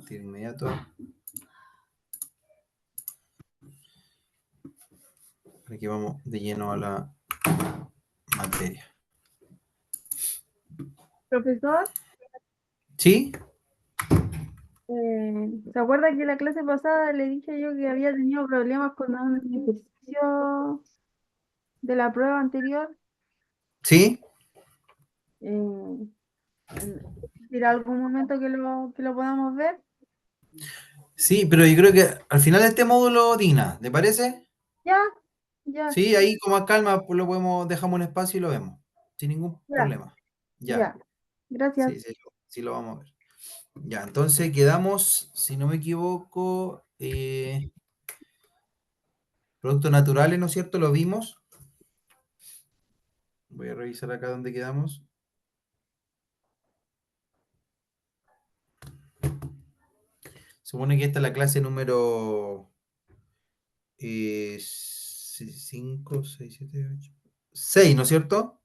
compartir inmediato. Aquí vamos de lleno a la materia. Profesor, ¿Sí? ¿se acuerda que la clase pasada le dije yo que había tenido problemas con un ejercicio de la prueba anterior? ¿Sí? Eh, ¿Dirá algún momento que lo podamos ver? Sí, pero yo creo que al final de este módulo, Dina, ¿te parece? Ya, ya, Sí, ahí con más calma pues lo podemos, dejamos un espacio y lo vemos, sin ningún ya, problema. Ya, ya. Gracias. sí, sí, sí lo vamos a ver. Ya, entonces quedamos, si no me equivoco, productos naturales, ¿no es cierto? Lo vimos. Voy a revisar acá dónde quedamos. Supone que esta es la clase número 5, 6, 7, 8. 6, ¿no es cierto?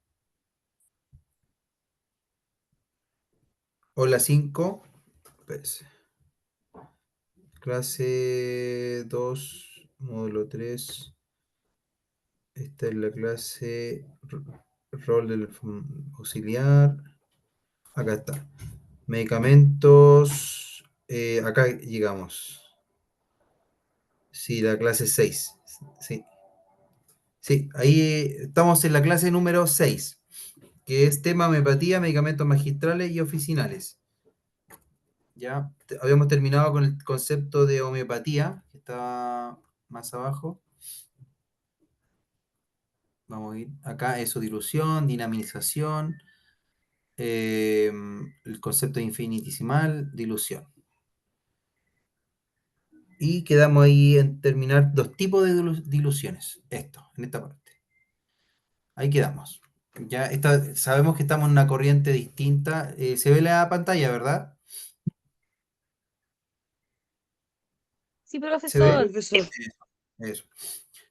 O la 5. Pues, clase 2, módulo 3. Esta es la clase rol del auxiliar. Acá está. Medicamentos. Acá llegamos. Sí, la clase 6. Sí. Sí, ahí estamos en la clase número 6, que es tema homeopatía, medicamentos magistrales y oficinales. Ya habíamos terminado con el concepto de homeopatía, que está más abajo. Vamos a ir acá, eso, dilución, dinamización, el concepto de infinitesimal, dilución. Y quedamos ahí en terminar dos tipos de diluciones. Esto, en esta parte. Ahí quedamos. Ya sabemos que estamos en una corriente distinta. Se ve la pantalla, ¿verdad? Sí, ¿Se ve? profesor. Profesor, Eso.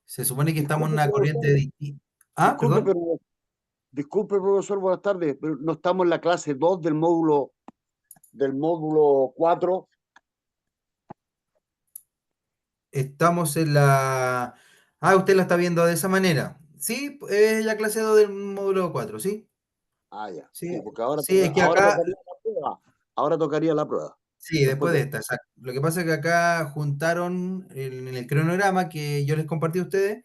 Se supone que estamos en disculpe, una corriente profesor, distinta. Ah, disculpe, perdón. pero disculpe, profesor, buenas tardes, pero no estamos en la clase 2 del módulo 4. Estamos en la... Ah, usted la está viendo de esa manera. Sí, es la clase 2 del módulo 4, ¿sí? Ah, ya. Sí, Sí, porque ahora, sí, es que ahora acá... tocaría la prueba. Ahora tocaría la prueba. Sí, Después después de de esto. esta, exacto. Lo que pasa es que acá juntaron en el cronograma que yo les compartí a ustedes,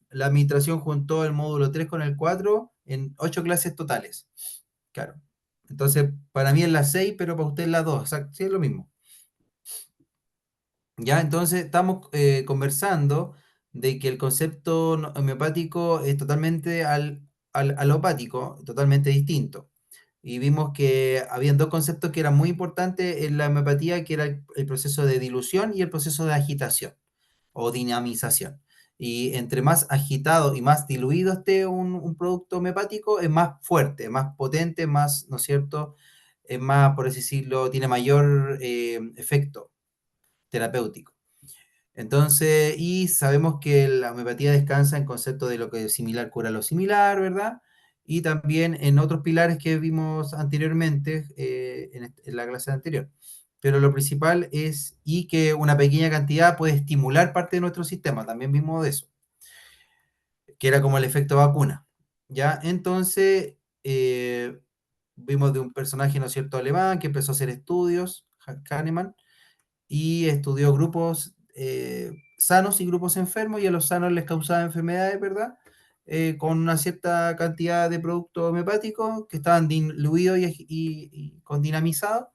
la administración juntó el módulo 3 con el 4 en 8 clases totales. Claro. Entonces, para mí es la 6, pero para usted es la 2. Exacto, sí, es lo mismo. Ya, entonces estamos conversando de que el concepto homeopático es totalmente al alopático, totalmente distinto. Y vimos que habían dos conceptos que eran muy importantes en la homeopatía, que era el proceso de dilución y el proceso de agitación o dinamización. Y entre más agitado y más diluido esté un producto homeopático, es más fuerte, más potente, más, ¿no es cierto? Es más, por así decirlo, tiene mayor efecto terapéutico. Entonces, y sabemos que la homeopatía descansa en concepto de lo que es similar cura lo similar, ¿verdad? Y también en otros pilares que vimos anteriormente en la clase anterior. Pero lo principal es, y que una pequeña cantidad puede estimular parte de nuestro sistema, también vimos de eso, que era como el efecto vacuna. ¿Ya? Entonces, vimos de un personaje, ¿no es cierto?, alemán, que empezó a hacer estudios, Kahneman, y estudió grupos sanos y grupos enfermos, y a los sanos les causaba enfermedades, ¿verdad? Con una cierta cantidad de productos homeopáticos que estaban diluidos y con dinamizados,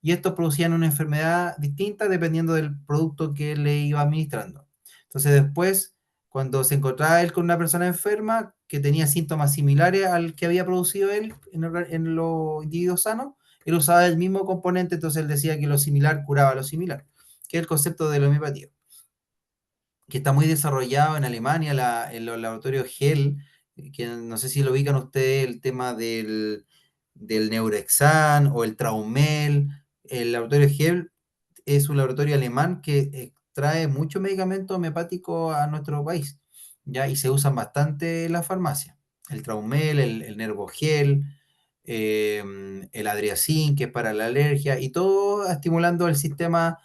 y estos producían una enfermedad distinta dependiendo del producto que él le iba administrando. Entonces después, cuando se encontraba él con una persona enferma que tenía síntomas similares al que había producido él en los individuos sanos, él usaba el mismo componente, entonces él decía que lo similar curaba lo similar, que es el concepto de la homeopatía, que está muy desarrollado en Alemania, en los laboratorios Hell, que no sé si lo ubican ustedes, el tema del Neurexan o el Traumel. El laboratorio Hell es un laboratorio alemán que extrae muchos medicamentos homeopáticos a nuestro país, ¿ya? Y se usan bastante en la farmacia. El Traumel, el Nervogel, el adriacin, que es para la alergia, y todo estimulando el sistema,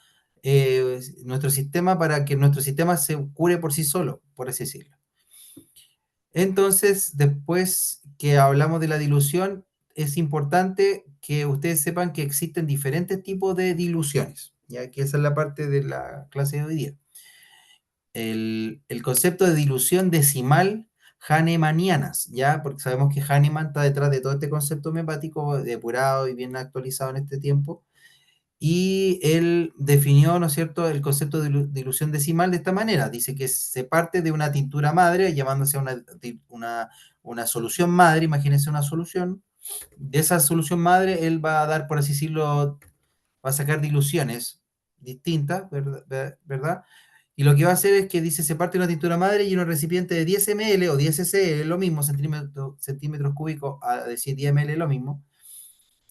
nuestro sistema, para que nuestro sistema se cure por sí solo, por así decirlo. Entonces, después que hablamos de la dilución, es importante que ustedes sepan que existen diferentes tipos de diluciones, ya que esa es la parte de la clase de hoy día. El concepto de dilución decimal hahnemannianas, ¿ya? Porque sabemos que Hahnemann está detrás de todo este concepto homeopático depurado y bien actualizado en este tiempo. Y él definió, ¿no es cierto?, el concepto de dilución decimal de esta manera. Dice que se parte de una tintura madre, llamándose una solución madre, imagínense una solución. De esa solución madre, él va a dar, por así decirlo, va a sacar diluciones distintas, ¿verdad? Y lo que va a hacer es que dice, se parte una tintura madre y un recipiente de 10 ml o 10 cc, lo mismo, centímetros cúbicos, a decir 10 ml, lo mismo.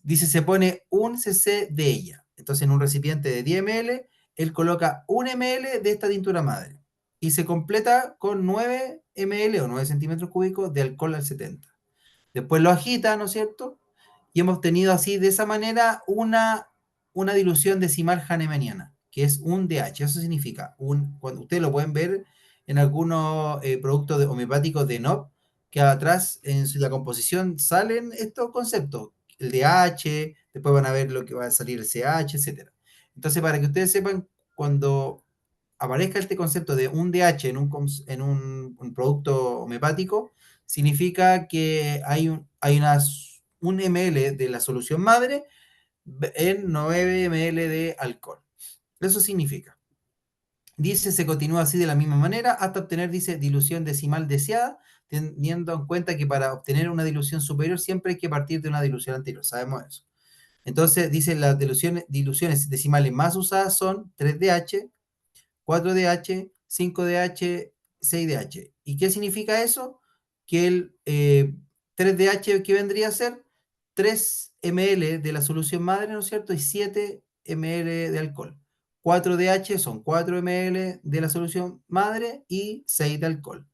Dice, se pone un cc de ella. Entonces, en un recipiente de 10 ml, él coloca 1 ml de esta tintura madre. Y se completa con 9 ml o 9 centímetros cúbicos de alcohol al 70. Después lo agita, ¿no es cierto? Y hemos tenido así, de esa manera, una dilución decimal hahnemanniana, que es un DH. Eso significa, cuando ustedes lo pueden ver en algunos productos homeopáticos de NOP, que atrás en la composición salen estos conceptos. El DH, después van a ver lo que va a salir el CH, etc. Entonces, para que ustedes sepan, cuando aparezca este concepto de un DH en un producto homeopático, significa que hay un ml de la solución madre en 9 ml de alcohol. Eso significa. Dice, se continúa así de la misma manera hasta obtener, dice, dilución decimal deseada, teniendo en cuenta que para obtener una dilución superior siempre hay que partir de una dilución anterior. Sabemos eso. Entonces, dice, las diluciones decimales más usadas son 3DH, 4DH, 5DH, 6DH. ¿Y qué significa eso? Que el 3DH, ¿qué vendría a ser? 3 ml de la solución madre, ¿no es cierto? Y 7 ml de alcohol. 4DH son 4 ml de la solución madre y 6 de alcohol.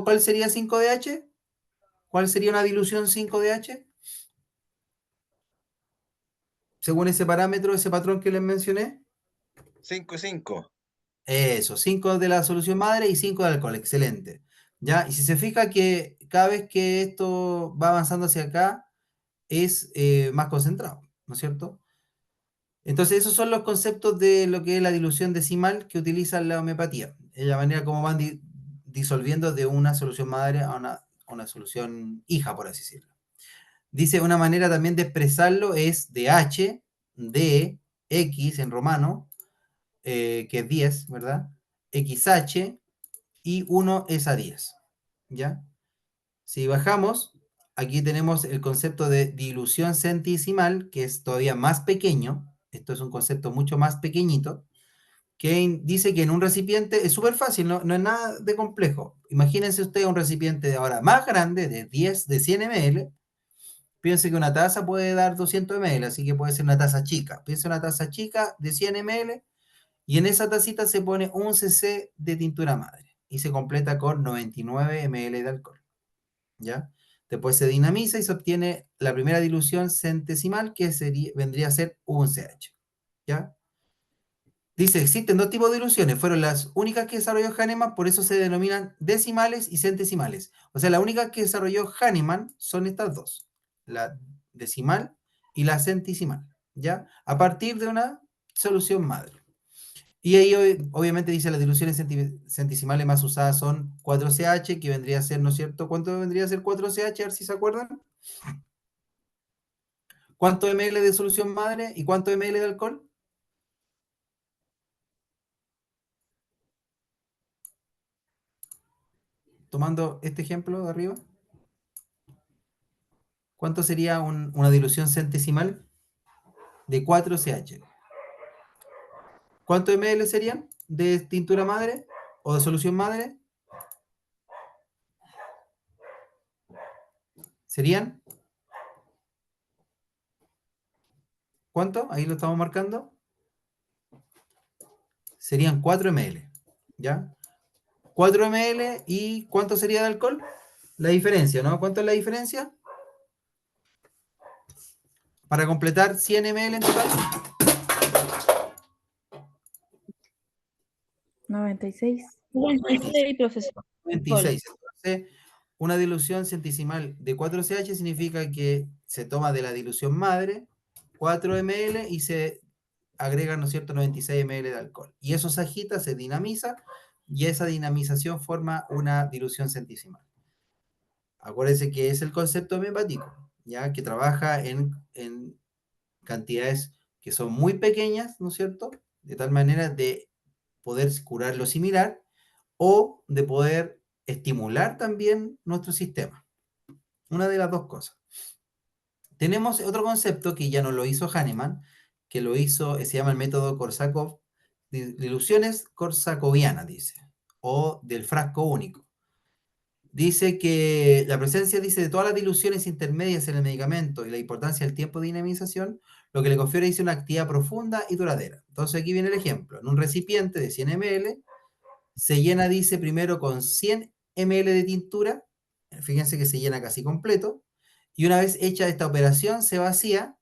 ¿Cuál sería 5DH? ¿Cuál sería una dilución 5DH? Según ese parámetro, ese patrón que les mencioné. 5 y 5. Eso, 5 de la solución madre y 5 de alcohol, excelente. ¿Ya? Y si se fija que cada vez que esto va avanzando hacia acá, es más concentrado, ¿no es cierto? Entonces, esos son los conceptos de lo que es la dilución decimal que utiliza la homeopatía. Es la manera como van disolviendo de una solución madre a una solución hija, por así decirlo. Dice, una manera también de expresarlo es de H, D, X en romano, que es 10, ¿verdad? XH y 1 es a 10, ¿ya? Si bajamos, aquí tenemos el concepto de dilución centesimal, que es todavía más pequeño. Esto es un concepto mucho más pequeñito, que dice que en un recipiente es súper fácil, no es nada de complejo. Imagínense ustedes un recipiente de ahora más grande, de 100 ml. Piense que una taza puede dar 200 ml, así que puede ser una taza chica. Piense una taza chica de 100 ml y en esa tacita se pone un cc de tintura madre y se completa con 99 ml de alcohol, ¿ya? Después se dinamiza y se obtiene la primera dilución centesimal, que vendría a ser un CH, ¿ya? Dice, existen dos tipos de diluciones, fueron las únicas que desarrolló Hahnemann, por eso se denominan decimales y centesimales. O sea, la única que desarrolló Hahnemann son estas dos, la decimal y la centesimal, ¿ya? A partir de una solución madre. Y ahí obviamente dice las diluciones centesimales más usadas son 4CH, que vendría a ser, ¿no es cierto? ¿Cuánto vendría a ser 4CH? A ver si se acuerdan. ¿Cuánto ml de solución madre y cuánto ml de alcohol? Tomando este ejemplo de arriba. ¿Cuánto sería una dilución centesimal de 4CH? ¿Cuánto ml serían de tintura madre o de solución madre? ¿Serían? ¿Cuánto? Ahí lo estamos marcando. Serían 4 ml, ¿ya? 4 ml y ¿cuánto sería de alcohol? La diferencia, ¿no? ¿Cuánto es la diferencia? Para completar 100 ml en total. 96. 96, profesor. 26. Entonces, una dilución centesimal de 4CH significa que se toma de la dilución madre 4 ml y se agregan, ¿no es cierto?, 96 ml de alcohol. Y eso se agita, se dinamiza y esa dinamización forma una dilución centesimal. Acuérdense que es el concepto homeopático, ¿ya? Que trabaja en cantidades que son muy pequeñas, ¿no es cierto? De tal manera de poder curar lo similar o de poder estimular también nuestro sistema. Una de las dos cosas. Tenemos otro concepto que ya no lo hizo Hahnemann, que lo hizo, se llama el método Korsakov, diluciones korsakovianas, dice, o del frasco único. Dice que la presencia, dice, de todas las diluciones intermedias en el medicamento y la importancia del tiempo de dinamización, lo que le confiere, dice, una actividad profunda y duradera. Entonces aquí viene el ejemplo. En un recipiente de 100 ml se llena, dice, primero con 100 ml de tintura. Fíjense que se llena casi completo. Y una vez hecha esta operación, se vacía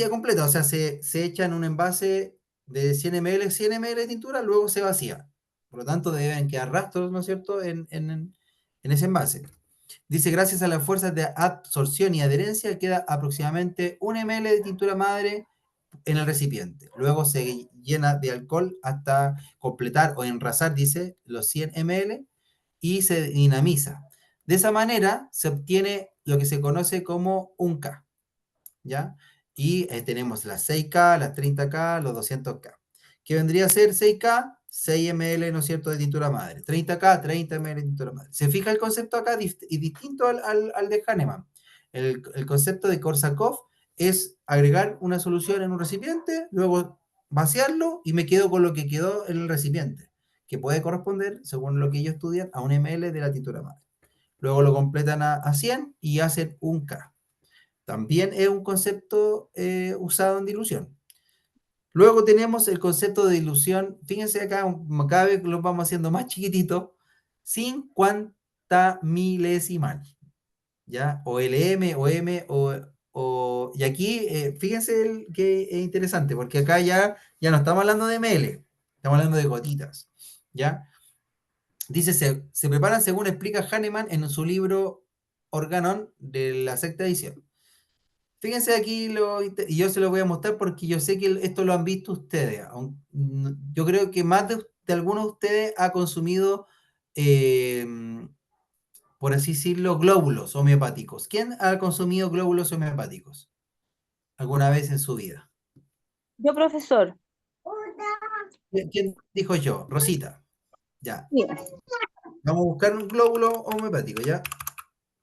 completo. O sea, se echa en un envase de 100 ml de tintura, luego se vacía. Por lo tanto, deben quedar rastros, ¿no es cierto?, en ese envase. Dice, gracias a las fuerzas de absorción y adherencia, queda aproximadamente 1 ml de tintura madre en el recipiente. Luego se llena de alcohol hasta completar o enrasar, dice, los 100 ml y se dinamiza. De esa manera se obtiene lo que se conoce como un K, ¿ya? Y tenemos las 6K, las 30K, los 200K. ¿Qué vendría a ser 6K? 6 ml, ¿no es cierto?, de tintura madre. 30K, 30 ml de tintura madre. ¿Se fija el concepto acá? Y distinto al de Hahnemann. El concepto de Korsakov es agregar una solución en un recipiente, luego vaciarlo y me quedo con lo que quedó en el recipiente, que puede corresponder, según lo que ellos estudian, a un ml de la tintura madre. Luego lo completan a 100 y hacen un K. También es un concepto usado en dilución. Luego tenemos el concepto de dilución. Fíjense acá, cada vez lo vamos haciendo más chiquitito, 50 milesimal, ¿ya? O LM, o M, y aquí, fíjense que es interesante, porque acá ya no estamos hablando de ml, estamos hablando de gotitas, ¿ya? Dice, se preparan según explica Hahnemann en su libro Organon de la sexta edición. Fíjense aquí, y yo se lo voy a mostrar porque yo sé que esto lo han visto ustedes. Yo creo que más de algunos de ustedes ha consumido, por así decirlo, glóbulos homeopáticos. ¿Quién ha consumido glóbulos homeopáticos alguna vez en su vida? Yo, profesor. ¿Quién dijo yo? Rosita. Ya. Mira, Vamos a buscar un glóbulo homeopático, ¿ya?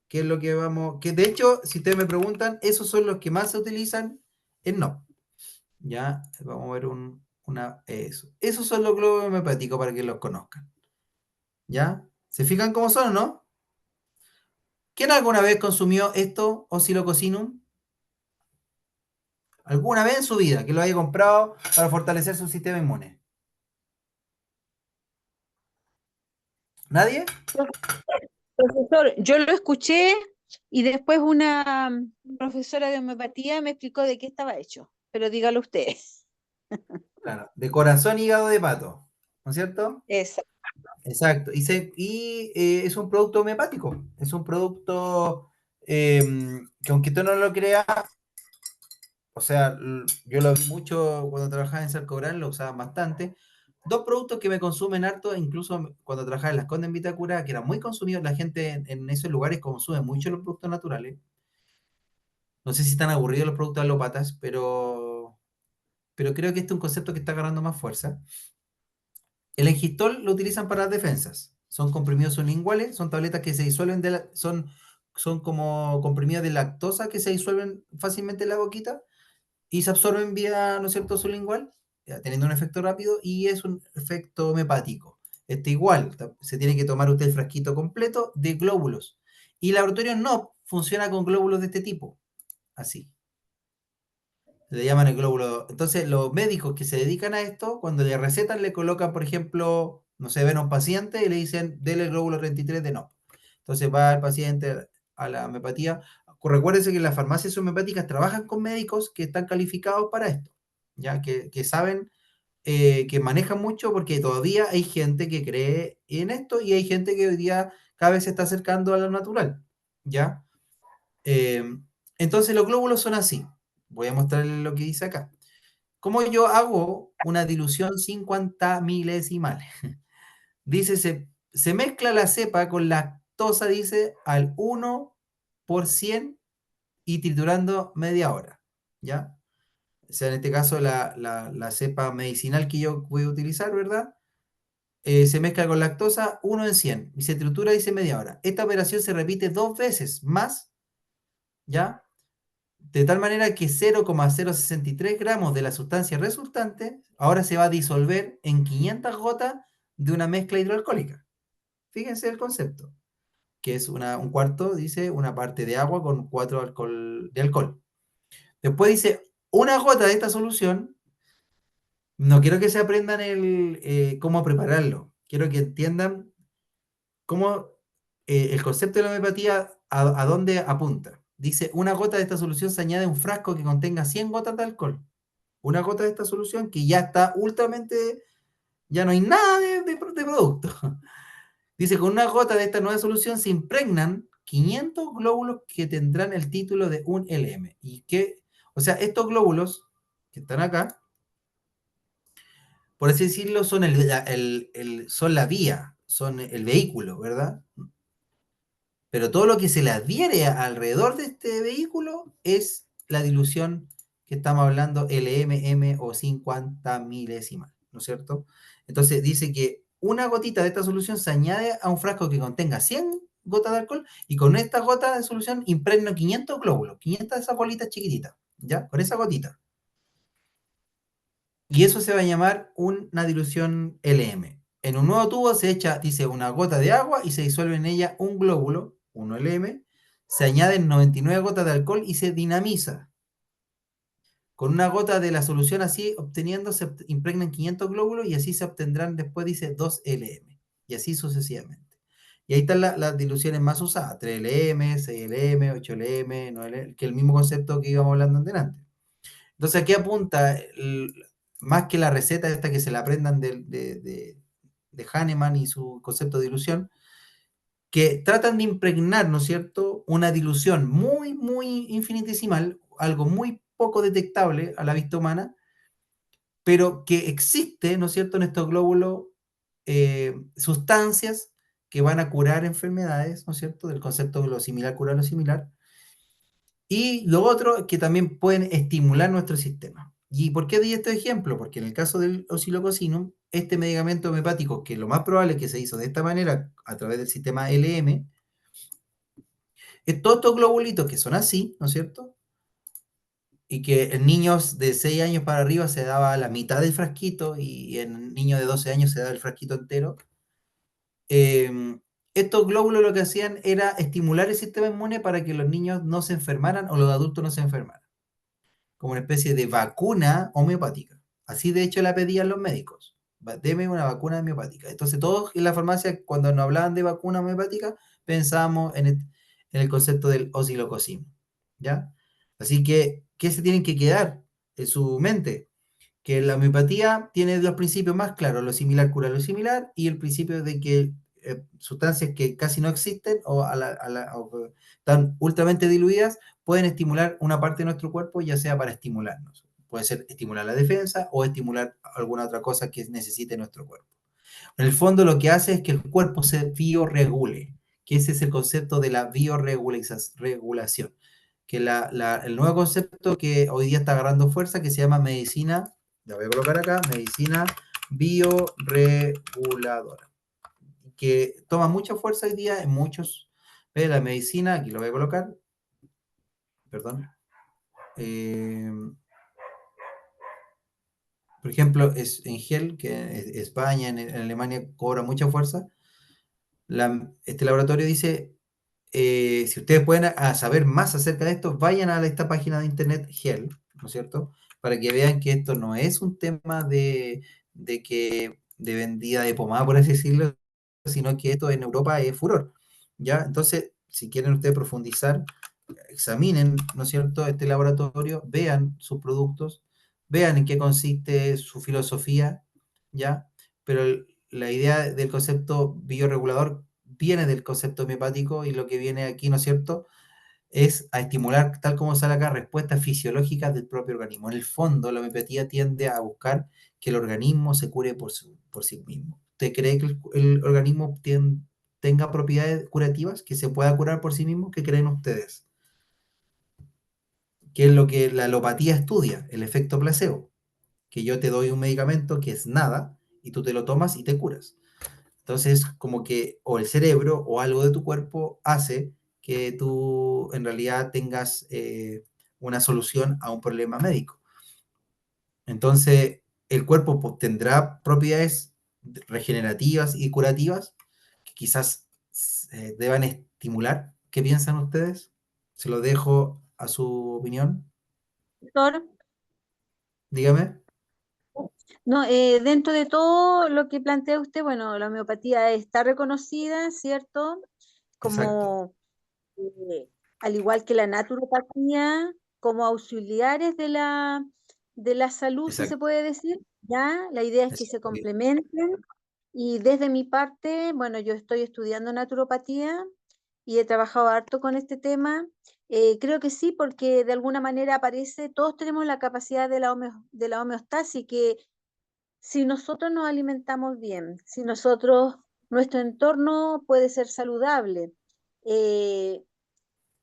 ¿Qué es lo que vamos? Que de hecho, si ustedes me preguntan, esos son los que más se utilizan en no. Ya, vamos a ver eso. Esos son los globos homeopáticos para que los conozcan. ¿Ya? ¿Se fijan cómo son, no? ¿Quién alguna vez consumió esto, Oscilococcinum? ¿Alguna vez en su vida que lo haya comprado para fortalecer su sistema inmune? ¿Nadie? profesor, yo lo escuché y después una profesora de homeopatía me explicó de qué estaba hecho, pero dígalo usted. Claro, de corazón y hígado de pato, ¿no es cierto? Esa. Exacto. Y es un producto homeopático. Es un producto que aunque tú no lo creas, o sea, yo lo vi mucho cuando trabajaba en Sarcobran, lo usaban bastante. Dos productos que me consumen harto, incluso cuando trabajaba en Las Condes en Vitacura, que eran muy consumidos, la gente en esos lugares consume mucho los productos naturales. No sé si están aburridos los productos alópatas, pero creo que este es un concepto que está agarrando más fuerza. El engistol lo utilizan para las defensas. Son comprimidos sublinguales, son tabletas que se disuelven, son como comprimidos de lactosa que se disuelven fácilmente en la boquita y se absorben vía, ¿no es cierto?, sublingual, ya, teniendo un efecto rápido y es un efecto homeopático. Igual, se tiene que tomar usted el frasquito completo de glóbulos. Y el laboratorio no funciona con glóbulos de este tipo, así. Le llaman el glóbulo. Entonces, los médicos que se dedican a esto, cuando le recetan, le colocan, por ejemplo, no sé, ven a un paciente y le dicen, dele el glóbulo 33 de no. Entonces va el paciente a la homeopatía. recuérdense que las farmacias homeopáticas trabajan con médicos que están calificados para esto, ya que saben, que manejan mucho, porque todavía hay gente que cree en esto y hay gente que hoy día cada vez se está acercando a lo natural, ¿ya? Entonces los glóbulos son así. Voy a mostrarles lo que dice acá. ¿Cómo yo hago una dilución 50 milesimales? Dice, se mezcla la cepa con lactosa, dice, al 1% y triturando media hora, ¿ya? O sea, en este caso la cepa medicinal que yo voy a utilizar, ¿verdad? Se mezcla con lactosa 1 en 100 y se tritura, dice, media hora. Esta operación se repite 2 veces más, ¿ya? De tal manera que 0,063 gramos de la sustancia resultante ahora se va a disolver en 500 gotas de una mezcla hidroalcohólica. Fíjense el concepto, que es un cuarto, dice, una parte de agua con 4 de alcohol. Después dice, una gota de esta solución, no quiero que se aprendan cómo prepararlo, quiero que entiendan cómo el concepto de la homeopatía a dónde apunta. Dice, una gota de esta solución se añade a un frasco que contenga 100 gotas de alcohol. Una gota de esta solución que ya está ultramente, ya no hay nada de producto. Dice, con una gota de esta nueva solución se impregnan 500 glóbulos que tendrán el título de un LM. O sea, estos glóbulos que están acá, por así decirlo, son son la vía, son el vehículo, ¿verdad? Pero todo lo que se le adhiere alrededor de este vehículo es la dilución que estamos hablando, LMM o 50 milesimal, ¿no es cierto? Entonces dice que una gotita de esta solución se añade a un frasco que contenga 100 gotas de alcohol y con esta gota de solución impregno 500 glóbulos, 500 de esas bolitas chiquititas, ¿ya? Con esa gotita. Y eso se va a llamar una dilución LM. En un nuevo tubo se echa, dice, una gota de agua y se disuelve en ella un glóbulo, 1 LM, se añaden 99 gotas de alcohol y se dinamiza. Con una gota de la solución así obteniendo se impregnan 500 glóbulos y así se obtendrán después, dice, 2 LM. Y así sucesivamente. Y ahí están las diluciones más usadas, 3 LM, 6 LM, 8 LM, 9 LM, que es el mismo concepto que íbamos hablando antes. Entonces, ¿a qué apunta? Más que la receta esta que se la aprendan de Hahnemann y su concepto de dilución, que tratan de impregnar, ¿no es cierto?, una dilución muy, muy infinitesimal, algo muy poco detectable a la vista humana, pero que existe, ¿no es cierto?, en estos glóbulos sustancias que van a curar enfermedades, ¿no es cierto?, del concepto de lo similar, curar lo similar, y lo otro es que también pueden estimular nuestro sistema. ¿Y por qué di este ejemplo? Porque en el caso del Oscillococcinum, este medicamento homeopático, que lo más probable es que se hizo de esta manera, a través del sistema LM, es todos estos globulitos que son así, ¿no es cierto? Y que en niños de 6 años para arriba se daba la mitad del frasquito y en niños de 12 años se daba el frasquito entero. Estos glóbulos lo que hacían era estimular el sistema inmune para que los niños no se enfermaran o los adultos no se enfermaran, como una especie de vacuna homeopática. Así de hecho la pedían los médicos. Deme una vacuna homeopática. Entonces todos en la farmacia, cuando nos hablaban de vacuna homeopática, pensábamos en el concepto del oscilococin, ¿ya? Así que, ¿qué se tienen que quedar en su mente? Que la homeopatía tiene dos principios más claros: lo similar cura lo similar, y el principio de que sustancias que casi no existen o están ultramente diluidas pueden estimular una parte de nuestro cuerpo, ya sea para estimularnos. Puede ser estimular la defensa o estimular alguna otra cosa que necesite nuestro cuerpo. En el fondo lo que hace es que el cuerpo se bioregule, que ese es el concepto de la bioregulación, que el nuevo concepto que hoy día está agarrando fuerza, que se llama medicina, la voy a colocar acá, medicina bioreguladora, que toma mucha fuerza hoy día en muchos, la medicina, aquí lo voy a colocar, perdón, por ejemplo, en GEL, que en España, en Alemania cobra mucha fuerza. Este laboratorio dice, si ustedes pueden saber más acerca de esto, vayan a esta página de internet GEL, ¿no es cierto? Para que vean que esto no es un tema de vendida de pomada, por así decirlo, sino que esto en Europa es furor, ¿ya? Entonces, si quieren ustedes profundizar examinen, ¿no es cierto?, este laboratorio, vean sus productos, vean en qué consiste su filosofía, ¿ya? Pero la idea del concepto bioregulador viene del concepto homeopático y lo que viene aquí, ¿no es cierto?, es a estimular, tal como sale acá, respuestas fisiológicas del propio organismo. En el fondo, la homeopatía tiende a buscar que el organismo se cure por sí mismo. ¿Usted cree que el organismo tenga propiedades curativas, que se pueda curar por sí mismo? ¿Qué creen ustedes? ¿Qué es lo que la alopatía estudia? El efecto placebo, que yo te doy un medicamento que es nada y tú te lo tomas y te curas. Entonces, como que o el cerebro o algo de tu cuerpo hace que tú en realidad tengas una solución a un problema médico. Entonces, el cuerpo pues, tendrá propiedades regenerativas y curativas que quizás deban estimular. ¿Qué piensan ustedes? Se lo dejo a su opinión. Doctor, Dígame. no, dentro de todo lo que plantea usted, bueno, la homeopatía está reconocida, ¿cierto? Exacto, Como, eh, al igual que la naturopatía, como auxiliares de la salud, si se exacto. puede decir, ¿ya? La idea es que se Exacto. complementen. Y desde mi parte, bueno, yo estoy estudiando naturopatía y he trabajado harto con este tema. Creo que sí, porque de alguna manera aparece, todos tenemos la capacidad de de la homeostasis, que si nosotros nos alimentamos bien, si nosotros, nuestro entorno puede ser saludable, eh,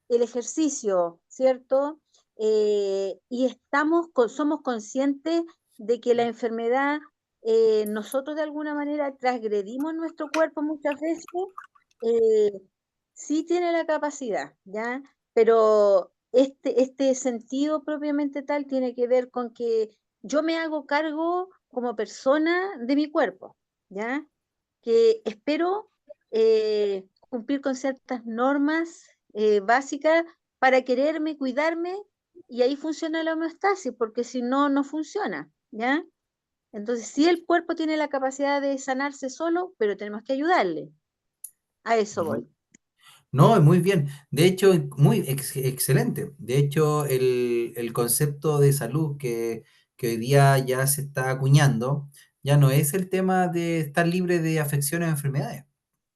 el ejercicio, ¿cierto? Y somos conscientes de que la enfermedad, nosotros de alguna manera transgredimos nuestro cuerpo muchas veces, eh, sí tiene la capacidad, ¿ya? Pero este sentido propiamente tal tiene que ver con que yo me hago cargo como persona de mi cuerpo, ¿ya? Que espero cumplir con ciertas normas básicas para quererme, cuidarme, y ahí funciona la homeostasis, porque si no, no funciona, ¿ya? Entonces, sí, el cuerpo tiene la capacidad de sanarse solo, pero tenemos que ayudarle. A eso Ujú. voy. No, muy bien. De hecho, muy excelente. De hecho, el concepto de salud que hoy día ya se está acuñando, ya no es el tema de estar libre de afecciones o enfermedades.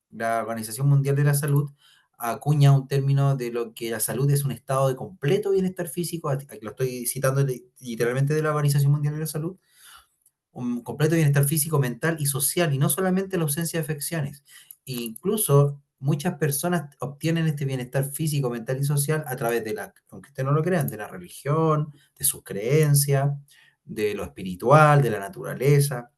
La Organización Mundial de la Salud acuña un término de lo que la salud es un estado de completo bienestar físico, aquí lo estoy citando literalmente de la Organización Mundial de la Salud, un completo bienestar físico, mental y social, y no solamente la ausencia de afecciones. Incluso muchas personas obtienen este bienestar físico, mental y social a través de aunque ustedes no lo crean, de la religión, de sus creencias, de lo espiritual, de la naturaleza.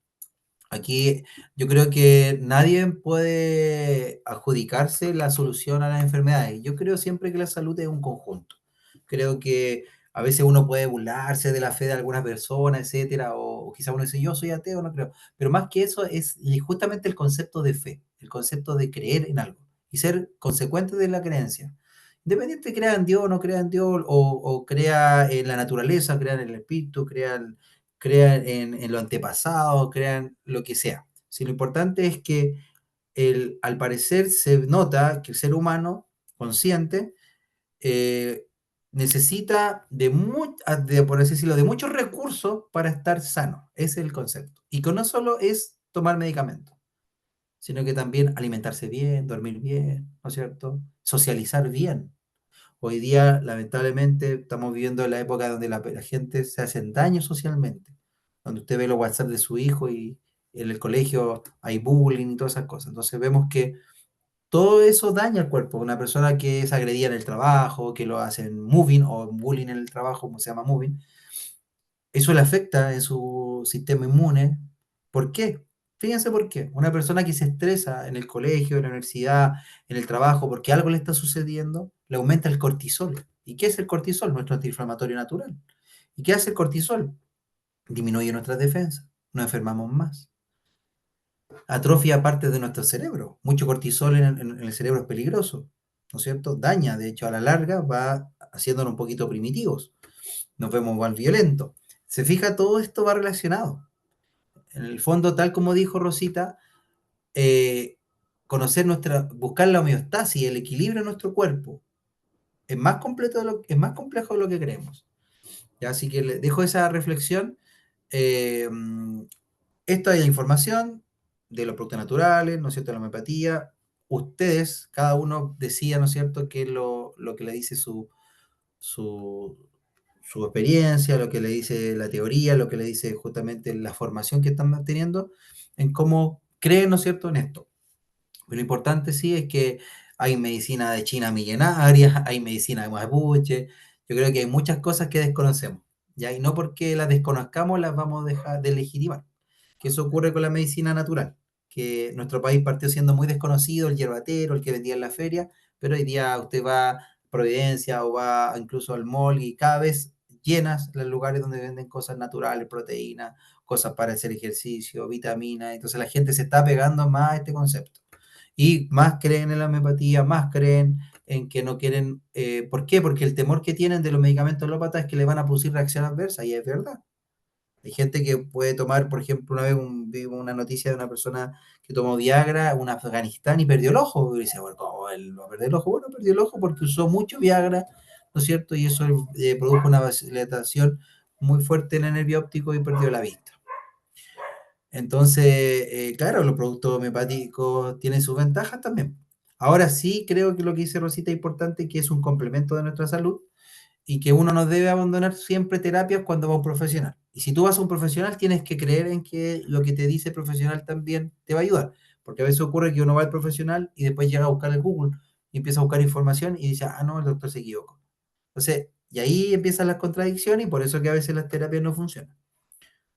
Aquí yo creo que nadie puede adjudicarse la solución a las enfermedades. Yo creo siempre que la salud es un conjunto. Creo que a veces uno puede burlarse de la fe de algunas personas, etcétera, o quizá uno dice, yo soy ateo, no creo. Pero más que eso es justamente el concepto de fe, el concepto de creer en algo y ser consecuente de la creencia. Independiente crea en Dios o no crea en Dios, o crea en la naturaleza, crea en el espíritu, crean en lo antepasado, crean lo que sea. Si lo importante es que al parecer se nota que el ser humano consciente eh, necesita por así decirlo, de muchos recursos para estar sano. Ese es el concepto. Y que no solo es tomar medicamentos, sino que también alimentarse bien, dormir bien, ¿no es cierto? Socializar bien. Hoy día, lamentablemente, estamos viviendo la época donde la gente se hace daño socialmente, donde usted ve los WhatsApp de su hijo y en el colegio hay bullying y todas esas cosas. Entonces vemos que todo eso daña al cuerpo. Una persona que es agredida en el trabajo, que lo hacen moving o bullying en el trabajo, como se llama moving, eso le afecta en su sistema inmune. ¿Por qué? Fíjense por qué. Una persona que se estresa en el colegio, en la universidad, en el trabajo, porque algo le está sucediendo, le aumenta el cortisol. ¿Y qué es el cortisol? Nuestro antiinflamatorio natural. ¿Y qué hace el cortisol? Disminuye nuestras defensas, nos enfermamos más. Atrofia parte de nuestro cerebro. Mucho cortisol en el cerebro es peligroso, ¿no es cierto? Daña, de hecho, a la larga va haciéndonos un poquito primitivos. Nos vemos igual violentos. Se fija, todo esto va relacionado. En el fondo, tal como dijo Rosita, eh, buscar la homeostasis, el equilibrio en nuestro cuerpo, es más completo es más complejo de lo que creemos. ¿Ya? Así que les dejo esa reflexión. Eh, Esto es la información de los productos naturales, ¿no es cierto?, la homeopatía. Ustedes, cada uno decía, ¿no es cierto?, qué es lo que le dice su, su experiencia, lo que le dice la teoría, lo que le dice justamente la formación que están manteniendo, en cómo creen, ¿no es cierto?, en esto. Pero lo importante sí es que hay medicina de China milenaria, hay medicina de mapuche, yo creo que hay muchas cosas que desconocemos, ¿ya? Y no porque las desconozcamos las vamos a dejar de legitimar, que eso ocurre con la medicina natural, que nuestro país partió siendo muy desconocido, el yerbatero, el que vendía en la feria, pero hoy día usted va a Providencia o va incluso al mall y cada vez llenas los lugares donde venden cosas naturales, proteínas, cosas para hacer ejercicio, vitaminas, entonces la gente se está pegando más a este concepto y más creen en la homeopatía, más creen en que no quieren, ¿por qué? Porque el temor que tienen de los medicamentos alópatas es que le van a producir reacción adversa, y es verdad. Hay gente que puede tomar, por ejemplo, una vez vi una noticia de una persona que tomó Viagra en Afganistán y perdió el ojo. Y dice, bueno, ¿cómo él va a perder el ojo? Bueno, perdió el ojo porque usó mucho Viagra, ¿no es cierto? Y eso produjo una dilatación muy fuerte en el nervio óptico y perdió la vista. Entonces, claro, los productos homeopáticos tienen sus ventajas también. Ahora sí, creo que lo que dice Rosita es importante, que es un complemento de nuestra salud y que uno no debe abandonar siempre terapias cuando va a un profesional. Y si tú vas a un profesional, tienes que creer en que lo que te dice el profesional también te va a ayudar. Porque a veces ocurre que uno va al profesional y después llega a buscar en Google y empieza a buscar información y dice, ah, no, el doctor se equivocó. Entonces, y ahí empiezan las contradicciones y por eso que a veces las terapias no funcionan.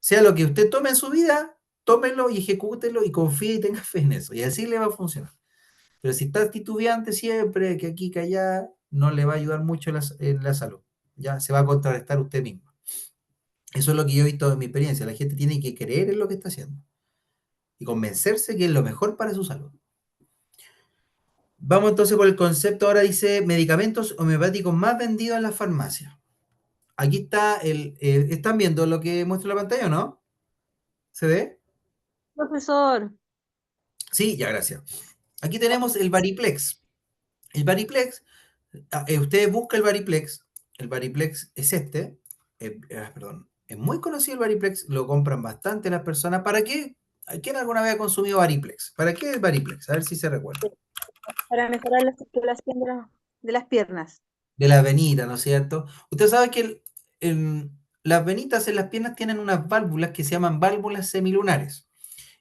Sea lo que usted tome en su vida, tómelo y ejecútelo y confíe y tenga fe en eso. Y así le va a funcionar. Pero si está titubeante siempre, que aquí, que allá, no le va a ayudar mucho en la salud. Ya se va a contrarrestar usted mismo. Eso es lo que yo he visto en mi experiencia. La gente tiene que creer en lo que está haciendo y convencerse que es lo mejor para su salud. Vamos entonces por el concepto. Ahora dice medicamentos homeopáticos más vendidos en las farmacias. Aquí está ¿están viendo lo que muestra la pantalla o no? ¿Se ve? Profesor, Sí, ya, gracias. Aquí tenemos el Variplex. El Variplex, usted busca el Variplex es este, perdón, es muy conocido el Variplex, lo compran bastante las personas. ¿Para qué? ¿Quién alguna vez ha consumido Variplex? ¿Para qué es Variplex? A ver si se recuerda. para mejorar la circulación de las piernas. De la venita, ¿no es cierto? Usted sabe que las venitas en las piernas tienen unas válvulas que se llaman válvulas semilunares.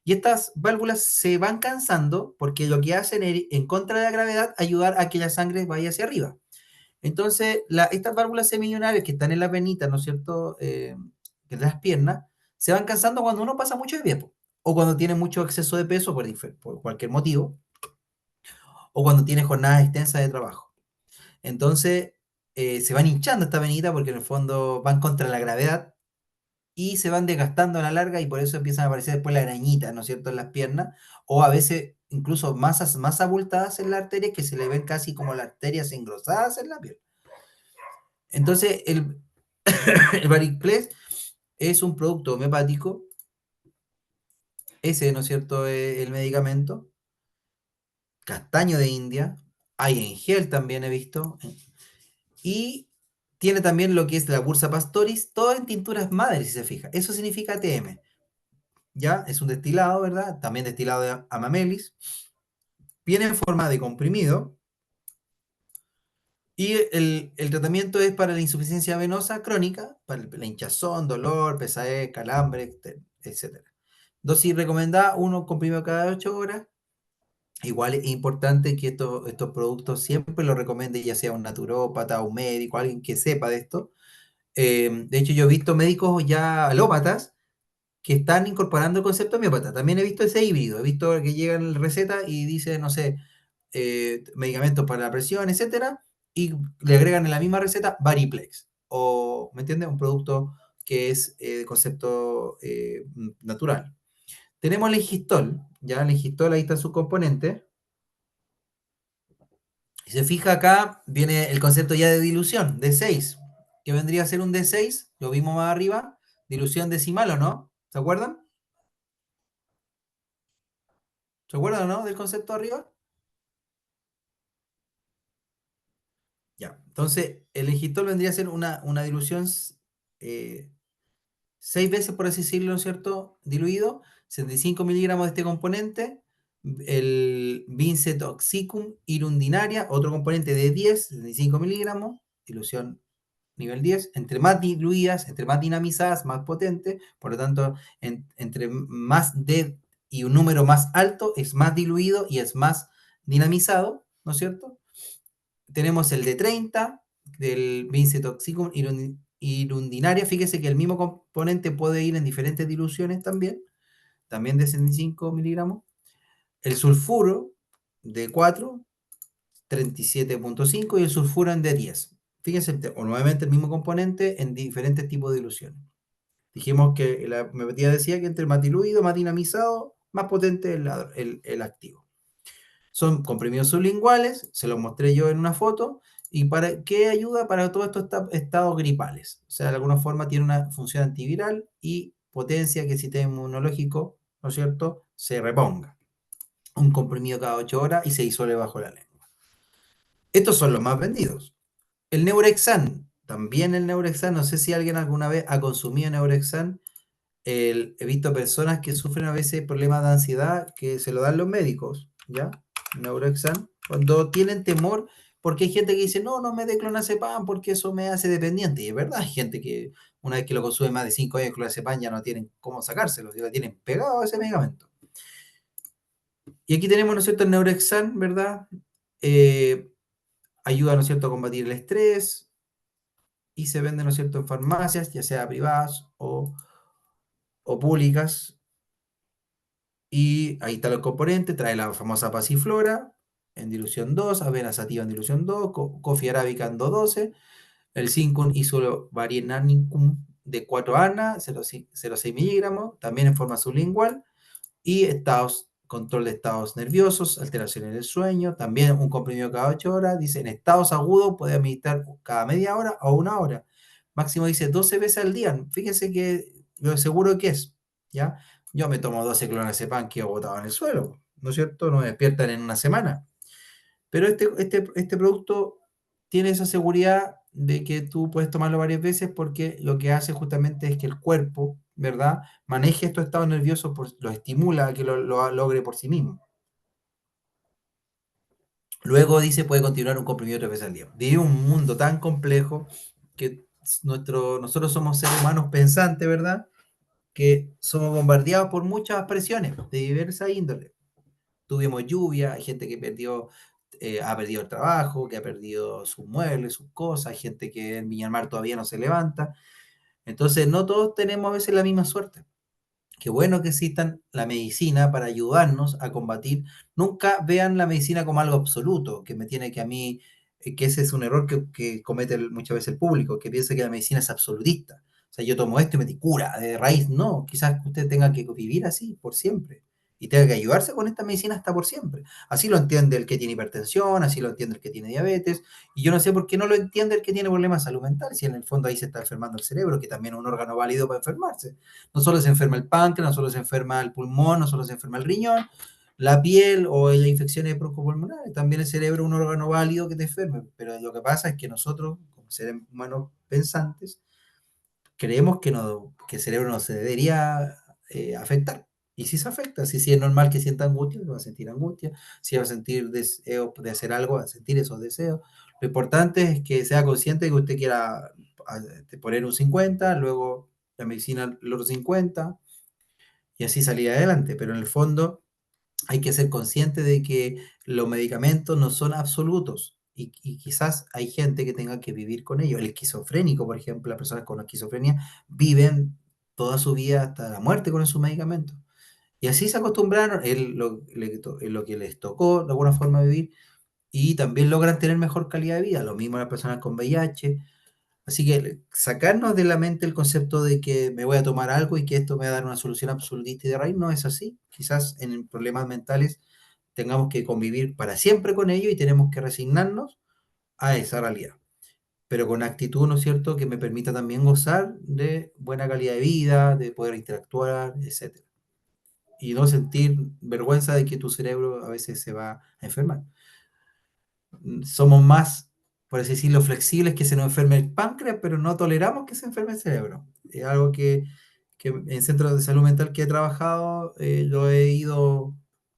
Y estas válvulas se van cansando porque lo que hacen es, en contra de la gravedad, ayudar a que la sangre vaya hacia arriba. Entonces, estas válvulas semillonares que están en las venitas, ¿no es cierto?, en las piernas, se van cansando cuando uno pasa mucho de tiempo, o cuando tiene mucho exceso de peso por cualquier motivo, o cuando tiene jornadas extensas de trabajo. Entonces, se van hinchando estas venitas porque en el fondo van contra la gravedad y se van desgastando a la larga y por eso empiezan a aparecer después las arañitas, ¿no es cierto?, en las piernas, o a veces incluso más abultadas en las arterias que se le ven casi como las arterias engrosadas en la piel. Entonces, el Variplex es un producto homeopático, ese, ¿no es cierto?, es el medicamento, castaño de India, hay en gel también he visto, y tiene también lo que es la Bursa Pastoris, todo en tinturas madres, si se fija. Eso significa TM, ¿ya? Es un destilado, ¿verdad? También destilado de Amamelis, viene en forma de comprimido, y el tratamiento es para la insuficiencia venosa crónica, para la hinchazón, dolor, pesadez, calambre, etc. Dosis recomendada, uno comprimido cada 8 horas. Igual es importante que estos productos siempre los recomiende ya sea un naturópata, un médico, alguien que sepa de esto. De hecho, yo he visto médicos ya alópatas que están incorporando el concepto homeópata. También he visto ese híbrido. He visto que llegan receta y dice, no sé, medicamentos para la presión, etcétera, y le agregan en la misma receta Variplex. O, ¿me entiendes? Un producto que es concepto natural. Tenemos el Engistol, ya el Engistol ahí está su componente. Si se fija acá, viene el concepto ya de dilución, D6, que vendría a ser un D6, lo vimos más arriba, dilución decimal, ¿o no? ¿Se acuerdan? ¿Se acuerdan o no del concepto arriba? Ya. Entonces, el Egiptol vendría a ser una dilución 6 veces, por así decirlo, ¿no es cierto? Diluido, 75 miligramos de este componente, el Vincent Oxycum irundinaria, otro componente de 10, 75 miligramos, dilución nivel 10, entre más diluidas, entre más dinamizadas, más potente, por lo tanto, entre más D y un número más alto, es más diluido y es más dinamizado, ¿no es cierto? Tenemos el de 30, del Vincent Oxycum irundinaria, fíjese que el mismo componente puede ir en diferentes diluciones también de 75 miligramos. El sulfuro de 4, 37.5 y el sulfuro en de 10. Fíjense, o nuevamente el mismo componente en diferentes tipos de diluciones. Dijimos que la homeopatía decía que entre más diluido, más dinamizado, más potente el activo. Son comprimidos sublinguales, se los mostré yo en una foto, y para qué ayuda para todos estos estados gripales. O sea, de alguna forma tiene una función antiviral y potencia que el sistema inmunológico, ¿no es cierto?, se reponga. Un comprimido cada 8 horas y se disuelve bajo la lengua. Estos son los más vendidos. El Neurexan, también el Neurexan, no sé si alguien alguna vez ha consumido Neurexan. He visto personas que sufren a veces problemas de ansiedad que se lo dan los médicos, ¿ya? Neurexan, cuando tienen temor, porque hay gente que dice, no, no me dé clonazepam porque eso me hace dependiente. Y es verdad, hay gente que una vez que lo consume más de 5 años clonazepam ya no tienen cómo sacárselo, ya lo tienen pegado a ese medicamento. Y aquí tenemos, ¿no es cierto?, el Neurexan, ¿verdad? Ayuda, ¿no es cierto?, a combatir el estrés y se vende, ¿no es cierto?, en farmacias, ya sea privadas o públicas. Y ahí está el componente, trae la famosa pasiflora en dilución 2, avena sativa en dilución 2, coffee arábica en 212, el 5 isovalerianicum de 4-ana, 0,6 miligramos, también en forma sublingual, y control de estados nerviosos, alteraciones del sueño, también un comprimido cada 8 horas, dice en estados agudos puede administrar cada media hora o 1 hora, máximo dice 12 veces al día, fíjense que lo seguro que es, ¿ya? Yo me tomo 12 clonazepam que he botado en el suelo, ¿no es cierto? No me despiertan en una semana. Pero este producto tiene esa seguridad de que tú puedes tomarlo varias veces porque lo que hace justamente es que el cuerpo, ¿verdad?, maneje estos estados nerviosos, lo estimula a que lo logre por sí mismo. Luego dice, puede continuar un comprimido 3 veces al día. Vive un mundo tan complejo que nosotros somos seres humanos pensantes, ¿verdad?, que somos bombardeados por muchas presiones de diversa índole. Tuvimos lluvia, hay gente que ha perdido el trabajo, que ha perdido sus muebles, sus cosas, hay gente que en Viña del Mar todavía no se levanta. Entonces, no todos tenemos a veces la misma suerte. Qué bueno que existan la medicina para ayudarnos a combatir. Nunca vean la medicina como algo absoluto, que me tiene que a mí, que ese es un error que comete muchas veces el público, que piensa que la medicina es absolutista. O sea, yo tomo esto y me cura de raíz. No, quizás usted tenga que vivir así por siempre y tenga que ayudarse con esta medicina hasta por siempre. Así lo entiende el que tiene hipertensión, así lo entiende el que tiene diabetes, y yo no sé por qué no lo entiende el que tiene problemas de salud mental, si en el fondo ahí se está enfermando el cerebro, que también es un órgano válido para enfermarse. No solo se enferma el páncreas, no solo se enferma el pulmón, no solo se enferma el riñón, la piel o las infecciones broncopulmonares, también el cerebro es un órgano válido que te enferme, pero lo que pasa es que nosotros, como seres humanos pensantes, creemos que el cerebro no se debería afectar. Y si se afecta, si es normal que sienta angustia, va a sentir angustia, si va a sentir deseo de hacer algo, va a sentir esos deseos. Lo importante es que sea consciente de que usted quiera poner un 50, luego la medicina el otro 50, y así salir adelante. Pero en el fondo hay que ser consciente de que los medicamentos no son absolutos. Y quizás hay gente que tenga que vivir con ellos. El esquizofrénico, por ejemplo, las personas con esquizofrenia viven toda su vida hasta la muerte con esos medicamentos. Y así se acostumbraron, lo que les tocó de alguna forma vivir, y también logran tener mejor calidad de vida. Lo mismo las personas con VIH. Así que sacarnos de la mente el concepto de que me voy a tomar algo y que esto me va a dar una solución absolutista y de raíz, no es así. Quizás en problemas mentales tengamos que convivir para siempre con ello y tenemos que resignarnos a esa realidad. Pero con actitud, ¿no es cierto?, que me permita también gozar de buena calidad de vida, de poder interactuar, etc. Y no sentir vergüenza de que tu cerebro a veces se va a enfermar. Somos más por así decirlo, flexibles, que se nos enferme el páncreas, pero no toleramos que se enferme el cerebro. Es algo que en centros de salud mental que he trabajado, lo he ido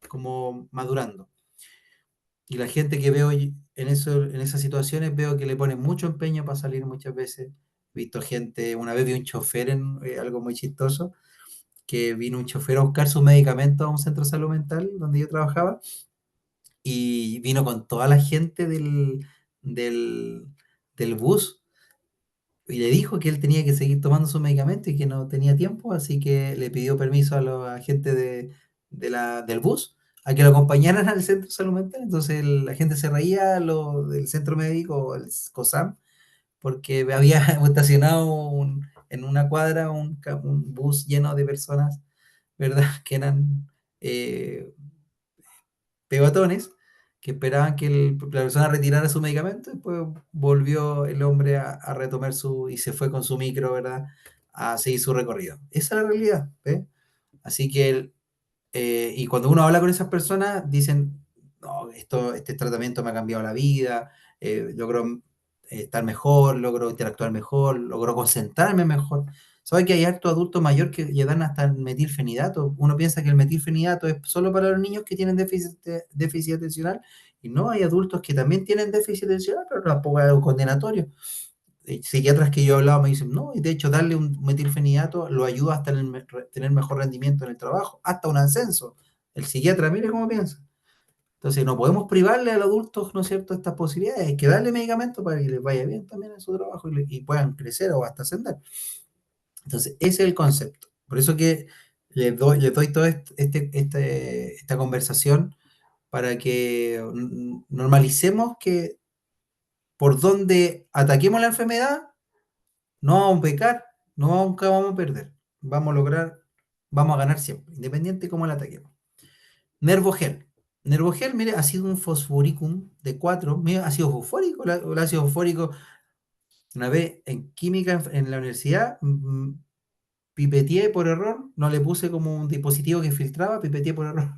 como madurando. Y la gente que veo en esas situaciones, veo que le ponen mucho empeño para salir muchas veces. He visto gente, una vez vi un chofer en algo muy chistoso, que vino un chofer a buscar sus medicamentos a un centro de salud mental donde yo trabajaba, y vino con toda la gente del, del bus, y le dijo que él tenía que seguir tomando sus medicamentos y que no tenía tiempo, así que le pidió permiso a los agentes del bus a que lo acompañaran al centro de salud mental. Entonces la gente se reía, del centro médico, el COSAM, porque había estacionado en una cuadra un bus lleno de personas, ¿verdad? Que eran eh, peatones, que esperaban que la persona retirara su medicamento. Después volvió el hombre a retomar y se fue con su micro, ¿verdad? A seguir su recorrido. Esa es la realidad, ¿ves? Así que, y cuando uno habla con esas personas, dicen, no, este tratamiento me ha cambiado la vida, logro estar mejor, logro interactuar mejor, logro concentrarme mejor. ¿Sabe que hay harto adulto mayor que llegan hasta el metilfenidato? Uno piensa que el metilfenidato es solo para los niños que tienen déficit atencional, y no, hay adultos que también tienen déficit atencional, pero tampoco es algo condenatorio. Psiquiatras que yo he hablado me dicen, no, y de hecho darle un metilfenidato lo ayuda hasta tener mejor rendimiento en el trabajo, hasta un ascenso. El psiquiatra, mire cómo piensa. Entonces, no podemos privarle a los adultos, ¿no es cierto?, estas posibilidades. Hay que darle medicamentos para que les vaya bien también en su trabajo y puedan crecer o hasta ascender. Entonces, ese es el concepto. Por eso que les doy toda esta conversación, para que normalicemos que por donde ataquemos la enfermedad, no vamos a pecar, nunca vamos a perder. Vamos a lograr, vamos a ganar siempre, independiente de cómo la ataquemos. Nervogel. Nervogel, mire, ha sido un fosforicum de 4. Mira, ácido fosfórico. El ácido fosfórico, una vez en química en la universidad, pipeteé por error, no le puse como un dispositivo que filtraba, pipeteé por error,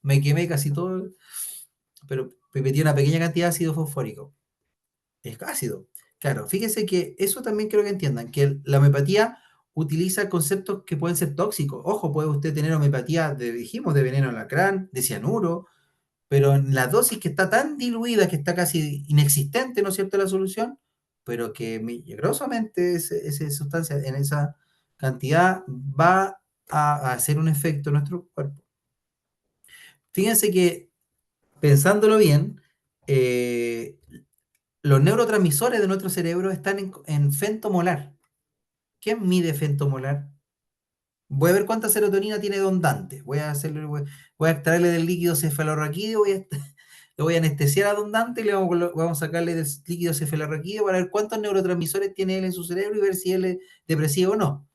me quemé casi todo, pero pipeteé una pequeña cantidad de ácido fosfórico. Es ácido. Claro, fíjense que eso también quiero que entiendan, que la homeopatía utiliza conceptos que pueden ser tóxicos. Ojo, puede usted tener homeopatía, dijimos, de veneno alacrán, de cianuro, pero en la dosis que está tan diluida, que está casi inexistente, ¿no es cierto?, la solución, pero que milagrosamente esa sustancia en esa cantidad va a hacer un efecto en nuestro cuerpo. Fíjense que, pensándolo bien, los neurotransmisores de nuestro cerebro están en femtomolar. ¿Quién mide femtomolar? Voy a ver cuánta serotonina tiene Don Dante. Voy a extraerle del líquido cefalorraquídeo, lo voy a anestesiar a Don Dante y vamos a sacarle del líquido cefalorraquídeo para ver cuántos neurotransmisores tiene él en su cerebro y ver si él es depresivo o no.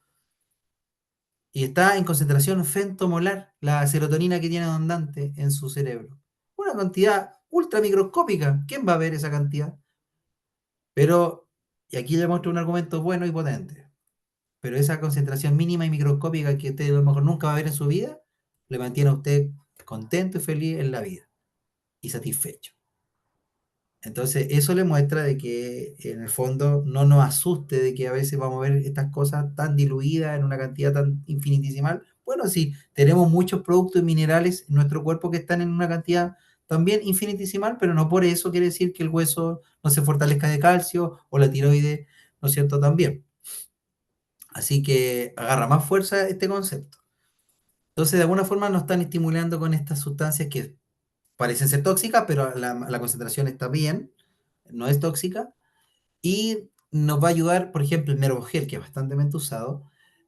Y está en concentración femtomolar, la serotonina que tiene Don Dante en su cerebro. Una cantidad ultramicroscópica. ¿Quién va a ver esa cantidad? Pero, y aquí le muestro un argumento bueno y potente, pero esa concentración mínima y microscópica que usted a lo mejor nunca va a ver en su vida, le mantiene a usted contento y feliz en la vida y satisfecho. Entonces, eso le muestra de que en el fondo no nos asuste de que a veces vamos a ver estas cosas tan diluidas en una cantidad tan infinitesimal. Bueno, sí, tenemos muchos productos minerales en nuestro cuerpo que están en una cantidad también infinitesimal, pero no por eso quiere decir que el hueso no se fortalezca de calcio o la tiroides, ¿no es cierto?, también. Así que agarra más fuerza este concepto. Entonces, de alguna forma nos están estimulando con estas sustancias que parecen ser tóxicas, pero la concentración está bien, no es tóxica, y nos va a ayudar, por ejemplo, el Nervogel, que es bastante usado,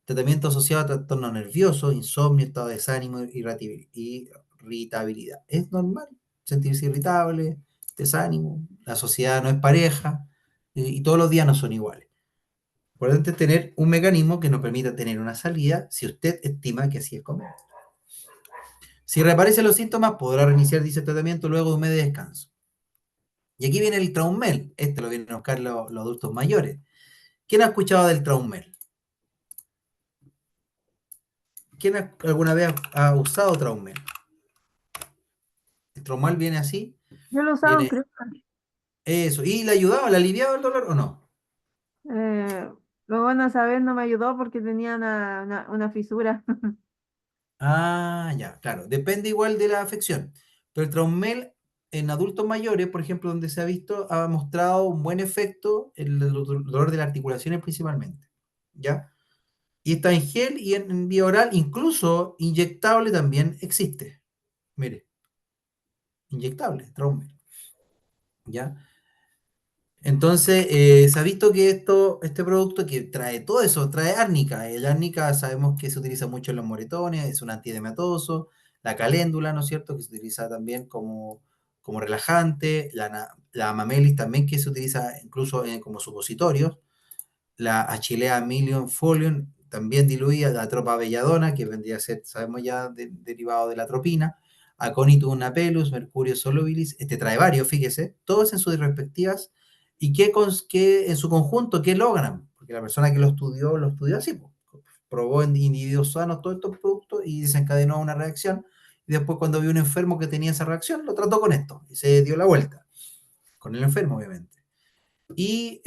tratamiento asociado a trastorno nervioso, insomnio, estado de desánimo, irritabilidad. Es normal sentirse irritable, desánimo, la sociedad no es pareja, y todos los días no son iguales. Importante es tener un mecanismo que nos permita tener una salida si usted estima que así es conveniente. Si reaparecen los síntomas, podrá reiniciar dicho tratamiento luego de un mes de descanso. Y aquí viene el Traumel. Este lo vienen a buscar los adultos mayores. ¿Quién ha escuchado del Traumel? ¿Quién alguna vez ha usado Traumel? El Traumel viene así. Yo lo he usado en Viene Creo. Eso. ¿Y le ayudaba, le aliviaba el dolor o no? Eh, lo bueno a saber no me ayudó porque tenía una fisura. Ah, ya, claro. Depende igual de la afección. Pero el Traumel en adultos mayores, por ejemplo, donde se ha visto, ha mostrado un buen efecto en el dolor de las articulaciones principalmente. ¿Ya? Y está en gel y en vía oral, incluso inyectable también existe. Mire, inyectable, Traumel. ¿Ya? Entonces, se ha visto que este producto que trae todo eso, trae árnica. El árnica sabemos que se utiliza mucho en los moretones, es un antiedematoso. La caléndula, ¿no es cierto?, que se utiliza también como relajante. La amamelis también, que se utiliza incluso como supositorios. La Achillea milium folium, también diluida. La tropa belladona, que vendría a ser, sabemos ya, derivado de la tropina. Aconitum napellus, Mercurio solubilis. Este trae varios, fíjese, todos en sus respectivas. ¿Y qué en su conjunto, qué logran? Porque la persona que lo estudió así, po. Probó en individuos sanos todos estos productos y desencadenó una reacción. Y después, cuando vio un enfermo que tenía esa reacción, lo trató con esto y se dio la vuelta. Con el enfermo, obviamente. Y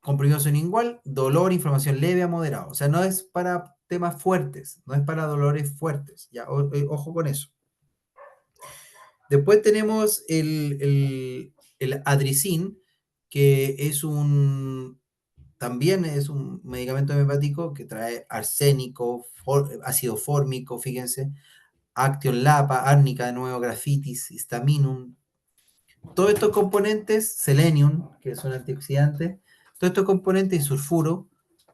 comprimidos son igual, dolor, inflamación leve a moderado. O sea, no es para temas fuertes, no es para dolores fuertes. Ya, ojo con eso. Después tenemos el Adricin, que también es un medicamento homeopático que trae arsénico, ácido fórmico, fíjense, Action Lapa, árnica de nuevo, grafitis, histaminum. Todos estos componentes, selenium, que son antioxidantes, todos estos componentes y sulfuro,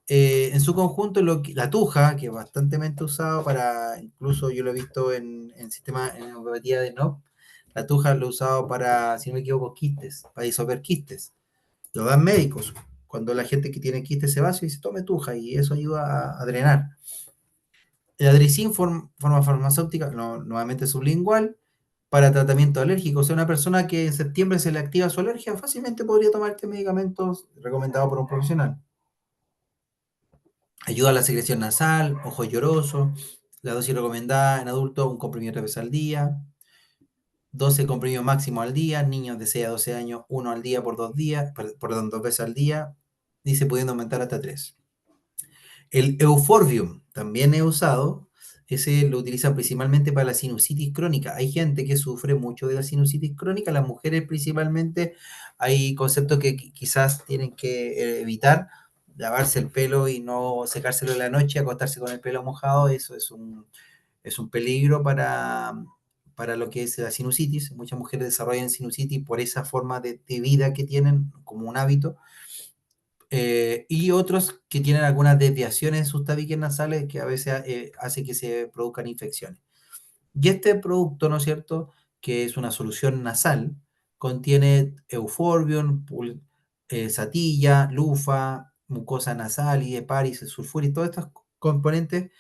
en su conjunto, la tuja, que es bastante usado para, incluso yo lo he visto en sistema, en homeopatía de NOP, la tuja lo he usado para, si no me equivoco, quistes, para disolver quistes. Lo dan médicos. Cuando la gente que tiene quistes sebáceos dice, tome tuja, y eso ayuda a drenar. El adricin, forma farmacéutica, nuevamente sublingual, para tratamiento alérgico. O sea, una persona que en septiembre se le activa su alergia, fácilmente podría tomar este medicamento recomendado por un profesional. Ayuda a la secreción nasal, ojo lloroso. La dosis recomendada en adultos, un comprimido 3 veces al día. 12 comprimidos máximo al día. Niños de 6 a 12 años, uno al día por 2 días. Perdón, 2 veces al día. Dice pudiendo aumentar hasta 3. El euforbium también he usado. Ese lo utilizan principalmente para la sinusitis crónica. Hay gente que sufre mucho de la sinusitis crónica, las mujeres principalmente. Hay conceptos que quizás tienen que evitar, lavarse el pelo y no secárselo en la noche, acostarse con el pelo mojado. Eso es un peligro para lo que es la sinusitis. Muchas mujeres desarrollan sinusitis por esa forma de vida que tienen como un hábito. Y otros que tienen algunas desviaciones en sus tabiques nasales que a veces hace que se produzcan infecciones. Y este producto, ¿no es cierto?, que es una solución nasal, contiene euforbium, satilla, lufa, mucosa nasal, y heparis, sulfuris, todos estos componentes,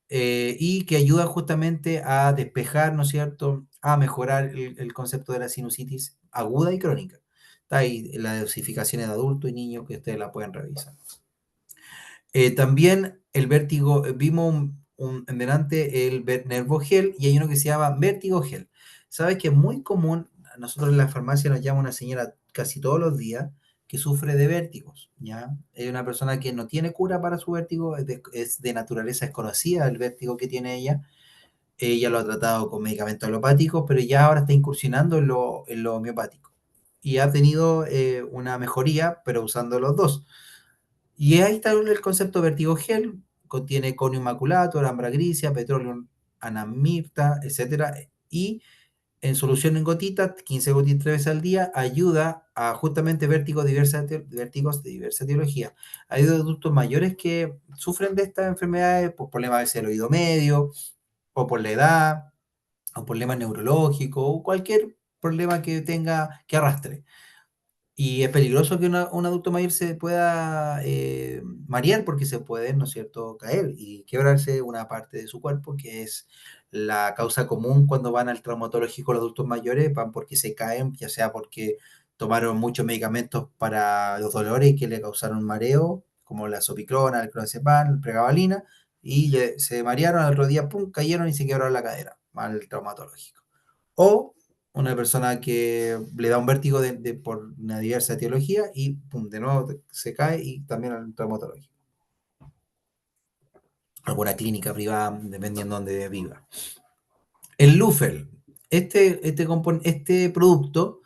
y que ayudan justamente a despejar, ¿no es cierto?, a mejorar el concepto de la sinusitis aguda y crónica. Está ahí las dosificaciones de adultos y niños que ustedes la pueden revisar. También el vértigo, vimos en delante el Nervogel y hay uno que se llama Vértigo Gel. Sabes que es muy común, nosotros en la farmacia nos llama una señora casi todos los días que sufre de vértigos, ¿ya? Es una persona que no tiene cura para su vértigo, es de naturaleza desconocida el vértigo que tiene ella. Ella lo ha tratado con medicamentos alopáticos, pero ya ahora está incursionando en lo homeopático. Y ha tenido una mejoría, pero usando los dos. Y ahí está el concepto Vertigo Gel, contiene conio maculato, ambra grisia, petróleo anamirta, etcétera. Y en solución en gotitas, 15 gotitas 3 veces al día, ayuda a justamente vértigos de diversa etiología. Hay adultos mayores que sufren de estas enfermedades por problemas del oído medio, o por la edad, o problemas neurológicos, o cualquier problema que tenga, que arrastre. Y es peligroso que un adulto mayor se pueda marear porque se puede, ¿no es cierto?, caer y quebrarse una parte de su cuerpo, que es la causa común cuando van al traumatológico los adultos mayores, van porque se caen, ya sea porque tomaron muchos medicamentos para los dolores que le causaron mareo, como la sopiclona, el clonazepam, la pregabalina, y se marearon, al otro día, pum, cayeron y se quebraron la cadera, al traumatológico. O una persona que le da un vértigo por una diversa etiología y pum, de nuevo se cae y también al traumatológico. Alguna clínica privada, dependiendo de donde viva. El Lufel, este producto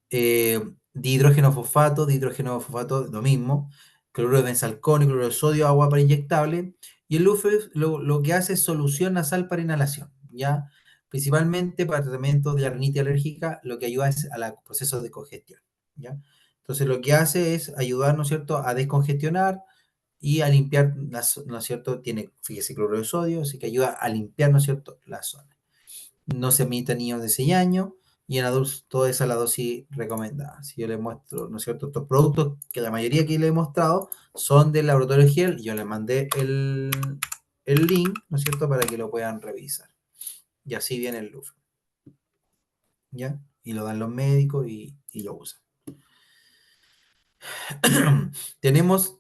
dihidrógeno fosfato, lo mismo, cloruro de benzalcón, cloruro de sodio, agua para inyectable, y el Lufel lo que hace es solución nasal para inhalación, ¿ya? Principalmente para tratamiento de la rinitis alérgica, lo que ayuda es a los procesos de congestión, ¿ya? Entonces lo que hace es ayudar, ¿no es cierto?, a descongestionar y a limpiar, ¿no es cierto?, tiene, fíjese, cloruro de sodio, así que ayuda a limpiar, ¿no es cierto?, la zona. No se emite en niños de 6 años y en adultos toda esa es la dosis recomendada. Si yo les muestro, ¿no es cierto?, estos productos, que la mayoría que les he mostrado son del laboratorio Giel, yo les mandé el link, ¿no es cierto?, para que lo puedan revisar. Y así viene el LUF, ¿ya? Y lo dan los médicos y lo usan. Tenemos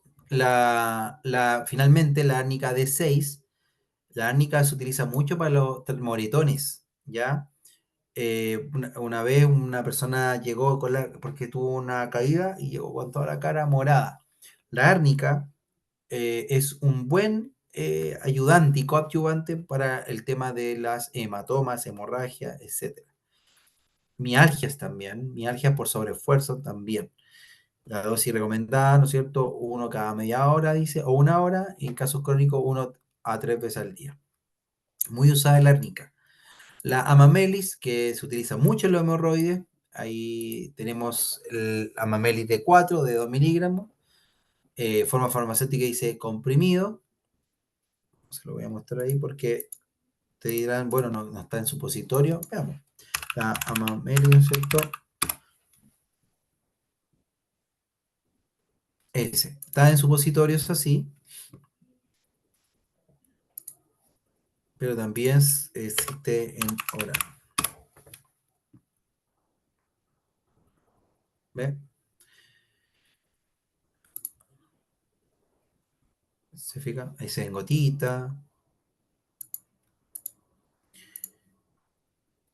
finalmente la árnica D6. La árnica se utiliza mucho para los moretones, ¿ya? Una vez una persona llegó porque tuvo una caída y llegó con toda la cara morada. La árnica es un buen ayudante y coadyuvante para el tema de las hematomas, hemorragias, etc. Mialgias también, mialgias por sobreesfuerzo también. La dosis recomendada, ¿no es cierto? Uno cada media hora, dice, o una hora, y en casos crónicos, 1 a 3 veces al día. Muy usada la árnica. La amamelis, que se utiliza mucho en los hemorroides, ahí tenemos el amamelis de 4, de 2 miligramos, forma farmacéutica dice comprimido, se lo voy a mostrar ahí porque te dirán, bueno, no está en supositorio, veamos, la amamelis, ¿no es cierto? Ese, está en supositorios así, pero también existe en oral. ¿Ve? ¿Se fija? Ahí se ven gotitas.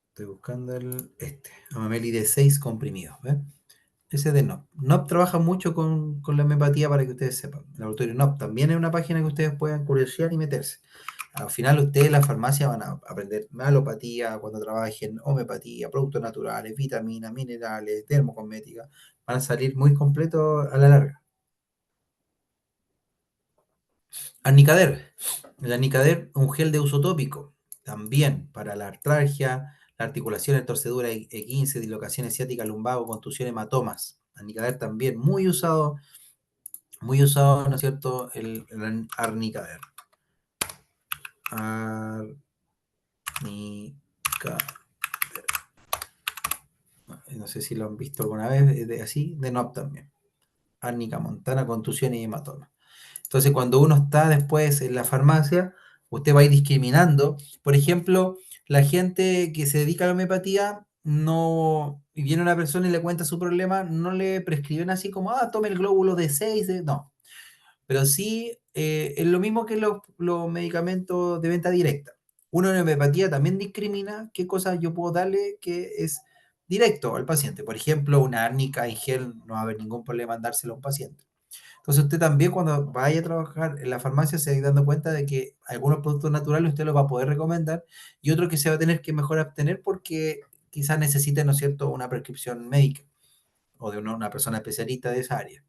Estoy buscando Amameli de 6 comprimidos, ¿ves? Ese de NOP. NOP trabaja mucho con la homeopatía para que ustedes sepan. El laboratorio NOP también es una página que ustedes puedan curiosear y meterse. Al final ustedes en la farmacia van a aprender alopatía cuando trabajen, homeopatía, productos naturales, vitaminas, minerales, dermocosmética. Van a salir muy completos a la larga. Arnicader. El Arnicader, un gel de uso tópico. También para la artralgia, la articulación, torcedura E15, dislocación ciática, lumbago, contusión, hematomas. Arnicader también muy usado, ¿no es cierto? El Arnicader. Arnicader. No sé si lo han visto alguna vez, así, de NOP también. Árnica montana, contusión y hematoma. Entonces, cuando uno está después en la farmacia, usted va a ir discriminando. Por ejemplo, la gente que se dedica a la homeopatía, no, y viene una persona y le cuenta su problema, no le prescriben así como, tome el glóbulo de 6, no. Pero sí, es lo mismo que los medicamentos de venta directa. Uno en homeopatía también discrimina qué cosas yo puedo darle que es directo al paciente. Por ejemplo, una árnica en gel, no va a haber ningún problema en dárselo a un paciente. Entonces usted también cuando vaya a trabajar en la farmacia se va a ir dando cuenta de que algunos productos naturales usted los va a poder recomendar y otros que se va a tener que mejor abstener porque quizás necesite, ¿no es cierto?, una prescripción médica o de una persona especialista de esa área.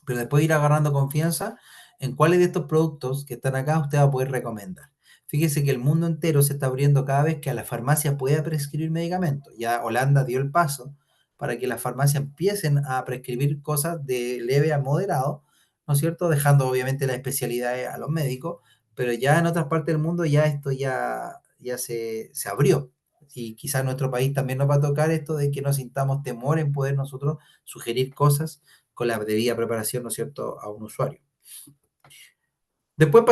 Pero después ir agarrando confianza en cuáles de estos productos que están acá usted va a poder recomendar. Fíjese que el mundo entero se está abriendo cada vez que a la farmacia pueda prescribir medicamentos. Ya Holanda dio el paso para que las farmacias empiecen a prescribir cosas de leve a moderado, ¿no es cierto? Dejando obviamente las especialidades a los médicos, pero ya en otras partes del mundo ya esto ya se abrió. Y quizás en nuestro país también nos va a tocar esto de que no sintamos temor en poder nosotros sugerir cosas con la debida preparación, ¿no es cierto?, a un usuario. Después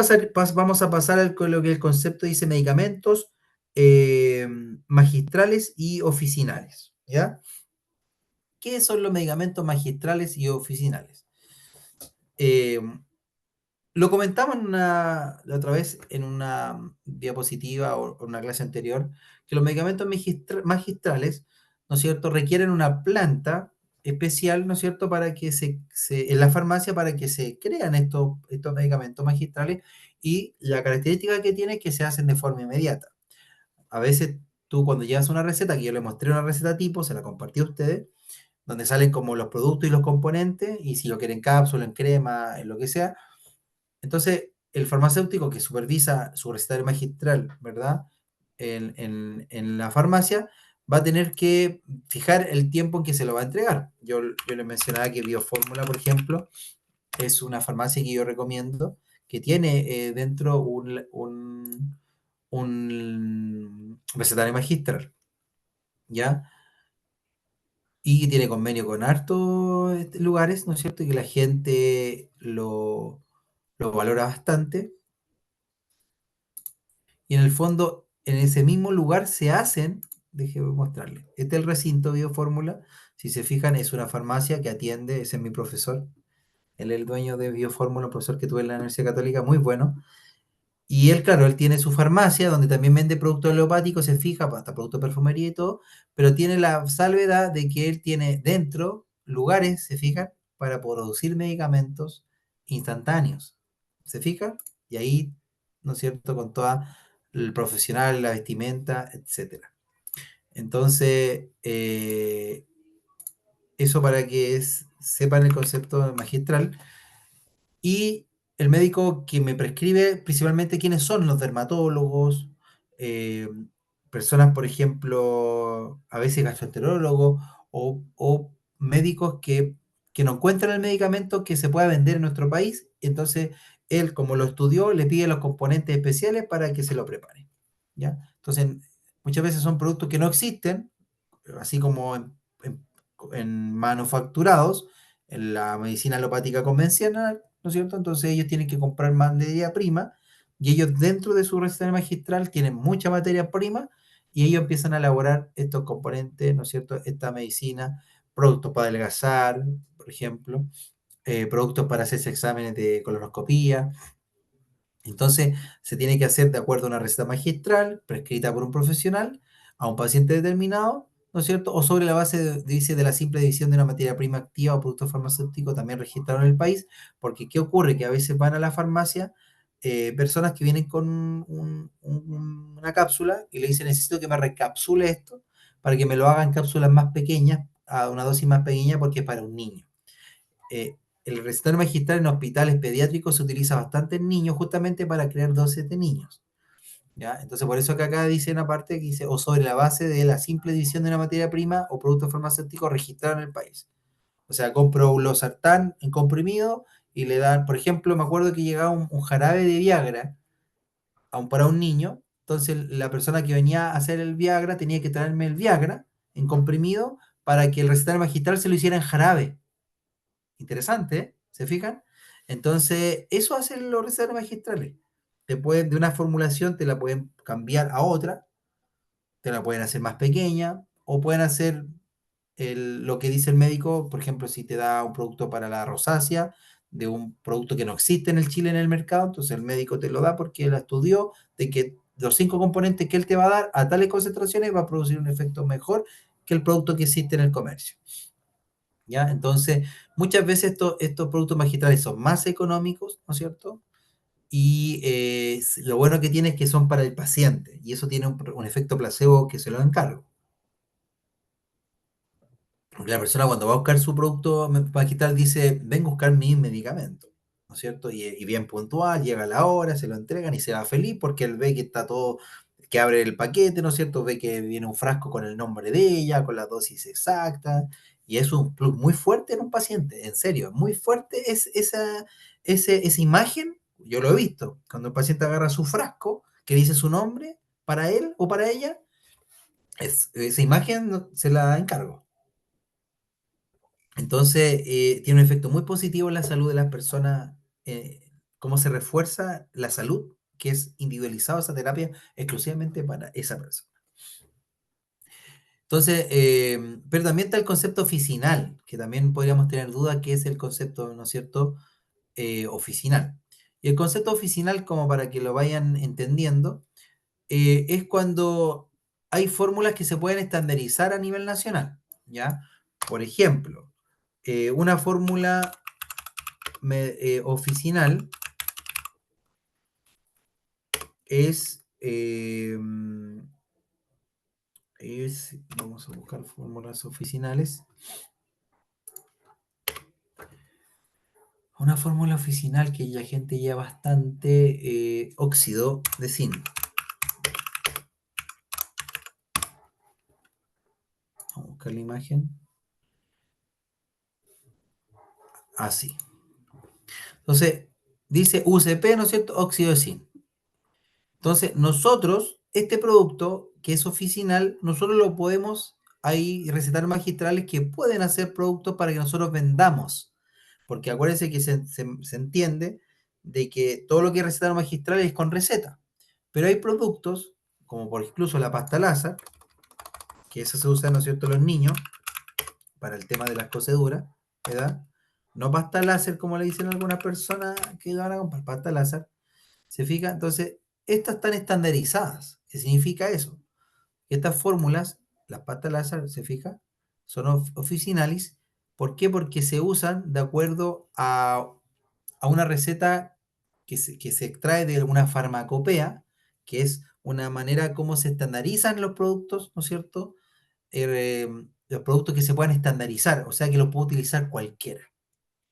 vamos a pasar a lo que el concepto dice medicamentos magistrales y oficinales, ¿ya? ¿Qué son los medicamentos magistrales y oficinales? Lo comentamos la otra vez en una diapositiva o en una clase anterior, que los medicamentos magistrales ¿no es cierto?, requieren una planta especial, ¿no es cierto?, para que en la farmacia para que se crean estos medicamentos magistrales, y la característica que tiene es que se hacen de forma inmediata. A veces tú cuando llevas una receta, que yo le mostré una receta tipo, se la compartí a ustedes, donde salen como los productos y los componentes, y si lo quieren en cápsula, en crema, en lo que sea. Entonces, el farmacéutico que supervisa su recetario magistral, ¿verdad? En la farmacia, va a tener que fijar el tiempo en que se lo va a entregar. Yo le mencionaba que Biofórmula, por ejemplo, es una farmacia que yo recomiendo, que tiene dentro un recetario magistral, ¿ya? Y tiene convenio con hartos lugares, ¿no es cierto? Y que la gente lo valora bastante. Y en el fondo, en ese mismo lugar se hacen, déjeme mostrarle, este es el recinto Biofórmula. Si se fijan, es una farmacia que atiende, ese es mi profesor, él es el dueño de Biofórmula, un profesor que tuve en la Universidad Católica, muy bueno. Y él, claro, él tiene su farmacia donde también vende productos alopáticos, se fija, hasta productos de perfumería y todo, pero tiene la salvedad de que él tiene dentro lugares, se fijan, para producir medicamentos instantáneos. ¿Se fija? Y ahí, ¿no es cierto?, con toda el profesional, la vestimenta, etcétera. Entonces, eso para que sepan el concepto magistral. Y el médico que me prescribe, principalmente, ¿quiénes son? Los dermatólogos, eh, personas, por ejemplo, a veces gastroenterólogos, o médicos que no encuentran el medicamento que se pueda vender en nuestro país. Entonces, él, como lo estudió, le pide los componentes especiales para que se lo prepare, ¿ya? Entonces, muchas veces son productos que no existen, así como en manufacturados, en la medicina alopática convencional, ¿no es cierto? Entonces ellos tienen que comprar materia prima, y ellos dentro de su receta magistral tienen mucha materia prima, y ellos empiezan a elaborar estos componentes, ¿no es cierto? Esta medicina, productos para adelgazar, por ejemplo, productos para hacerse exámenes de colonoscopía. Entonces, se tiene que hacer de acuerdo a una receta magistral, prescrita por un profesional, a un paciente determinado, ¿no es cierto? O sobre la base dice, de la simple división de una materia prima activa o producto farmacéutico también registrado en el país, porque ¿qué ocurre? Que a veces van a la farmacia personas que vienen con una cápsula y le dicen, necesito que me recapsule esto para que me lo haga en cápsulas más pequeñas, a una dosis más pequeña, porque es para un niño. El recetario magistral en hospitales pediátricos se utiliza bastante en niños, justamente para crear dosis de niños, ¿ya? Entonces, por eso que acá dice una parte que dice, o sobre la base de la simple división de una materia prima o producto farmacéutico registrado en el país. O sea, compro un losartán en comprimido y le dan, por ejemplo, me acuerdo que llegaba un jarabe de Viagra para un niño. Entonces, la persona que venía a hacer el Viagra tenía que traerme el Viagra en comprimido para que el recetario magistral se lo hiciera en jarabe. Interesante, ¿eh? ¿Se fijan? Entonces, eso hacen los recetarios magistrales. De una formulación te la pueden cambiar a otra, te la pueden hacer más pequeña, o pueden hacer lo que dice el médico. Por ejemplo, si te da un producto para la rosácea, de un producto que no existe en el Chile en el mercado, entonces el médico te lo da porque él estudió de que los 5 componentes que él te va a dar a tales concentraciones va a producir un efecto mejor que el producto que existe en el comercio, ¿ya? Entonces, muchas veces estos productos magistrales son más económicos, ¿no es cierto? Y lo bueno que tiene es que son para el paciente, y eso tiene un efecto placebo que se lo encargo. Porque la persona, cuando va a buscar su producto magistral, dice, vengo a buscar mi medicamento, ¿no es cierto? Y bien puntual, llega a la hora, se lo entregan y se va feliz porque él ve que está todo, que abre el paquete, ¿no es cierto? Ve que viene un frasco con el nombre de ella, con la dosis exacta, y es un plus muy fuerte en un paciente, en serio, muy fuerte es esa imagen. Yo lo he visto, cuando el paciente agarra su frasco, que dice su nombre para él o para ella, esa imagen se la encargo. Entonces, tiene un efecto muy positivo en la salud de las personas, cómo se refuerza la salud, que es individualizado esa terapia exclusivamente para esa persona. Entonces, pero también está el concepto oficinal, que también podríamos tener duda qué es el concepto, ¿no es cierto?, oficinal. Y el concepto oficinal, como para que lo vayan entendiendo, es cuando hay fórmulas que se pueden estandarizar a nivel nacional, ¿ya? Por ejemplo, una fórmula oficinal es, vamos a buscar fórmulas oficinales. Una fórmula oficinal que la gente lleva bastante, óxido de zinc. Vamos a buscar la imagen. Así. Entonces, dice UCP, ¿no es cierto? Óxido de zinc. Entonces, nosotros, este producto que es oficinal, nosotros lo podemos, hay recetarios magistrales que pueden hacer productos para que nosotros vendamos. Porque acuérdense que se entiende de que todo lo que es recetario magistral es con receta. Pero hay productos, como por incluso la pasta láser, que eso se usa, ¿no es cierto?, los niños, para el tema de las coceduras, ¿verdad? No pasta láser, como le dicen algunas personas que van a comprar, pasta láser. ¿Se fija? Entonces, estas están estandarizadas. ¿Qué significa eso? Estas fórmulas, las pastas láser, ¿se fija? Son oficinalis. ¿Por qué? Porque se usan de acuerdo a una receta que se extrae de una farmacopea, que es una manera como se estandarizan los productos, ¿no es cierto? Los productos que se puedan estandarizar, o sea que los puede utilizar cualquiera.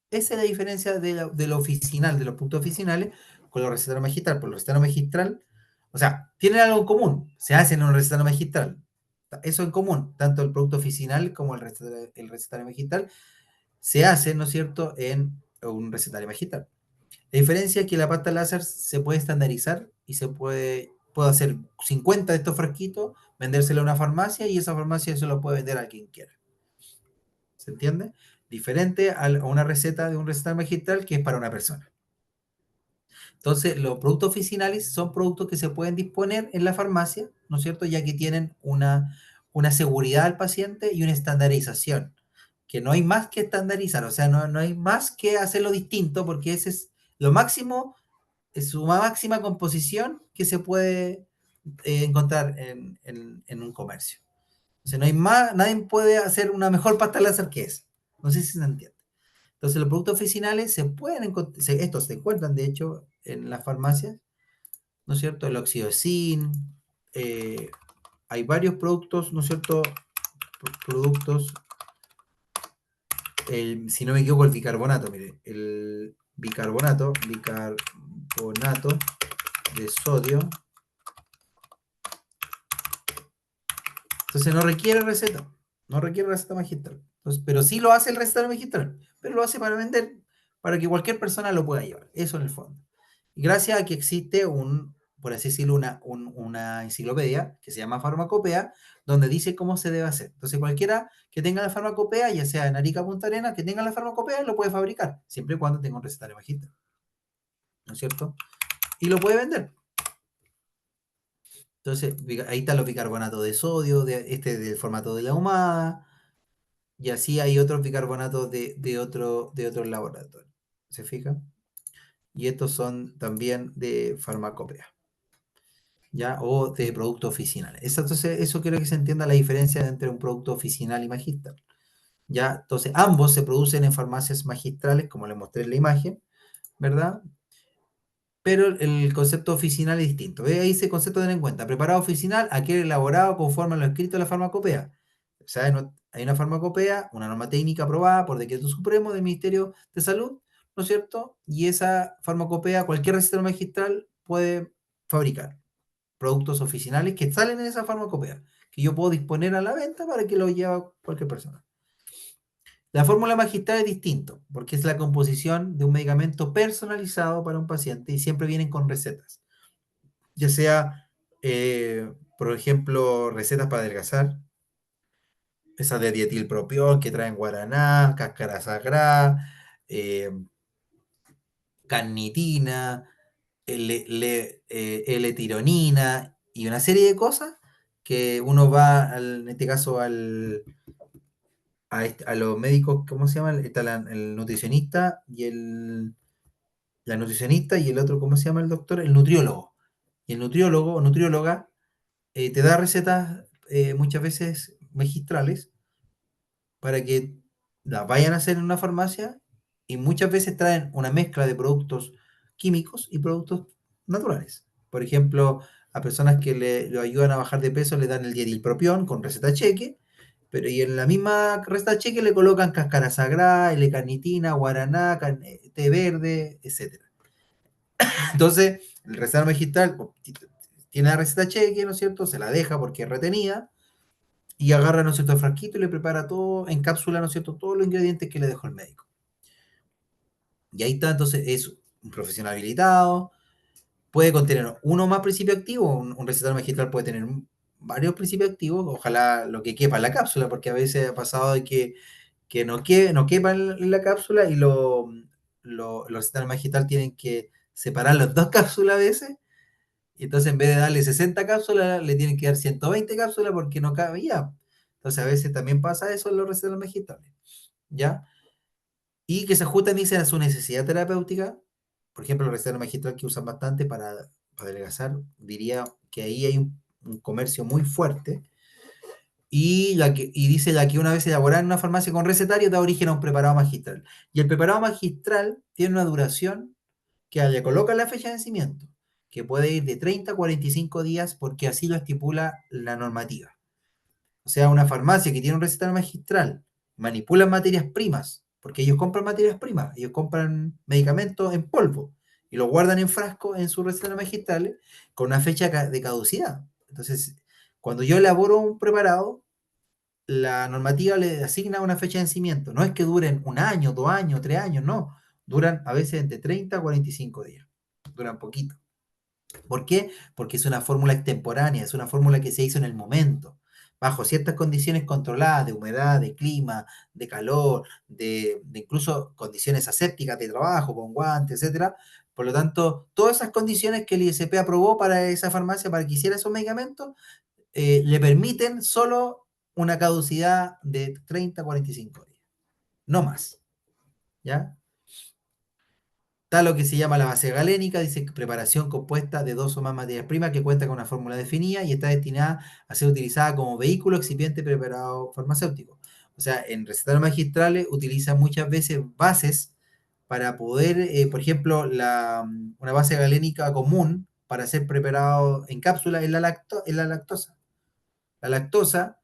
Esa es la diferencia de lo oficinal, de los productos oficinales, con los recetarios magistral. Por los recetarios magistral, o sea, tienen algo en común, se hacen en un recetario magistral. Eso en común, tanto el producto oficinal como el recetario magistral, se hacen, ¿no es cierto?, en un recetario magistral. La diferencia es que la pasta láser se puede estandarizar y puedo hacer 50 de estos frasquitos, vendérselo a una farmacia y esa farmacia se lo puede vender a quien quiera. ¿Se entiende? Diferente a una receta de un recetario magistral que es para una persona. Entonces, los productos oficinales son productos que se pueden disponer en la farmacia, ¿no es cierto? Ya que tienen una seguridad al paciente y una estandarización, que no hay más que estandarizar, o sea, no hay más que hacerlo distinto porque ese es lo máximo, es su máxima composición que se puede encontrar en un comercio. O sea, no hay más, nadie puede hacer una mejor pasta láser que esa. No sé si se entiende. Entonces, los productos oficinales se pueden encontrar, estos se encuentran de hecho en las farmacias, ¿no es cierto? El óxido de zinc, hay varios productos, ¿no es cierto? Productos, si no me equivoco, el bicarbonato, mire, el bicarbonato de sodio. Entonces no requiere receta magistral. Entonces, pero sí lo hace el recetario magistral, pero lo hace para vender, para que cualquier persona lo pueda llevar. Eso en el fondo. Y gracias a que existe por así decirlo, una enciclopedia que se llama Farmacopea, donde dice cómo se debe hacer. Entonces cualquiera que tenga la farmacopea, ya sea en Arica o Punta Arenas, que tenga la farmacopea, lo puede fabricar, siempre y cuando tenga un recetario magistral. ¿No es cierto? Y lo puede vender. Entonces, ahí están los bicarbonatos de sodio, del formato de la ahumada, y así hay otros bicarbonatos de otros laboratorios. ¿Se fijan? Y estos son también de farmacopea, ¿ya? O de productos oficinales. Entonces, eso quiero que se entienda la diferencia entre un producto oficinal y magistral, ¿ya? Entonces, ambos se producen en farmacias magistrales, como les mostré en la imagen, ¿verdad? Pero el concepto oficinal es distinto. ¿Ve? Ahí ese concepto de tener en cuenta. Preparado oficinal, aquel elaborado conforme a lo escrito en la farmacopea. O sea, hay una farmacopea, una norma técnica aprobada por decreto supremo del Ministerio de Salud, ¿no es cierto? Y esa farmacopea, cualquier recetario magistral puede fabricar productos oficinales que salen en esa farmacopea, que yo puedo disponer a la venta para que lo lleve cualquier persona. La fórmula magistral es distinto, porque es la composición de un medicamento personalizado para un paciente y siempre vienen con recetas. Ya sea, por ejemplo, recetas para adelgazar, esas de dietilpropiol que traen guaraná, cáscara sagrada, carnitina, L-tironina y una serie de cosas que uno va, en este caso, a los médicos, ¿cómo se llama? Está el nutricionista y la nutricionista y el otro, ¿cómo se llama el doctor? El nutriólogo. Y el nutriólogo o nutrióloga te da recetas muchas veces magistrales para que las vayan a hacer en una farmacia y muchas veces traen una mezcla de productos químicos y productos naturales. Por ejemplo, a personas que lo ayudan a bajar de peso le dan el dietilpropión con receta cheque, pero y en la misma receta cheque le colocan cáscara sagrada, L-carnitina, guaraná, té verde, etc. Entonces, el receta magistral tiene la receta cheque, ¿no es cierto? Se la deja porque es retenida y agarra, ¿no es cierto?, el frasquito y le prepara todo en cápsula, ¿no es cierto?, todos los ingredientes que le dejó el médico. Y ahí está, entonces es un profesional habilitado, puede contener uno o más principios activos, un recetario magistral puede tener varios principios activos, ojalá lo que quepa en la cápsula, porque a veces ha pasado de que no quepa en la cápsula y los recetarios magistrales tienen que separar las dos cápsulas a veces, y entonces en vez de darle 60 cápsulas, le tienen que dar 120 cápsulas porque no cabía. Entonces a veces también pasa eso en los recetarios magistrales, ¿ya? Y que se ajustan, dicen, a su necesidad terapéutica. Por ejemplo, el recetario magistral que usan bastante para adelgazar, diría que ahí hay un comercio muy fuerte. Y dice ya que una vez elaborada en una farmacia con recetario da origen a un preparado magistral. Y el preparado magistral tiene una duración que le coloca la fecha de vencimiento, que puede ir de 30 a 45 días porque así lo estipula la normativa. O sea, una farmacia que tiene un recetario magistral, manipula materias primas, porque ellos compran materias primas, ellos compran medicamentos en polvo y los guardan en frasco en sus recetarios magistrales con una fecha de caducidad. Entonces, cuando yo elaboro un preparado, la normativa le asigna una fecha de vencimiento. No es que duren un año, 2 años, 3 años, no. Duran a veces entre 30 a 45 días. Duran poquito. ¿Por qué? Porque es una fórmula extemporánea, es una fórmula que se hizo en el momento, bajo ciertas condiciones controladas de humedad, de clima, de calor, de incluso condiciones asépticas de trabajo, con guantes, etcétera. Por lo tanto, todas esas condiciones que el ISP aprobó para esa farmacia para que hiciera esos medicamentos, le permiten solo una caducidad de 30 a 45 días, no más, ¿ya? Está lo que se llama la base galénica, dice preparación compuesta de dos o más materias primas que cuenta con una fórmula definida y está destinada a ser utilizada como vehículo excipiente preparado farmacéutico. O sea, en recetarios magistrales utilizan muchas veces bases para poder, por ejemplo, una base galénica común para ser preparado en cápsula es la lactosa. La lactosa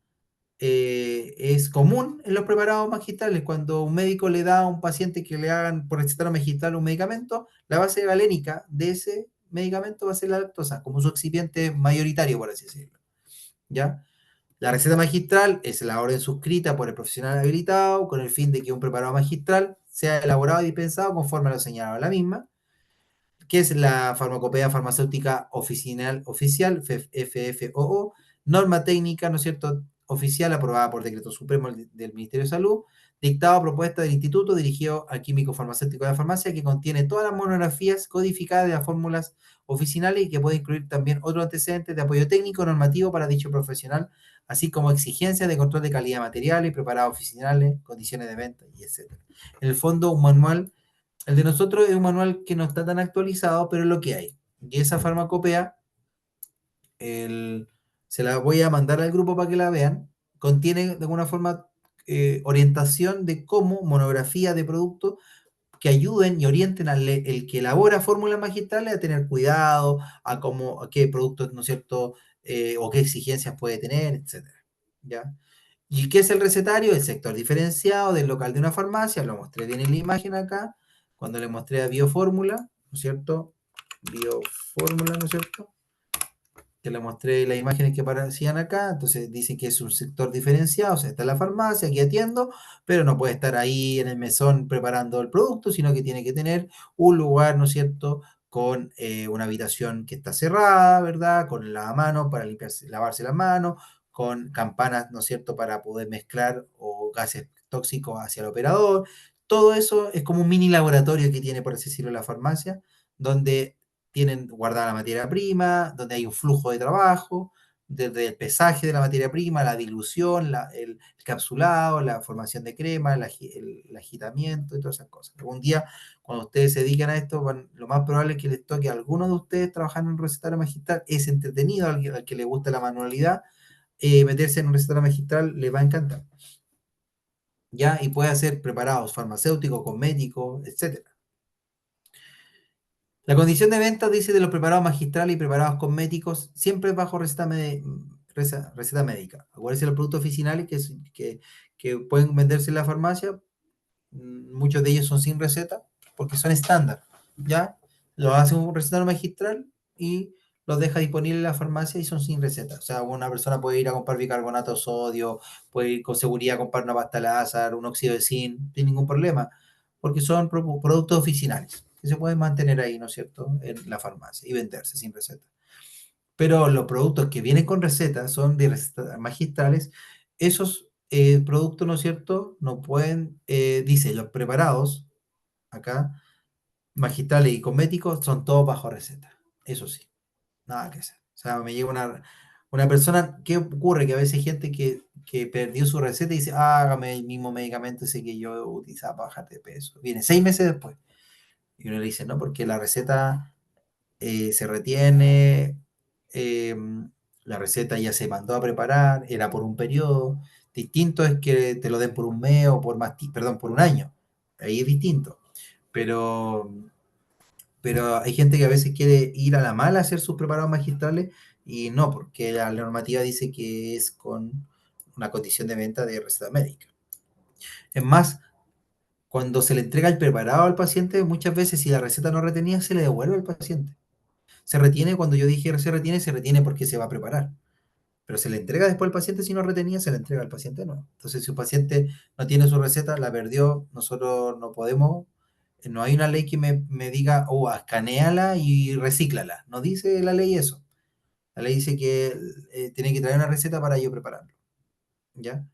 es común en los preparados magistrales. Cuando un médico le da a un paciente que le hagan por recetario magistral un medicamento, la base galénica de ese medicamento va a ser la lactosa, como su excipiente mayoritario, por así decirlo. ¿Ya? La receta magistral es la orden suscrita por el profesional habilitado con el fin de que un preparado magistral sea elaborado y dispensado conforme a lo señalado en la misma, que es la farmacopea farmacéutica oficial, FFOO, norma técnica, ¿no es cierto?, oficial aprobada por decreto supremo del Ministerio de Salud, dictado a propuesta del Instituto dirigido al químico farmacéutico de la farmacia, que contiene todas las monografías codificadas de las fórmulas oficinales y que puede incluir también otros antecedentes de apoyo técnico normativo para dicho profesional, así como exigencias de control de calidad de materiales, preparados oficinales, condiciones de venta y etc. En el fondo, un manual, el de nosotros es un manual que no está tan actualizado, pero es lo que hay. Y esa farmacopea, se la voy a mandar al grupo para que la vean, contiene de alguna forma orientación de cómo monografía de productos que ayuden y orienten al el que elabora fórmulas magistrales a tener cuidado, a qué productos, ¿no es cierto?, o qué exigencias puede tener, etcétera. ¿Ya? ¿Y qué es el recetario? El sector diferenciado del local de una farmacia, lo mostré bien en la imagen acá, cuando le mostré a Biofórmula, ¿no es cierto? Biofórmula, ¿no es cierto?, que le mostré las imágenes que aparecían acá, entonces dicen que es un sector diferenciado, o sea, está en la farmacia, aquí atiendo, pero no puede estar ahí en el mesón preparando el producto, sino que tiene que tener un lugar, ¿no es cierto?, con una habitación que está cerrada, ¿verdad?, con lavamanos para limpiarse, lavarse las manos, con campanas, ¿no es cierto?, para poder mezclar o gases tóxicos hacia el operador. Todo eso es como un mini laboratorio que tiene, por así decirlo, la farmacia, donde tienen guardada la materia prima, donde hay un flujo de trabajo, desde el pesaje de la materia prima, la dilución, el capsulado, la formación de crema, el agitamiento y todas esas cosas. Un día, cuando ustedes se dedican a esto, lo más probable es que les toque a alguno de ustedes trabajar en un recetario magistral. Es entretenido, al que le gusta la manualidad, meterse en un recetario magistral le va a encantar. ¿Ya? Y puede hacer preparados farmacéuticos, cosméticos, etc. La condición de venta, dice, de los preparados magistrales y preparados cosméticos siempre es bajo receta médica. Acuérdense, los productos oficinales que pueden venderse en la farmacia, muchos de ellos son sin receta porque son estándar. ¿Ya? Los hace un recetario magistral y los deja disponibles en la farmacia y son sin receta. O sea, una persona puede ir a comprar bicarbonato de sodio, puede ir con seguridad a comprar una pasta Lázaro, un óxido de zinc, sin ningún problema, porque son productos oficinales que se pueden mantener ahí, ¿no es cierto?, en la farmacia y venderse sin receta. Pero los productos que vienen con receta son de recetas magistrales. Esos productos, ¿no es cierto?, no pueden, dice, los preparados acá, magistrales y cosméticos, son todos bajo receta. Eso sí, nada que hacer. O sea, me llega una persona, ¿qué ocurre? Que a veces hay gente que perdió su receta y dice, hágame el mismo medicamento ese que yo utilizaba para bajar de peso. Viene 6 meses después. Y uno le dice, no, porque la receta se retiene, eh, la receta ya se mandó a preparar, era por un periodo. Distinto es que te lo den por un mes o por más, perdón, por un año. Ahí es distinto. Pero hay gente que a veces quiere ir a la mala a hacer sus preparados magistrales y no, porque la normativa dice que es con una condición de venta de receta médica. Es más, cuando se le entrega el preparado al paciente, muchas veces si la receta no retenía, se le devuelve al paciente. Se retiene, cuando yo dije se retiene porque se va a preparar. Pero se le entrega después al paciente, si no retenía, se le entrega al paciente, no. Entonces, si un paciente no tiene su receta, la perdió, nosotros no podemos, no hay una ley que me diga, escanéala y recíclala. No dice la ley eso. La ley dice que tiene que traer una receta para yo prepararlo. ¿Ya?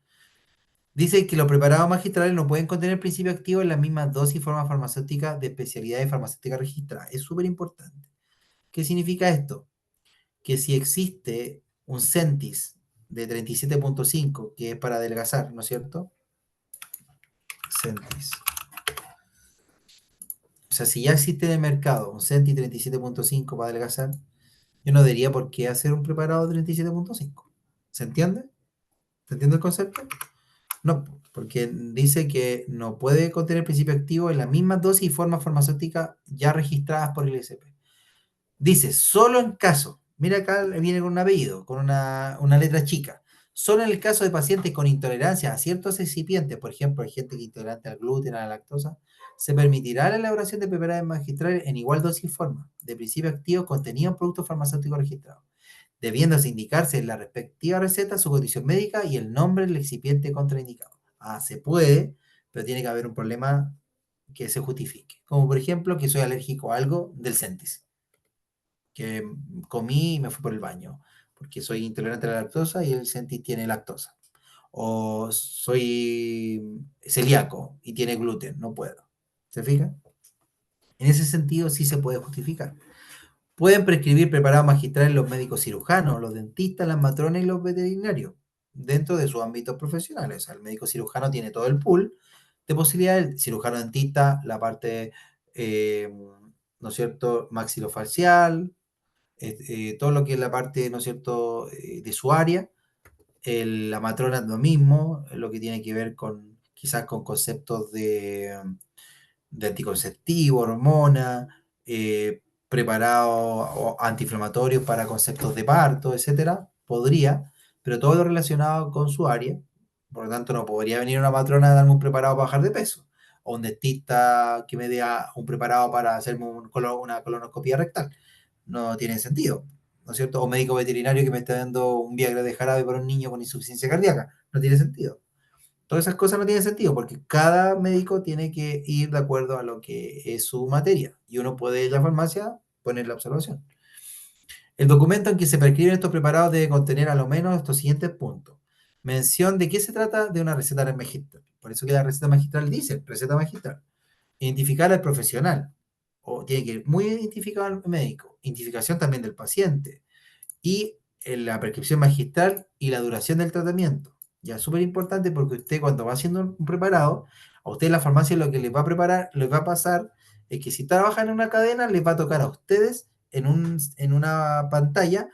Dice que los preparados magistrales no pueden contener principio activo en la misma dosis y forma farmacéutica de especialidades farmacéuticas registradas. Es súper importante. ¿Qué significa esto? Que si existe un Centis de 37.5, que es para adelgazar, ¿no es cierto? Centis. O sea, si ya existe en el mercado un Centis 37.5 para adelgazar, yo no diría por qué hacer un preparado de 37.5. ¿Se entiende? ¿Se entiende el concepto? No, porque dice que no puede contener principio activo en la misma dosis y forma farmacéutica ya registradas por el ISP. Dice, solo en caso, mira acá viene con un apellido, con una letra chica, solo en el caso de pacientes con intolerancia a ciertos excipientes, por ejemplo, hay gente que es intolerante al gluten, a la lactosa, se permitirá la elaboración de preparados magistrales en igual dosis y forma, de principio activo contenido en productos farmacéuticos registrados, debiéndose indicarse en la respectiva receta su condición médica y el nombre del excipiente contraindicado. Se puede, pero tiene que haber un problema que se justifique, como por ejemplo que soy alérgico a algo del Centis, que comí y me fui por el baño, porque soy intolerante a la lactosa y el Centis tiene lactosa. O soy celíaco y tiene gluten, no puedo. ¿Se fija? En ese sentido sí se puede justificar. Pueden prescribir preparados magistrales los médicos cirujanos, los dentistas, las matronas y los veterinarios, dentro de sus ámbitos profesionales. O sea, el médico cirujano tiene todo el pool de posibilidades. El cirujano dentista, la parte, ¿no es cierto?, maxilofacial, todo lo que es la parte, ¿no es cierto?, de su área. La matrona lo mismo, lo que tiene que ver con quizás con conceptos de anticonceptivo, hormona, preparados antiinflamatorios para conceptos de parto, etcétera, podría, pero todo lo relacionado con su área. Por lo tanto, no podría venir una matrona a darme un preparado para bajar de peso, o un dentista que me dé un preparado para hacerme una colonoscopia rectal. No tiene sentido, ¿no es cierto? O médico veterinario que me está dando un Viagra de jarabe para un niño con insuficiencia cardíaca. No tiene sentido. Todas esas cosas no tienen sentido porque cada médico tiene que ir de acuerdo a lo que es su materia y uno puede ir a la farmacia poner la observación. El documento en que se prescriben estos preparados debe contener a lo menos estos siguientes puntos. Mención de qué se trata de una receta magistral. Por eso que la receta magistral dice receta magistral. Identificar al profesional. O tiene que ir muy identificado al médico. Identificación también del paciente. Y la prescripción magistral y la duración del tratamiento. Ya es súper importante porque usted cuando va haciendo un preparado, a usted en la farmacia lo que les va a preparar, les va a pasar es que si trabajan en una cadena, les va a tocar a ustedes en una pantalla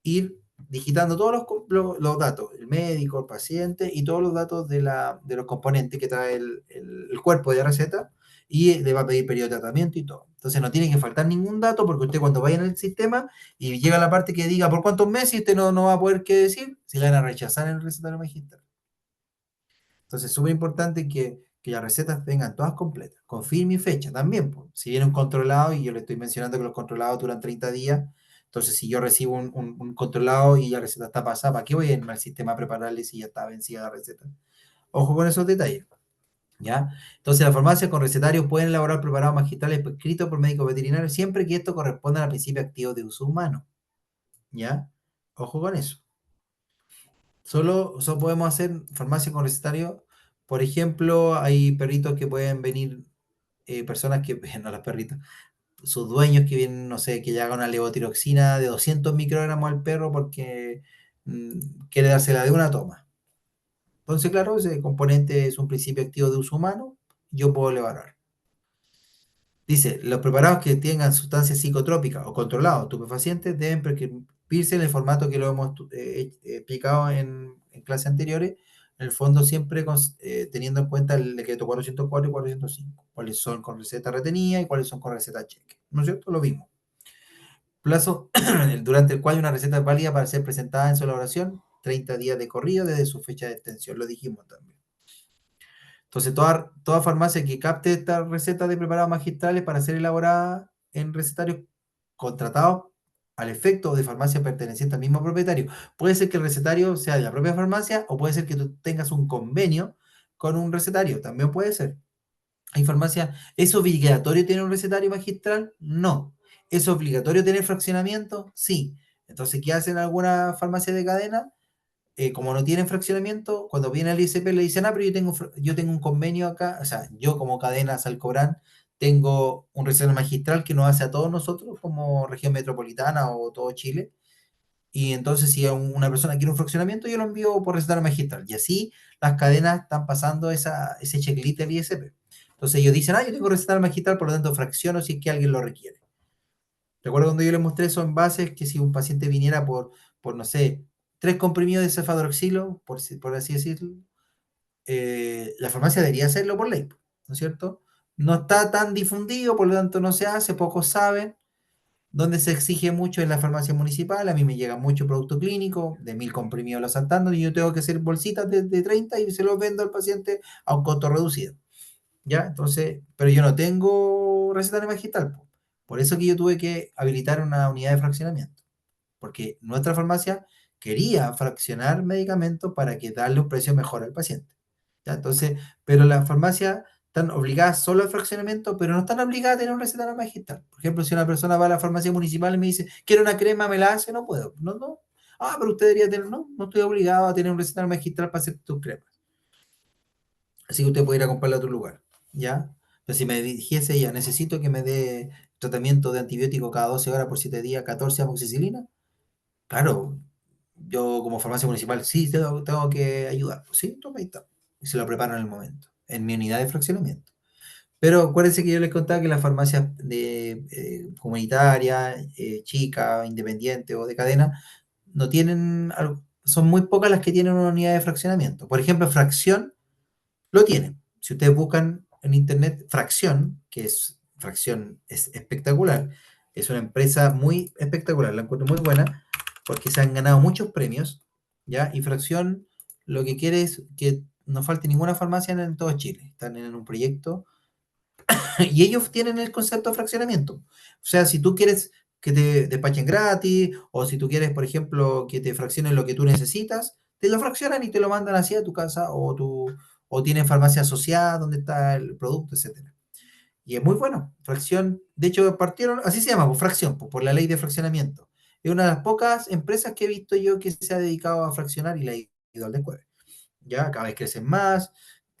ir digitando todos los datos, el médico, el paciente y todos los datos de los componentes que trae el cuerpo de la receta y le va a pedir periodo de tratamiento y todo. Entonces no tiene que faltar ningún dato porque usted cuando vaya en el sistema y llega la parte que diga por cuántos meses, usted no va a poder qué decir, se le van a rechazar en el recetario magistral. Entonces es súper importante que las recetas vengan todas completas, con firme y fecha también. Pues. Si viene un controlado, y yo le estoy mencionando que los controlados duran 30 días, entonces si yo recibo un controlado y la receta está pasada, ¿para qué voy a irme al sistema a prepararle si ya está vencida la receta? Ojo con esos detalles. ¿Ya? Entonces, las farmacias con recetarios pueden elaborar preparados magistrales prescritos por médicos veterinarios siempre que esto corresponda al principio activo de uso humano. ¿Ya? Ojo con eso. Solo podemos hacer farmacia con recetario. Por ejemplo, hay perritos que pueden venir, personas que, no las perritas, sus dueños que vienen, no sé, que ya hagan una levotiroxina de 200 microgramos al perro porque quiere dársela de una toma. Entonces, claro, ese componente es un principio activo de uso humano, yo puedo elaborar. Dice, los preparados que tengan sustancias psicotrópicas o controlados estupefacientes deben prescribirse en el formato que lo hemos explicado en clases anteriores, en el fondo siempre teniendo en cuenta el decreto 404 y 405, cuáles son con receta retenida y cuáles son con receta cheque. ¿No es cierto? Lo mismo. Plazo durante el cual una receta es válida para ser presentada en su elaboración, 30 días de corrido desde su fecha de extensión, lo dijimos también. Entonces, toda farmacia que capte esta receta de preparados magistrales para ser elaborada en recetarios contratados al efecto de farmacia perteneciente al mismo propietario. Puede ser que el recetario sea de la propia farmacia o puede ser que tú tengas un convenio con un recetario, también puede ser. Hay farmacias, ¿es obligatorio tener un recetario magistral? No. ¿Es obligatorio tener fraccionamiento? Sí. Entonces, ¿qué hacen algunas farmacias de cadena? Como no tienen fraccionamiento, cuando viene el ISP le dicen, pero yo tengo un convenio acá, o sea, yo como cadena Salcobrán tengo un recetario magistral que nos hace a todos nosotros como región metropolitana o todo Chile, y entonces si una persona quiere un fraccionamiento, yo lo envío por recetario magistral, y así las cadenas están pasando ese checklist del ISP. Entonces ellos dicen, yo tengo recetario magistral, por lo tanto fracciono si es que alguien lo requiere. Recuerdo cuando yo les mostré esos envases que si un paciente viniera no sé, 3 comprimidos de cefadroxilo, por así decirlo, la farmacia debería hacerlo por ley, ¿no es cierto? No está tan difundido, por lo tanto no se hace, pocos saben. Donde se exige mucho en la farmacia municipal, a mí me llega mucho producto clínico, de 1000 comprimidos los saltando, y yo tengo que hacer bolsitas de 30 y se los vendo al paciente a un costo reducido. ¿Ya? Entonces, pero yo no tengo recetario magistral. Por eso que yo tuve que habilitar una unidad de fraccionamiento. Porque nuestra farmacia quería fraccionar medicamentos para que darle un precio mejor al paciente. ¿Ya? Entonces, pero las farmacias están obligadas solo al fraccionamiento, pero no están obligadas a tener un recetario magistral. Por ejemplo, si una persona va a la farmacia municipal y me dice, quiero una crema, me la hace, no puedo. No, no. Pero usted debería tener, no estoy obligado a tener un recetario magistral para hacer tus cremas. Así que usted puede ir a comprarla a otro lugar, ¿ya? Pero si me dijese ya, necesito que me dé tratamiento de antibiótico cada 12 horas por 7 días, 14 amoxicilina, claro, yo como farmacia municipal sí tengo que ayudar. Pues sí, toma ahí está. Y se lo preparo en el momento, en mi unidad de fraccionamiento. Pero acuérdense que yo les contaba que las farmacias comunitarias, chicas, independientes o de cadena, no tienen, son muy pocas las que tienen una unidad de fraccionamiento. Por ejemplo, Fracción lo tiene. Si ustedes buscan en internet Fracción, Fracción es espectacular, es una empresa muy espectacular, la encuentro muy buena, porque se han ganado muchos premios, ¿ya? Y Fracción lo que quiere es que no falte ninguna farmacia en todo Chile. Están en un proyecto y ellos tienen el concepto de fraccionamiento. O sea, si tú quieres que te despachen gratis, o si tú quieres, por ejemplo, que te fraccionen lo que tú necesitas, te lo fraccionan y te lo mandan así a tu casa, o tienen farmacia asociada donde está el producto, etcétera. Y es muy bueno. Fracción, de hecho, partieron, así se llama, por fracción, por la ley de fraccionamiento. Es una de las pocas empresas que he visto yo que se ha dedicado a fraccionar y le ha ido al descueve. Ya, cada vez crecen más.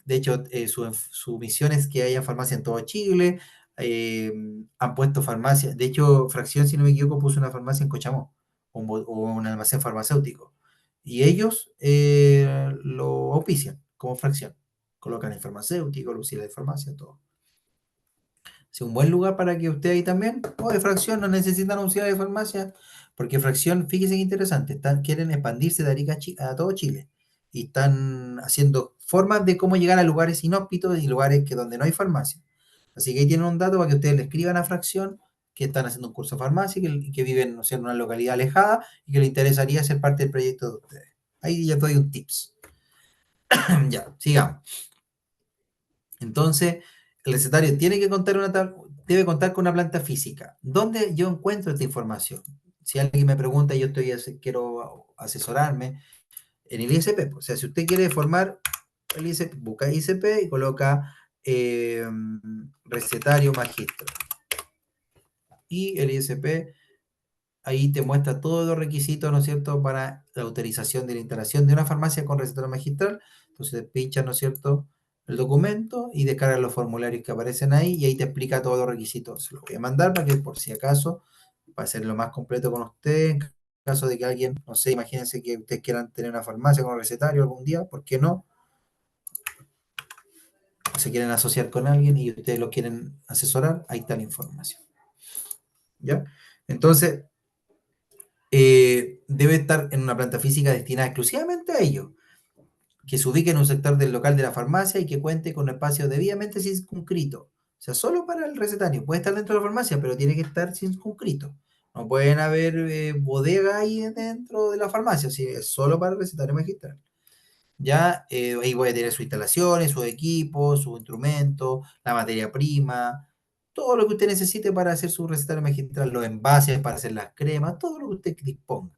De hecho, su misión es que haya farmacia en todo Chile. Han puesto farmacia. De hecho, Fracción, si no me equivoco, puso una farmacia en Cochamó, o un almacén farmacéutico. Y ellos lo auspician como Fracción. Colocan el farmacéutico, el auxiliar de farmacia, todo. Es un buen lugar para que usted ahí también, o de Fracción, no necesitan auxiliar de farmacia, Porque Fracción, fíjese qué interesante, quieren expandirse de Arica a todo Chile. Y están haciendo formas de cómo llegar a lugares inhóspitos y lugares donde no hay farmacia. Así que ahí tienen un dato para que ustedes le escriban a Fracción que están haciendo un curso de farmacia y que viven, ¿no sé, en una localidad alejada y que les interesaría ser parte del proyecto de ustedes. Ahí ya te doy un tips. Ya, sigamos. Entonces, el recetario tiene que debe contar con una planta física. ¿Dónde yo encuentro esta información? Si alguien me pregunta y yo quiero asesorarme en el ISP, o sea, si usted quiere formar el ISP, busca ISP y coloca recetario magistro. Y el ISP ahí te muestra todos los requisitos, ¿no es cierto?, para la autorización de la instalación de una farmacia con recetario magistral. Entonces pinchas, ¿no es cierto?, el documento y descargas los formularios que aparecen ahí y ahí te explica todos los requisitos. Se los voy a mandar para que por si acaso, para ser lo más completo con usted, en caso de que alguien, no sé, imagínense que ustedes quieran tener una farmacia con recetario algún día, ¿por qué no? Se quieren asociar con alguien y ustedes lo quieren asesorar, ahí está la información. ¿Ya? Entonces, debe estar en una planta física destinada exclusivamente a ello, que se ubique en un sector del local de la farmacia y que cuente con un espacio debidamente circunscrito. O sea, solo para el recetario. Puede estar dentro de la farmacia, pero tiene que estar circunscrito. No pueden haber bodegas ahí dentro de la farmacia, si es solo para el recetario magistral. Ya ahí voy a tener sus instalaciones, sus equipos, sus instrumentos, la materia prima, todo lo que usted necesite para hacer su recetario magistral, los envases para hacer las cremas, todo lo que usted disponga.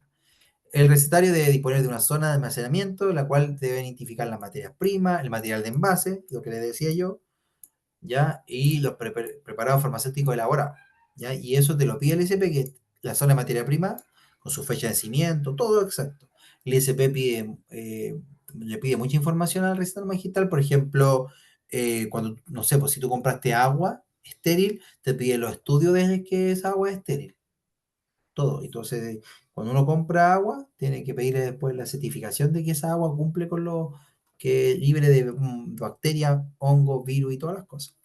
El recetario debe disponer de una zona de almacenamiento, en la cual deben identificar las materias primas, el material de envase, lo que le decía yo, ¿ya? Y los preparados farmacéuticos elaborados, ¿ya? Y eso te lo pide el ISP, que es la zona de materia prima, con su fecha de vencimiento, todo exacto. El ISP le pide mucha información al recetario magistral, por ejemplo, cuando, no sé, pues si tú compraste agua estéril, te pide los estudios de que esa agua es estéril, todo. Entonces, cuando uno compra agua, tiene que pedirle después la certificación de que esa agua cumple con lo que libre de bacterias, hongos, virus y todas las cosas.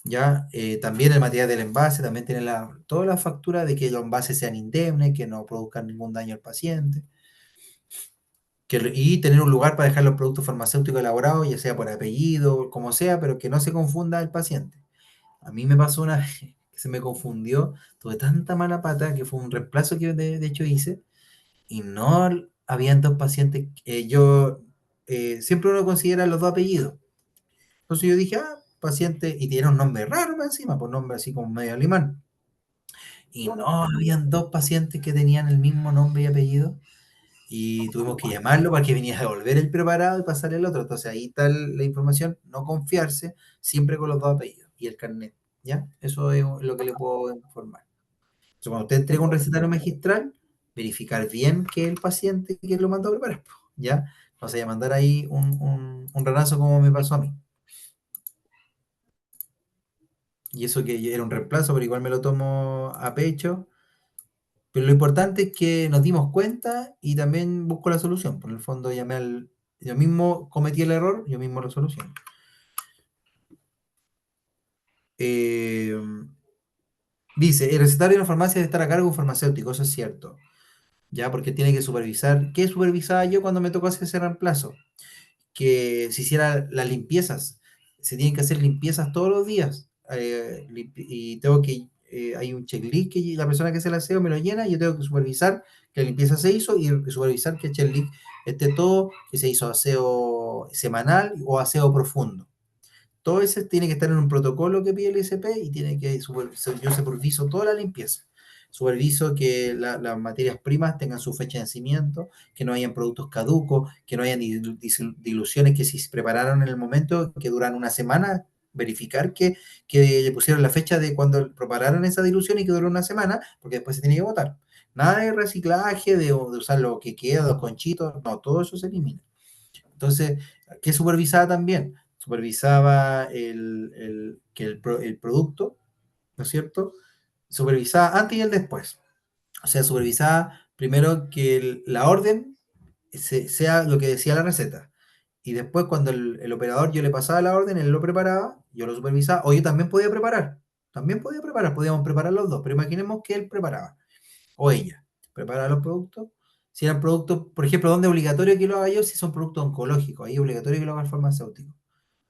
Ya, también el material del envase, también tiene toda la factura de que los envases sean indemnes, que no produzcan ningún daño al paciente. Y tener un lugar para dejar los productos farmacéuticos elaborados, ya sea por apellido, como sea, pero que no se confunda el paciente. A mí me pasó una vez que se me confundió, tuve tanta mala pata que fue un reemplazo que de hecho hice, y no habían dos pacientes, siempre uno considera los dos apellidos. Entonces yo dije, paciente, y tiene un nombre raro más encima, por nombre así como medio alemán. Y no, habían dos pacientes que tenían el mismo nombre y apellido, y tuvimos que llamarlo para que viniera a devolver el preparado y pasar el otro. Entonces ahí está la información, no confiarse, siempre con los dos apellidos y el carnet, ¿ya? Eso es lo que le puedo informar. Entonces, cuando usted entrega un recetario magistral, verificar bien que el paciente que lo mandó a preparar, ¿ya? No se vaya a mandar ahí un ranazo como me pasó a mí. Y eso que era un reemplazo, pero igual me lo tomo a pecho. Pero lo importante es que nos dimos cuenta y también busco la solución. Por el fondo yo mismo cometí el error, yo mismo lo soluciono. Eh, Dice, el recetario de la farmacia debe estar a cargo de un farmacéutico, eso es cierto. Ya, porque tiene que supervisar. ¿Qué supervisaba yo cuando me tocó hacer ese reemplazo? Que se hiciera las limpiezas. Se tienen que hacer limpiezas todos los días. Y tengo hay un checklist que la persona que hace el aseo me lo llena y yo tengo que supervisar que la limpieza se hizo y supervisar que el checklist esté todo, que se hizo aseo semanal o aseo profundo. Todo eso tiene que estar en un protocolo que pide el ISP y yo superviso toda la limpieza. Superviso que las materias primas tengan su fecha de vencimiento, que no hayan productos caducos, que no hayan diluciones que si se prepararon en el momento, que duran una semana, verificar que le pusieron la fecha de cuando prepararon esa dilución y que duró una semana, porque después se tiene que botar. Nada de reciclaje, de usar lo que queda, los conchitos, no, todo eso se elimina. Entonces, ¿qué supervisaba también? Supervisaba que el producto, ¿no es cierto? Supervisaba antes y el después. O sea, supervisaba primero que la orden sea lo que decía la receta. Y después cuando el operador yo le pasaba la orden, él lo preparaba, yo lo supervisaba, o yo también podía preparar. También podía preparar, podíamos preparar los dos, pero imaginemos que él preparaba, o ella. preparar los productos. Si eran productos, por ejemplo, ¿dónde es obligatorio que lo haga yo? Si son productos oncológicos, ahí es obligatorio que lo haga el farmacéutico.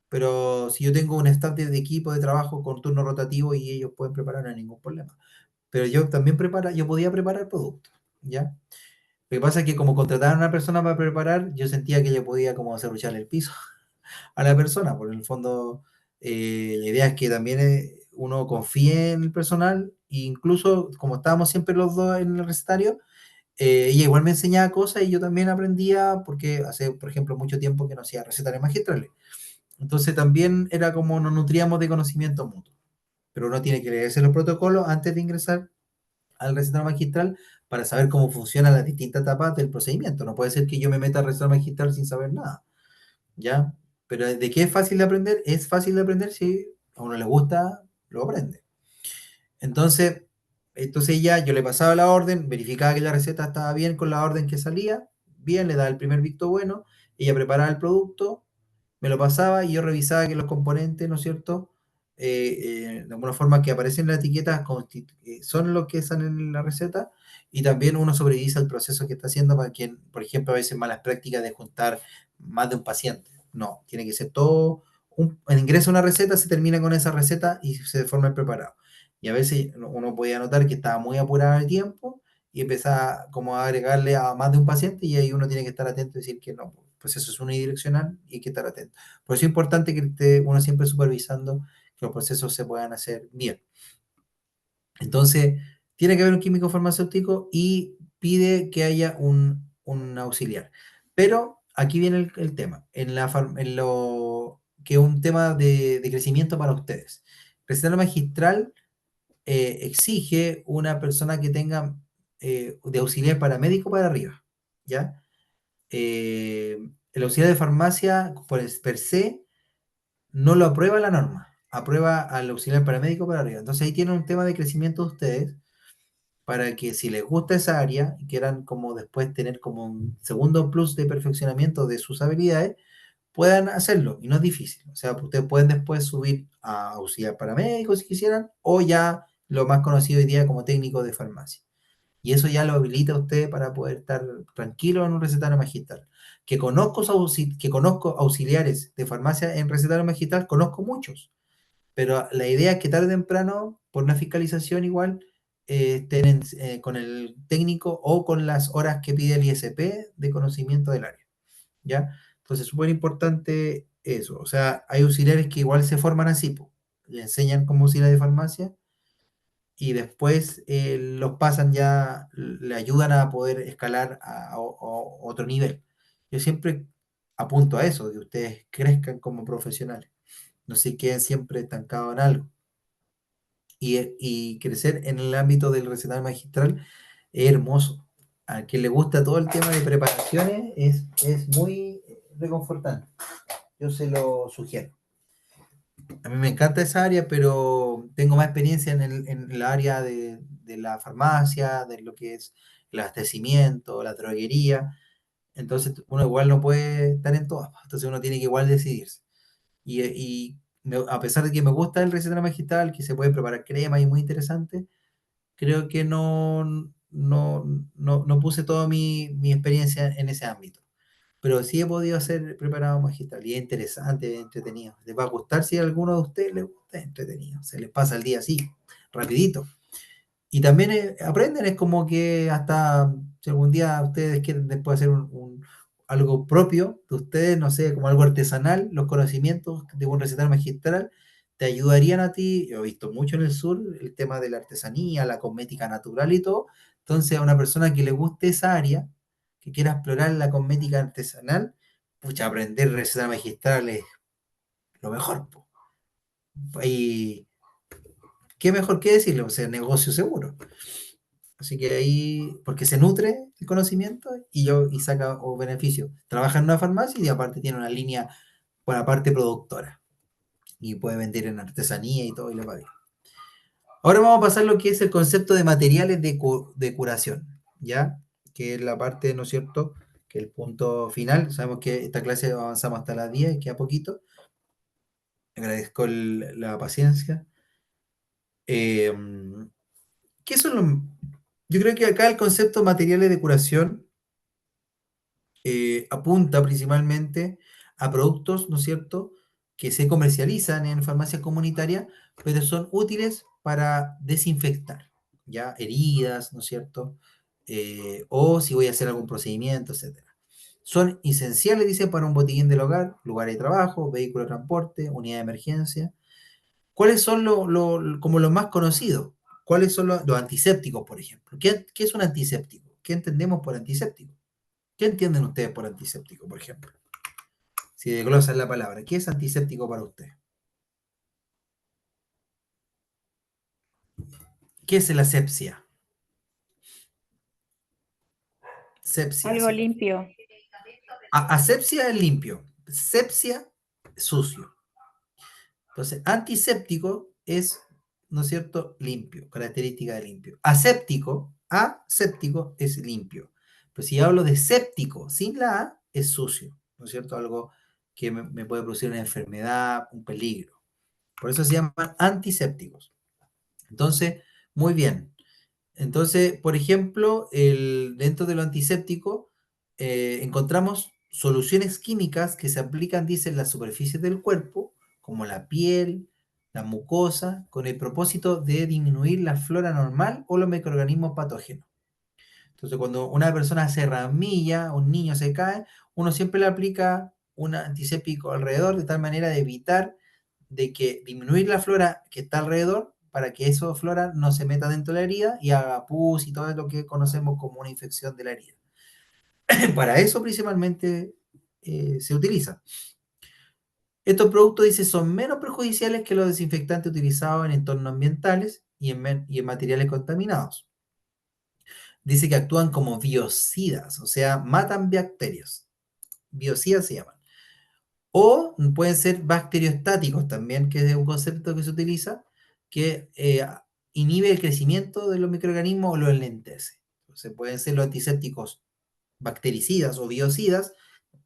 Pero si yo tengo un staff de equipo de trabajo con turno rotativo y ellos pueden preparar, no hay ningún problema. Pero yo también yo podía preparar productos, ¿ya? Lo que pasa es que como contrataron a una persona para preparar, yo sentía que yo podía como serrucharle el piso a la persona, por el fondo la idea es que también uno confíe en el personal, e incluso como estábamos siempre los dos en el recetario, ella igual me enseñaba cosas y yo también aprendía porque hace, por ejemplo, mucho tiempo que no hacía recetarios magistrales. Entonces también era como nos nutríamos de conocimiento mutuo. Pero uno tiene que leerse los protocolos antes de ingresar al recetario magistral para saber cómo funcionan las distintas etapas del procedimiento. No puede ser que yo me meta al recetario magistral sin saber nada, ¿ya? Pero de qué es fácil de aprender, es fácil de aprender si a uno le gusta, lo aprende. Entonces ya yo le pasaba la orden, verificaba que la receta estaba bien con la orden que salía, bien, le daba el primer visto bueno, ella preparaba el producto, me lo pasaba y yo revisaba que los componentes, ¿no es cierto? De alguna forma que aparecen en la etiqueta son los que están en la receta y también uno sobrevisa el proceso que está haciendo para quien, por ejemplo, a veces malas prácticas de juntar más de un paciente. No, tiene que ser todo, el ingreso a una receta se termina con esa receta y se forma el preparado. Y a veces uno podía notar que estaba muy apurado en el tiempo y empezaba como a agregarle a más de un paciente y ahí uno tiene que estar atento y decir que no, pues eso es unidireccional y hay que estar atento. Por eso es importante que esté uno siempre supervisando que los procesos se puedan hacer bien. Entonces, tiene que haber un químico farmacéutico y pide que haya un auxiliar. Pero aquí viene el tema, que es un tema de crecimiento para ustedes. El recetario magistral exige una persona que tenga de auxiliar paramédico para arriba, ¿ya? El auxiliar de farmacia, per se, no lo aprueba la norma, aprueba al auxiliar paramédico para arriba. Entonces ahí tienen un tema de crecimiento de ustedes, para que si les gusta esa área y quieran como después tener como un segundo plus de perfeccionamiento de sus habilidades, puedan hacerlo y no es difícil. O sea, ustedes pueden después subir a auxiliar paramédico si quisieran o ya lo más conocido hoy día como técnico de farmacia. Y eso ya lo habilita a usted para poder estar tranquilo en un recetario magistral. Que conozco auxiliares de farmacia en recetario magistral, conozco muchos, pero la idea es que tarde o temprano, por una fiscalización igual, estén con el técnico o con las horas que pide el ISP de conocimiento del área, ¿ya? Entonces, súper importante eso. O sea, hay auxiliares que igual se forman así, po. Le enseñan como auxiliar de farmacia y después los pasan ya, le ayudan a poder escalar a otro nivel. Yo siempre apunto a eso, que ustedes crezcan como profesionales, no se queden siempre estancados en algo. Y crecer en el ámbito del recetario magistral es hermoso. A quien le gusta todo el tema de preparaciones es muy reconfortante. Yo se lo sugiero. A mí me encanta esa área, pero tengo más experiencia en el área de la farmacia, de lo que es el abastecimiento, la droguería. Entonces uno igual no puede estar en todas. Entonces uno tiene que igual decidirse. A pesar de que me gusta el recetario magistral, que se puede preparar crema y muy interesante, creo que no puse toda mi experiencia en ese ámbito. Pero sí he podido hacer preparado magistral y es interesante, es entretenido. Les va a gustar si a alguno de ustedes les gusta, es entretenido. Se les pasa el día así, rapidito. Y también aprenden, es como que hasta si algún día ustedes quieren después hacer algo propio de ustedes, no sé, como algo artesanal, los conocimientos de un recetario magistral te ayudarían a ti. Yo he visto mucho en el sur el tema de la artesanía, la cosmética natural y todo. Entonces, a una persona que le guste esa área, que quiera explorar la cosmética artesanal, pucha, aprender recetario magistral es lo mejor, po. Y qué mejor que decirlo, o sea, negocio seguro. Así que ahí, porque se nutre el conocimiento y saca o beneficio. Trabaja en una farmacia y aparte tiene una línea por aparte productora. Y puede vender en artesanía y todo y le va bien. Ahora vamos a pasar lo que es el concepto de materiales de curación, ¿ya? Que es la parte, ¿no es cierto? Que el punto final. Sabemos que esta clase avanzamos hasta las 10, queda poquito. Agradezco la paciencia. ¿Qué son Yo creo que acá el concepto de materiales de curación apunta principalmente a productos, ¿no es cierto?, que se comercializan en farmacias comunitarias, pero son útiles para desinfectar, ¿ya? Heridas, ¿no es cierto? O si voy a hacer algún procedimiento, etcétera. Son esenciales, dice, para un botiquín del hogar, lugar de trabajo, vehículo de transporte, unidad de emergencia. ¿Cuáles son como los más conocidos? ¿Cuáles son los antisépticos, por ejemplo? ¿Qué es un antiséptico? ¿Qué entendemos por antiséptico? ¿Qué entienden ustedes por antiséptico, por ejemplo? Si desglosan la palabra, ¿qué es antiséptico para usted? ¿Qué es la asepsia? Sepsia, Algo sí. limpio. Asepsia es limpio, sepsia, sucio. Entonces, antiséptico es, ¿no es cierto?, limpio, característica de limpio. Aséptico es limpio. Pero si hablo de séptico, sin la A, es sucio, ¿no es cierto? Algo que me puede producir una enfermedad, un peligro. Por eso se llaman antisépticos. Entonces, muy bien. Entonces, por ejemplo, dentro de lo antiséptico, encontramos soluciones químicas que se aplican, dice, en las superficies del cuerpo, como la piel, la mucosa, con el propósito de disminuir la flora normal o los microorganismos patógenos. Entonces, cuando una persona se ramilla, un niño se cae, uno siempre le aplica un antiséptico alrededor, de tal manera de evitar de que disminuir la flora que está alrededor para que esa flora no se meta dentro de la herida y haga pus y todo lo que conocemos como una infección de la herida. Para eso principalmente se utiliza. Estos productos, dice, son menos perjudiciales que los desinfectantes utilizados en entornos ambientales y en materiales contaminados. Dice que actúan como biocidas, o sea, matan bacterias. Biocidas se llaman. O pueden ser bacteriostáticos también, que es un concepto que se utiliza, que inhibe el crecimiento de los microorganismos o los enlentece. Entonces pueden ser los antisépticos bactericidas o biocidas,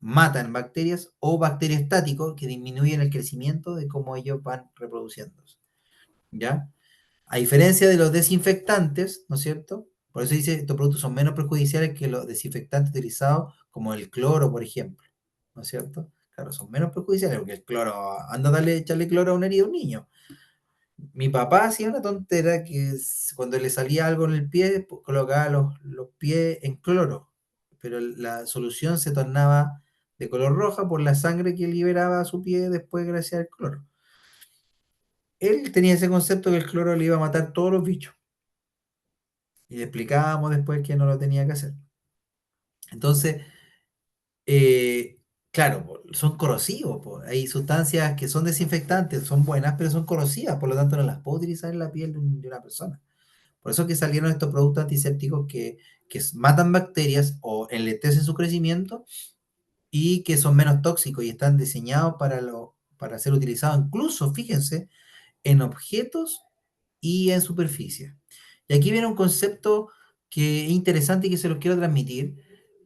matan bacterias, o bacteriostáticos, que disminuyen el crecimiento de cómo ellos van reproduciéndose. ¿Ya? A diferencia de los desinfectantes, ¿no es cierto? Por eso dice, estos productos son menos perjudiciales que los desinfectantes utilizados, como el cloro, por ejemplo, ¿no es cierto? Claro, son menos perjudiciales, porque el cloro, anda a echarle cloro a una herida a un niño. Mi papá hacía una tontera que cuando le salía algo en el pie, colocaba los pies en cloro, pero la solución se tornaba de color roja por la sangre que liberaba a su pie después gracias al cloro. Él tenía ese concepto que el cloro le iba a matar todos los bichos. Y le explicábamos después que no lo tenía que hacer. Entonces, claro, son corrosivos. Hay sustancias que son desinfectantes, son buenas, pero son corrosivas, por lo tanto no las puedo utilizar en la piel de una persona. Por eso que salieron estos productos antisépticos que matan bacterias o enlentecen su crecimiento y que son menos tóxicos y están diseñados para ser utilizados incluso, fíjense, en objetos y en superficie. Y aquí viene un concepto que es interesante y que se los quiero transmitir,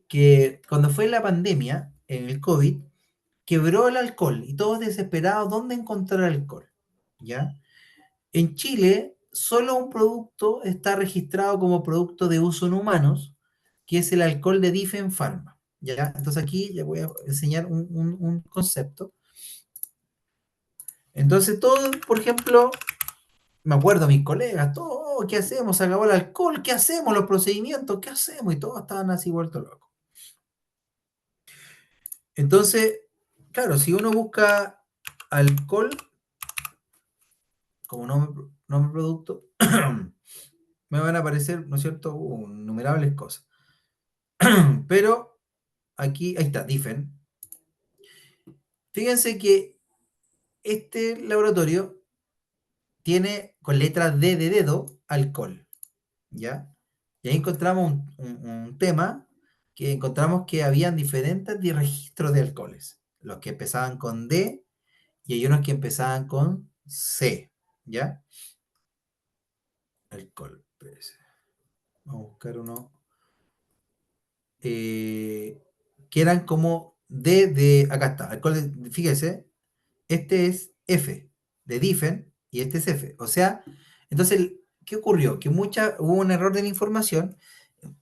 que cuando fue la pandemia, en el COVID, quebró el alcohol y todos desesperados, ¿dónde encontrar alcohol? ¿Ya? En Chile, solo un producto está registrado como producto de uso en humanos, que es el alcohol de Difen Pharma. ¿Ya? Entonces aquí les voy a enseñar un concepto. Entonces todos, por ejemplo, me acuerdo a mis colegas, todos, "Oh, ¿qué hacemos? Se acabó el alcohol, ¿qué hacemos? Los procedimientos, ¿qué hacemos?" Y todos estaban así vueltos locos. Entonces, claro, si uno busca alcohol como nombre producto, me van a aparecer, ¿no es cierto?, innumerables cosas. Pero aquí, ahí está, Difen. Fíjense que este laboratorio tiene con letra D de dedo alcohol, ¿ya? Y ahí encontramos un tema que encontramos que habían diferentes registros de alcoholes. Los que empezaban con D y hay unos que empezaban con C, ¿ya? Alcohol, espérese. Vamos a buscar uno. Que eran como D de. Acá está, alcohol, fíjese, este es F de Difen y este es F. O sea, entonces, ¿qué ocurrió? Que hubo un error de la información,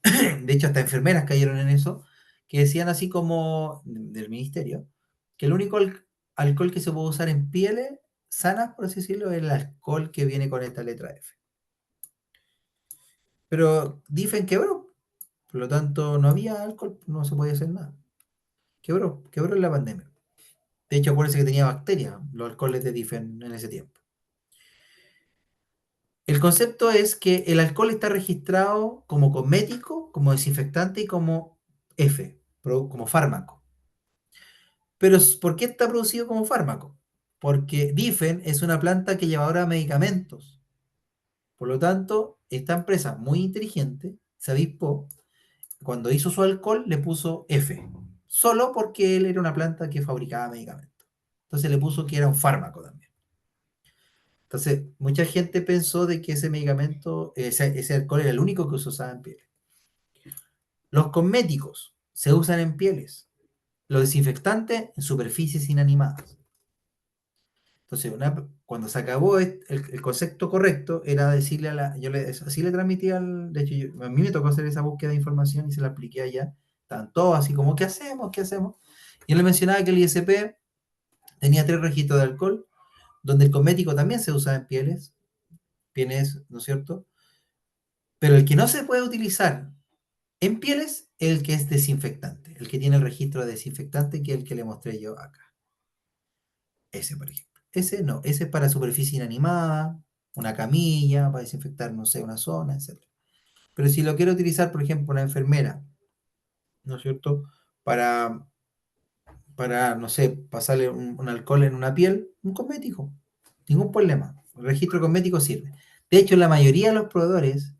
de hecho hasta enfermeras cayeron en eso, que decían así como del ministerio, que el único alcohol que se puede usar en pieles sanas, por así decirlo, es el alcohol que viene con esta letra F. Pero Difen quebró, por lo tanto no había alcohol, no se podía hacer nada. Quebró en la pandemia. De hecho, acuérdense que tenía bacterias, los alcoholes de Difen en ese tiempo. El concepto es que el alcohol está registrado como cosmético, como desinfectante y como F, como fármaco. Pero ¿por qué está producido como fármaco? Porque Difen es una planta que lleva ahora medicamentos. Por lo tanto, esta empresa muy inteligente se avispó. Cuando hizo su alcohol le puso F, solo porque él era una planta que fabricaba medicamentos. Entonces le puso que era un fármaco también. Entonces, mucha gente pensó de que ese medicamento, ese alcohol era el único que se usaba en pieles. Los cosméticos se usan en pieles. Los desinfectantes en superficies inanimadas. Entonces, cuando se acabó el concepto correcto, era decirle así le transmití de hecho, a mí me tocó hacer esa búsqueda de información y se la apliqué allá. Estaban todos así como, ¿qué hacemos? ¿Qué hacemos? Y él le mencionaba que el ISP tenía 3 registros de alcohol, donde el cosmético también se usaba en pieles, ¿no es cierto? Pero el que no se puede utilizar en pieles es el que es desinfectante, el que tiene el registro de desinfectante, que es el que le mostré yo acá. Ese, por ejemplo. Ese no, ese es para superficie inanimada, una camilla, para desinfectar, no sé, una zona, etc. Pero si lo quiero utilizar, por ejemplo, una enfermera, ¿no es cierto? Para, no sé, pasarle un alcohol en una piel, un cosmético, ningún problema. El registro cosmético sirve. De hecho, la mayoría de los proveedores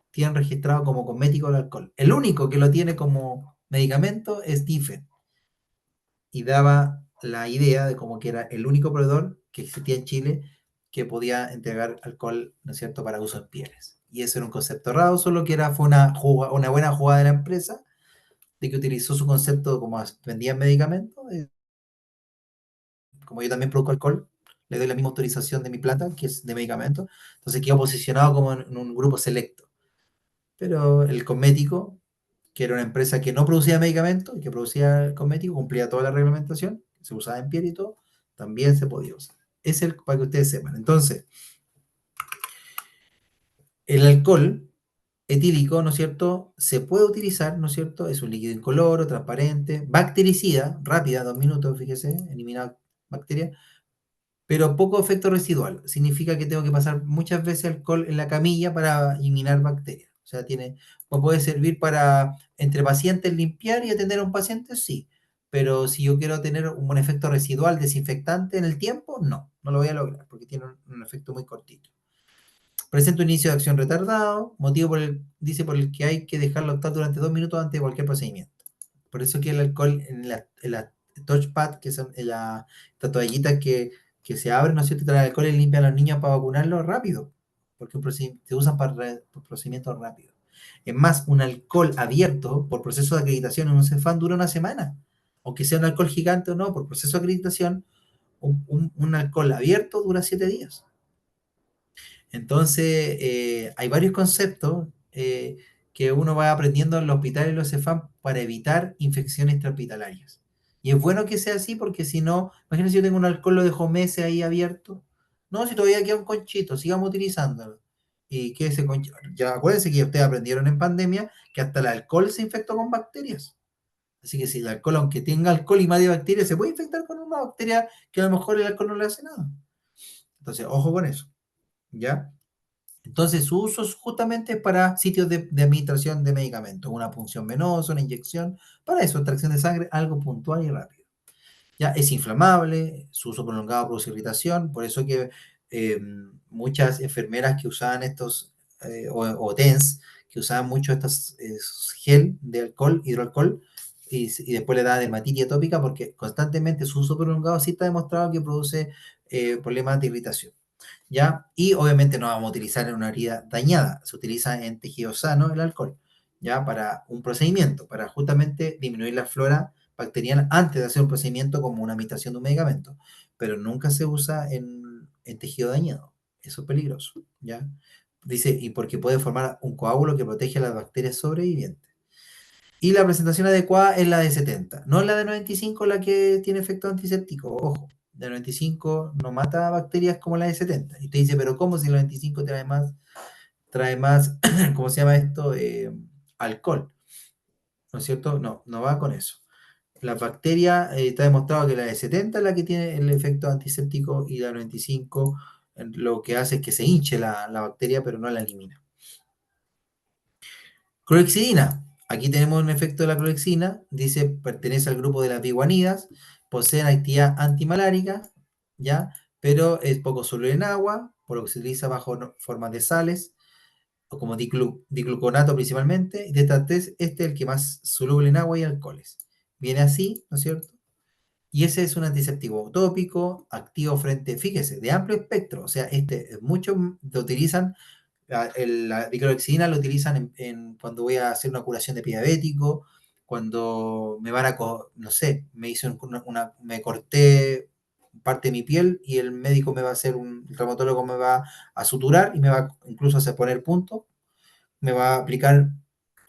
tienen registrado como cosmético el alcohol. El único que lo tiene como medicamento es Difen. Y daba la idea de como que era el único proveedor que existía en Chile que podía entregar alcohol, ¿no es cierto?, para uso en pieles. Y eso era un concepto raro, solo que fue una buena jugada de la empresa, de que utilizó su concepto como vendían medicamentos, como yo también produzco alcohol, le doy la misma autorización de mi planta, que es de medicamentos, entonces quedó posicionado como en un grupo selecto. Pero el cosmético, que era una empresa que no producía medicamentos, y que producía el cosmético, cumplía toda la reglamentación, se usaba en piel y todo, también se podía usar. Es para que ustedes sepan. Entonces, el alcohol etílico, ¿no es cierto?, se puede utilizar, ¿no es cierto?, es un líquido incoloro, transparente, bactericida, rápida, 2 minutos, fíjese, elimina bacterias, pero poco efecto residual. Significa que tengo que pasar muchas veces alcohol en la camilla para eliminar bacterias. O sea, puede servir para entre pacientes limpiar y atender a un paciente, sí. Pero si yo quiero tener un efecto residual desinfectante en el tiempo, no lo voy a lograr porque tiene un efecto muy cortito. Presenta un inicio de acción retardado, motivo por el que hay que dejarlo actuar durante 2 minutos antes de cualquier procedimiento. Por eso que el alcohol en la touchpad, que son estas toallitas que se abren, ¿no es cierto?, y traen alcohol y limpian a los niños para vacunarlos rápido, porque se usan por procedimientos rápidos. Es más, un alcohol abierto por proceso de acreditación en un Cefam dura una semana, aunque sea un alcohol gigante o no, por proceso de acreditación, un alcohol abierto dura 7 días. Entonces, hay varios conceptos que uno va aprendiendo en los hospitales y los Cefam para evitar infecciones intrahospitalarias. Y es bueno que sea así porque si no, imagínense, yo tengo un alcohol, lo dejo meses ahí abierto. No, si todavía queda un conchito, sigamos utilizándolo. Y que ese conchito, ya acuérdense que ya ustedes aprendieron en pandemia que hasta el alcohol se infectó con bacterias. Así que si el alcohol, aunque tenga alcohol y más de bacterias, se puede infectar con una bacteria que a lo mejor el alcohol no le hace nada. Entonces, ojo con eso. ¿Ya? Entonces, su uso es justamente para sitios de administración de medicamentos, una punción venosa, una inyección, para eso, extracción de sangre, algo puntual y rápido. Ya es inflamable, su uso prolongado produce irritación, por eso que muchas enfermeras que usaban estos, o TENS, que usaban mucho estos gel de alcohol, hidroalcohol, y después le da dermatitis atópica, porque constantemente su uso prolongado sí está demostrado que produce problemas de irritación. ¿Ya? Y obviamente no vamos a utilizar en una herida dañada, se utiliza en tejido sano el alcohol, ¿ya? Para un procedimiento, para justamente disminuir la flora bacteriana antes de hacer un procedimiento como una administración de un medicamento, pero nunca se usa en tejido dañado, eso es peligroso, ¿ya? Dice, y porque puede formar un coágulo que protege a las bacterias sobrevivientes. Y la presentación adecuada es la de 70, no la de 95 la que tiene efecto antiséptico. Ojo, de 95 no mata bacterias como la de 70. Y usted dice, pero ¿cómo si la 95 trae más, ¿cómo se llama esto? Alcohol, ¿no es cierto? No, no va con eso. La bacteria, está demostrado que la de 70 es la que tiene el efecto antiséptico y la de 95 lo que hace es que se hinche la bacteria, pero no la elimina. Clorexidina. Aquí tenemos un efecto de la clorexina. Dice, pertenece al grupo de las biguanidas. Poseen actividad antimalárica, ¿ya? Pero es poco soluble en agua, por lo que se utiliza bajo formas de sales, o como dicluconato principalmente. Y de estas tres, este es el que más soluble en agua y alcoholes. Viene así, ¿no es cierto? Y ese es un antiséptico tópico, activo frente, fíjese, de amplio espectro. O sea, muchos lo utilizan. La diclorexidina lo utilizan cuando voy a hacer una curación de pie diabético, cuando me van a, no sé, me corté parte de mi piel y el médico me va a hacer el traumatólogo me va a suturar y me va incluso a hacer poner punto, me va a aplicar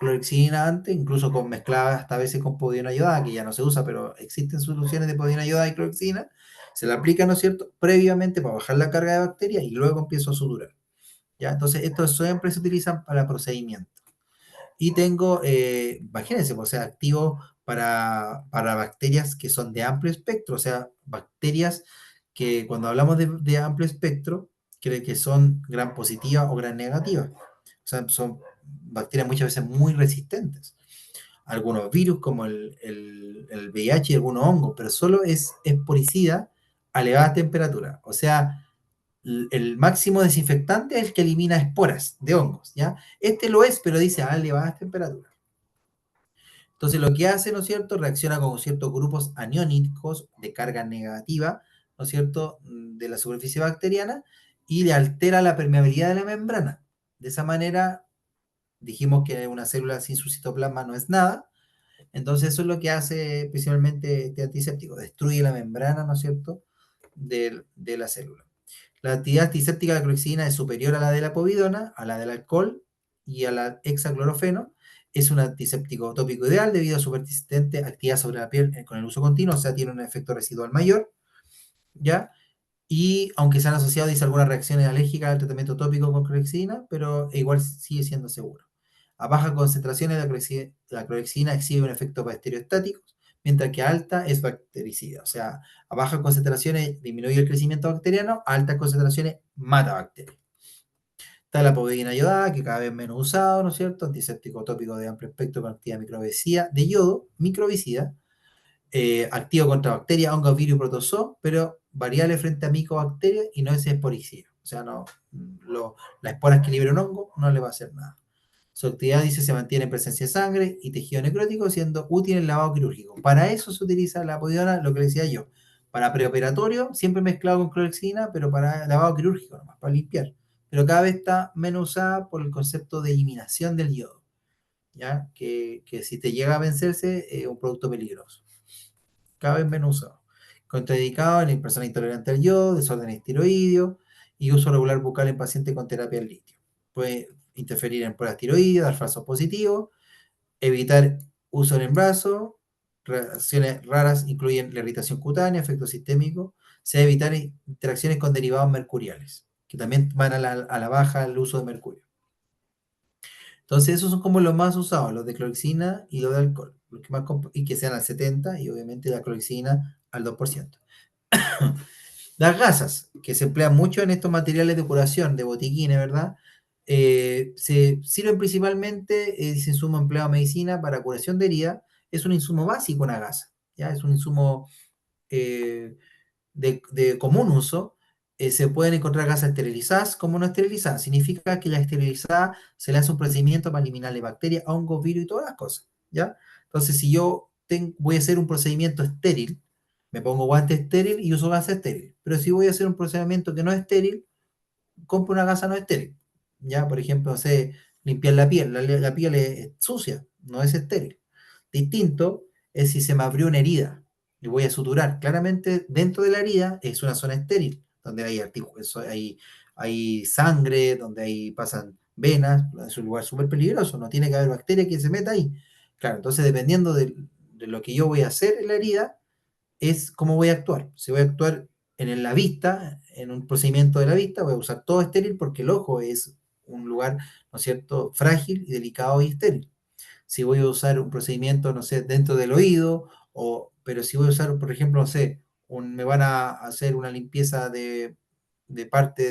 clorexidina antes, incluso con mezclada hasta a veces con podina ayodada, que ya no se usa, pero existen soluciones de podina ayodada y clorexidina, se la aplica, ¿no es cierto?, previamente para bajar la carga de bacterias y luego empiezo a suturar. ¿Ya? Entonces, estos siempre se utilizan para procedimientos. Y tengo, imagínense, o sea, activo para bacterias que son de amplio espectro, o sea, bacterias que cuando hablamos de amplio espectro, que son gran positiva o gran negativa. O sea, son bacterias muchas veces muy resistentes. Algunos virus como el VIH y algunos hongos, pero solo es poricida a elevada temperatura. O sea, el máximo desinfectante es el que elimina esporas de hongos, ¿ya? Este lo es, pero dice a elevadas temperaturas. Entonces, lo que hace, ¿no es cierto?, reacciona con ciertos grupos aniónicos de carga negativa, ¿no es cierto?, de la superficie bacteriana y le altera la permeabilidad de la membrana. De esa manera, dijimos que una célula sin su citoplasma no es nada, entonces eso es lo que hace principalmente este antiséptico, destruye la membrana, ¿no es cierto?, de la célula. La actividad antiséptica de la clorexidina es superior a la de la povidona, a la del alcohol y a la hexaclorofeno. Es un antiséptico tópico ideal debido a su persistente actividad sobre la piel con el uso continuo, o sea, tiene un efecto residual mayor, ¿ya? Y aunque se han asociado, dice, algunas reacciones alérgicas al tratamiento tópico con clorexidina, pero igual sigue siendo seguro. A bajas concentraciones, la clorexidina exhibe un efecto bacteriostático, mientras que a alta es bactericida. O sea, a bajas concentraciones disminuye el crecimiento bacteriano, a altas concentraciones mata bacterias. Está la povidina ayodada, que cada vez menos usado, ¿no es cierto? Antiséptico tópico de amplio espectro con actividad microbicida, de yodo, microbicida, activo contra bacterias, hongos, virus y protozoo, pero variable frente a micobacterias y no es esporicida. O sea, no, las esporas que libera un hongo no le va a hacer nada. Su actividad, dice, se mantiene en presencia de sangre y tejido necrótico, siendo útil en el lavado quirúrgico. Para eso se utiliza la povidona, lo que le decía yo. Para preoperatorio, siempre mezclado con clorexidina, pero para lavado quirúrgico nomás, para limpiar. Pero cada vez está menos usada por el concepto de eliminación del yodo, ¿ya? Que si te llega a vencerse, es un producto peligroso. Cada vez menos usado. Contraindicado en personas intolerantes al yodo, desórdenes tiroideos y uso regular bucal en pacientes con terapia al litio. Puede interferir en pruebas tiroides, dar falsos positivos, evitar uso en el brazo, reacciones raras incluyen la irritación cutánea, efectos sistémicos, se debe evitar interacciones con derivados mercuriales, que también van a la baja el uso de mercurio. Entonces esos son como los más usados, los de clorexina y los de alcohol, los que más y que sean al 70% y obviamente la clorexina al 2%. Las gasas, que se emplean mucho en estos materiales de curación, de botiquines, ¿verdad? Se sirven principalmente, es insumo empleado en medicina para curación de herida, es un insumo básico una gasa, ¿ya? Es un insumo de común uso. Se pueden encontrar gasas esterilizadas como no esterilizadas. Significa que la esterilizada se le hace un procedimiento para eliminarle bacterias, hongos, virus y todas las cosas, ¿ya? Entonces, si yo voy a hacer un procedimiento estéril, me pongo guante estéril y uso gasa estéril. Pero si voy a hacer un procedimiento que no es estéril, compro una gasa no estéril. Ya, por ejemplo, limpiar la piel. La piel es sucia, no es estéril. Distinto es si se me abrió una herida y voy a suturar. Claramente, dentro de la herida es una zona estéril, donde hay hay sangre, donde ahí pasan venas, es un lugar súper peligroso, no tiene que haber bacteria que se meta ahí. Claro, entonces dependiendo de lo que yo voy a hacer en la herida, es cómo voy a actuar. Si voy a actuar en la vista, en un procedimiento de la vista, voy a usar todo estéril porque el ojo es un lugar, ¿no es cierto?, frágil y delicado y estéril. Si voy a usar un procedimiento, no sé, dentro del oído, pero si voy a usar, por ejemplo, no sé, me van a hacer una limpieza de parte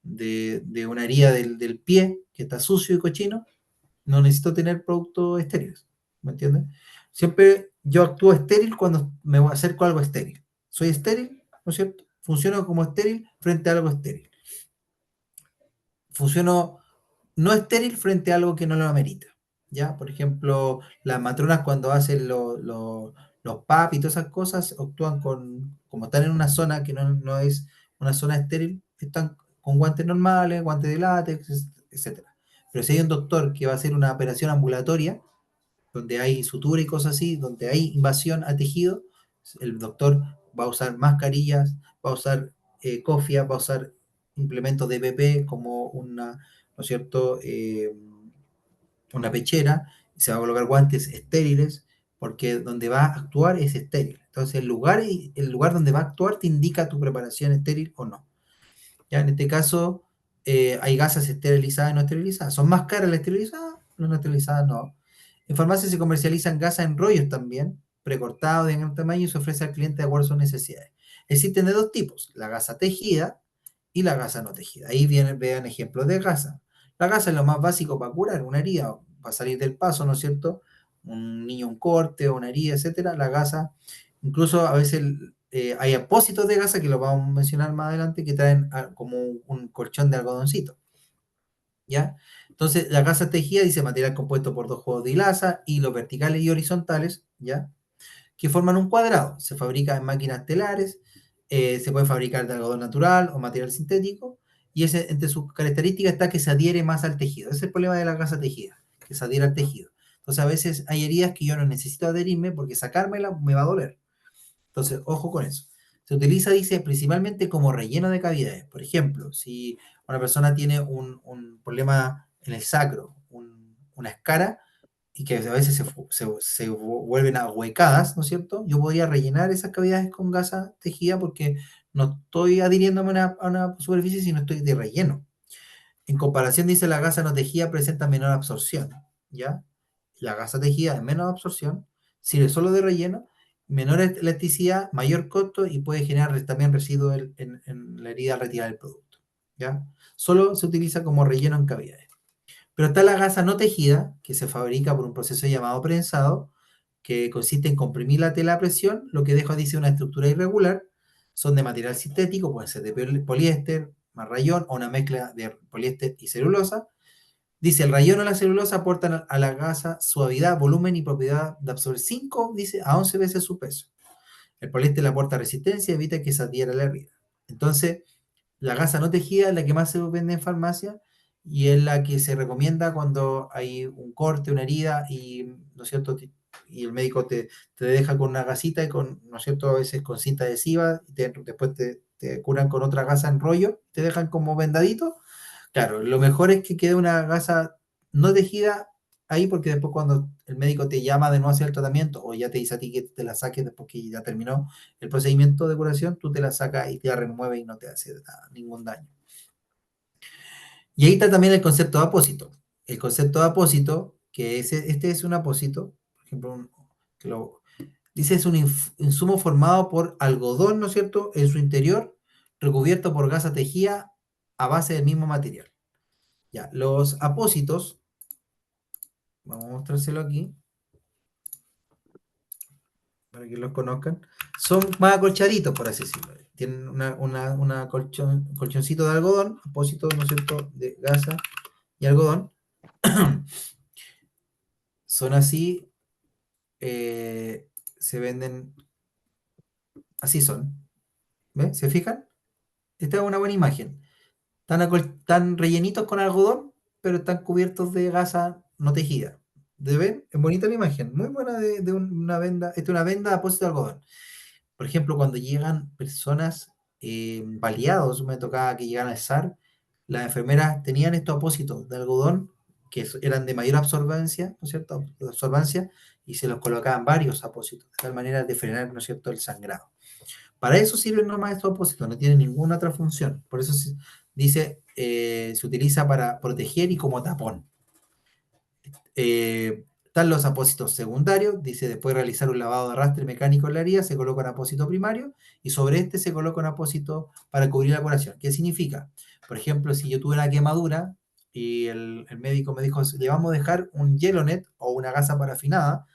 de una herida del pie que está sucio y cochino, no necesito tener productos estériles, ¿me entiendes? Siempre yo actúo estéril cuando me acerco a algo estéril. Soy estéril, ¿no es cierto? Funciono como estéril frente a algo estéril. Funciono no estéril frente a algo que no lo amerita. ¿Ya? Por ejemplo, las matronas cuando hacen los PAP y todas esas cosas, actúan como están en una zona que no es una zona estéril, están con guantes normales, guantes de látex, etcétera. Pero si hay un doctor que va a hacer una operación ambulatoria, donde hay sutura y cosas así, donde hay invasión a tejido, el doctor va a usar mascarillas, va a usar cofia, va a usar implementos de PP como una, ¿no es cierto?, una pechera, se va a colocar guantes estériles, porque donde va a actuar es estéril. Entonces el lugar donde va a actuar te indica tu preparación estéril o no. Ya en este caso hay gasas esterilizadas y no esterilizadas. ¿Son más caras las esterilizadas? Las no esterilizadas no. En farmacia se comercializan gasas en rollos también, precortados de gran tamaño y se ofrece al cliente de acuerdo a sus necesidades. Existen de dos tipos, la gasa tejida y la gasa no tejida. Ahí vean ejemplos de gasa. La gasa es lo más básico para curar una herida, para salir del paso, ¿no es cierto? Un niño, un corte, una herida, etcétera. La gasa, incluso a veces hay apósitos de gasa que lo vamos a mencionar más adelante que traen como un colchón de algodoncito. ¿Ya? Entonces, la gasa tejida dice material compuesto por dos juegos de hilaza, hilos verticales y horizontales, ¿ya? Que forman un cuadrado. Se fabrica en máquinas telares, se puede fabricar de algodón natural o material sintético, y entre sus características está que se adhiere más al tejido. Ese es el problema de la gasa tejida, que se adhiere al tejido. Entonces, a veces hay heridas que yo no necesito adherirme porque sacármela me va a doler. Entonces, ojo con eso. Se utiliza, dice, principalmente como relleno de cavidades. Por ejemplo, si una persona tiene un problema en el sacro, una escara, y que a veces se vuelven ahuecadas, ¿no es cierto? Yo podría rellenar esas cavidades con gasa tejida porque no estoy adhiriéndome a una superficie, sino estoy de relleno. En comparación, dice, la gasa no tejida presenta menor absorción, ¿ya? La gasa tejida es menos absorción, sirve solo de relleno, menor elasticidad, mayor costo y puede generar también residuos en la herida al retirar el producto, ¿ya? Solo se utiliza como relleno en cavidades. Pero está la gasa no tejida, que se fabrica por un proceso llamado prensado, que consiste en comprimir la tela a presión, lo que deja, dice, una estructura irregular. Son de material sintético, pueden ser de poliéster, más rayón o una mezcla de poliéster y celulosa. Dice, el rayón o la celulosa aportan a la gasa suavidad, volumen y propiedad de absorber 5, dice, a 11 veces su peso. El poliéster le aporta resistencia y evita que se adhiera a la herida. Entonces, la gasa no tejida es la que más se vende en farmacia y es la que se recomienda cuando hay un corte, una herida y, ¿no es cierto?, y el médico te deja con una gasita y con, ¿no es cierto?, a veces con cinta adhesiva y después te curan con otra gasa en rollo, te dejan como vendadito. Claro, lo mejor es que quede una gasa no tejida ahí porque después cuando el médico te llama de no hacer el tratamiento o ya te dice a ti que te la saques después que ya terminó el procedimiento de curación, tú te la sacas y te la remueve y no te hace ningún daño. Y ahí está también el concepto de apósito. El concepto de apósito, que este es un apósito, por ejemplo, dice es un insumo formado por algodón, ¿no es cierto?, en su interior, recubierto por gasa tejida a base del mismo material. Ya, los apósitos, vamos a mostrárselo aquí, para que los conozcan, son más acolchaditos, por así decirlo. Tienen una colchoncito de algodón, apósitos, ¿no es cierto?, de gasa y algodón. Son así, se venden, así son. ¿Ven? ¿Se fijan? Esta es una buena imagen. Están rellenitos con algodón, pero están cubiertos de gasa no tejida. ¿Ven? Es bonita la imagen, muy buena de una venda. Esta es una venda de apósito de algodón. Por ejemplo, cuando llegan personas baleados, me tocaba que llegaran al SAR, las enfermeras tenían estos apósitos de algodón que eran de mayor absorbancia, ¿no es cierto? Absorbancia, y se los colocaban varios apósitos, de tal manera de frenar, ¿no es cierto?, el sangrado. Para eso sirven nomás estos apósitos, no tienen ninguna otra función. Por eso dice, se utiliza para proteger y como tapón. Están los apósitos secundarios, dice después de realizar un lavado de arrastre mecánico en la herida, se coloca un apósito primario y sobre este se coloca un apósito para cubrir la curación. ¿Qué significa? Por ejemplo, si yo tuve una quemadura y el médico me dijo, le vamos a dejar un Yelonet o una gasa parafinada,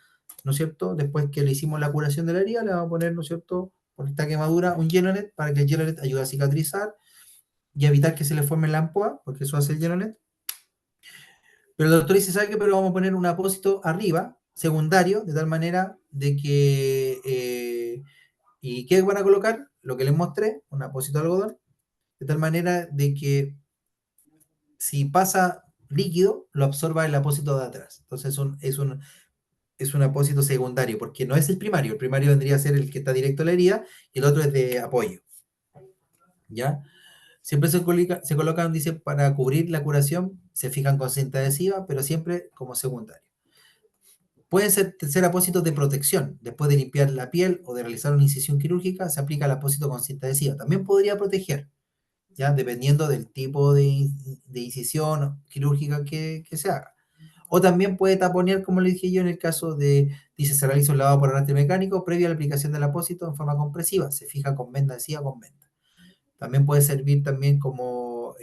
¿no es cierto? Después que le hicimos la curación de la herida, le vamos a poner, ¿no es cierto?, por esta quemadura, un Yelonet para que el Yelonet ayude a cicatrizar y evitar que se le forme la ampoa, porque eso hace el Yelonet. Pero el doctor dice, ¿sabe qué? Pero vamos a poner un apósito arriba, secundario, de tal manera de que... ¿y qué van a colocar? Lo que les mostré, un apósito de algodón, de tal manera de que si pasa líquido, lo absorba el apósito de atrás. Entonces es un apósito secundario, porque no es el primario vendría a ser el que está directo a la herida, y el otro es de apoyo. ¿Ya? Siempre se colocan, dice, para cubrir la curación, se fijan con cinta adhesiva, pero siempre como secundario. Pueden ser apósitos de protección. Después de limpiar la piel o de realizar una incisión quirúrgica, se aplica el apósito con cinta adhesiva. También podría proteger, ¿ya? Dependiendo del tipo de incisión quirúrgica que se haga. O también puede taponear, como le dije yo, en el caso de, dice, se realiza un lavado por arrastre mecánico previo a la aplicación del apósito en forma compresiva. Se fija con venda adhesiva con venda. También puede servir también como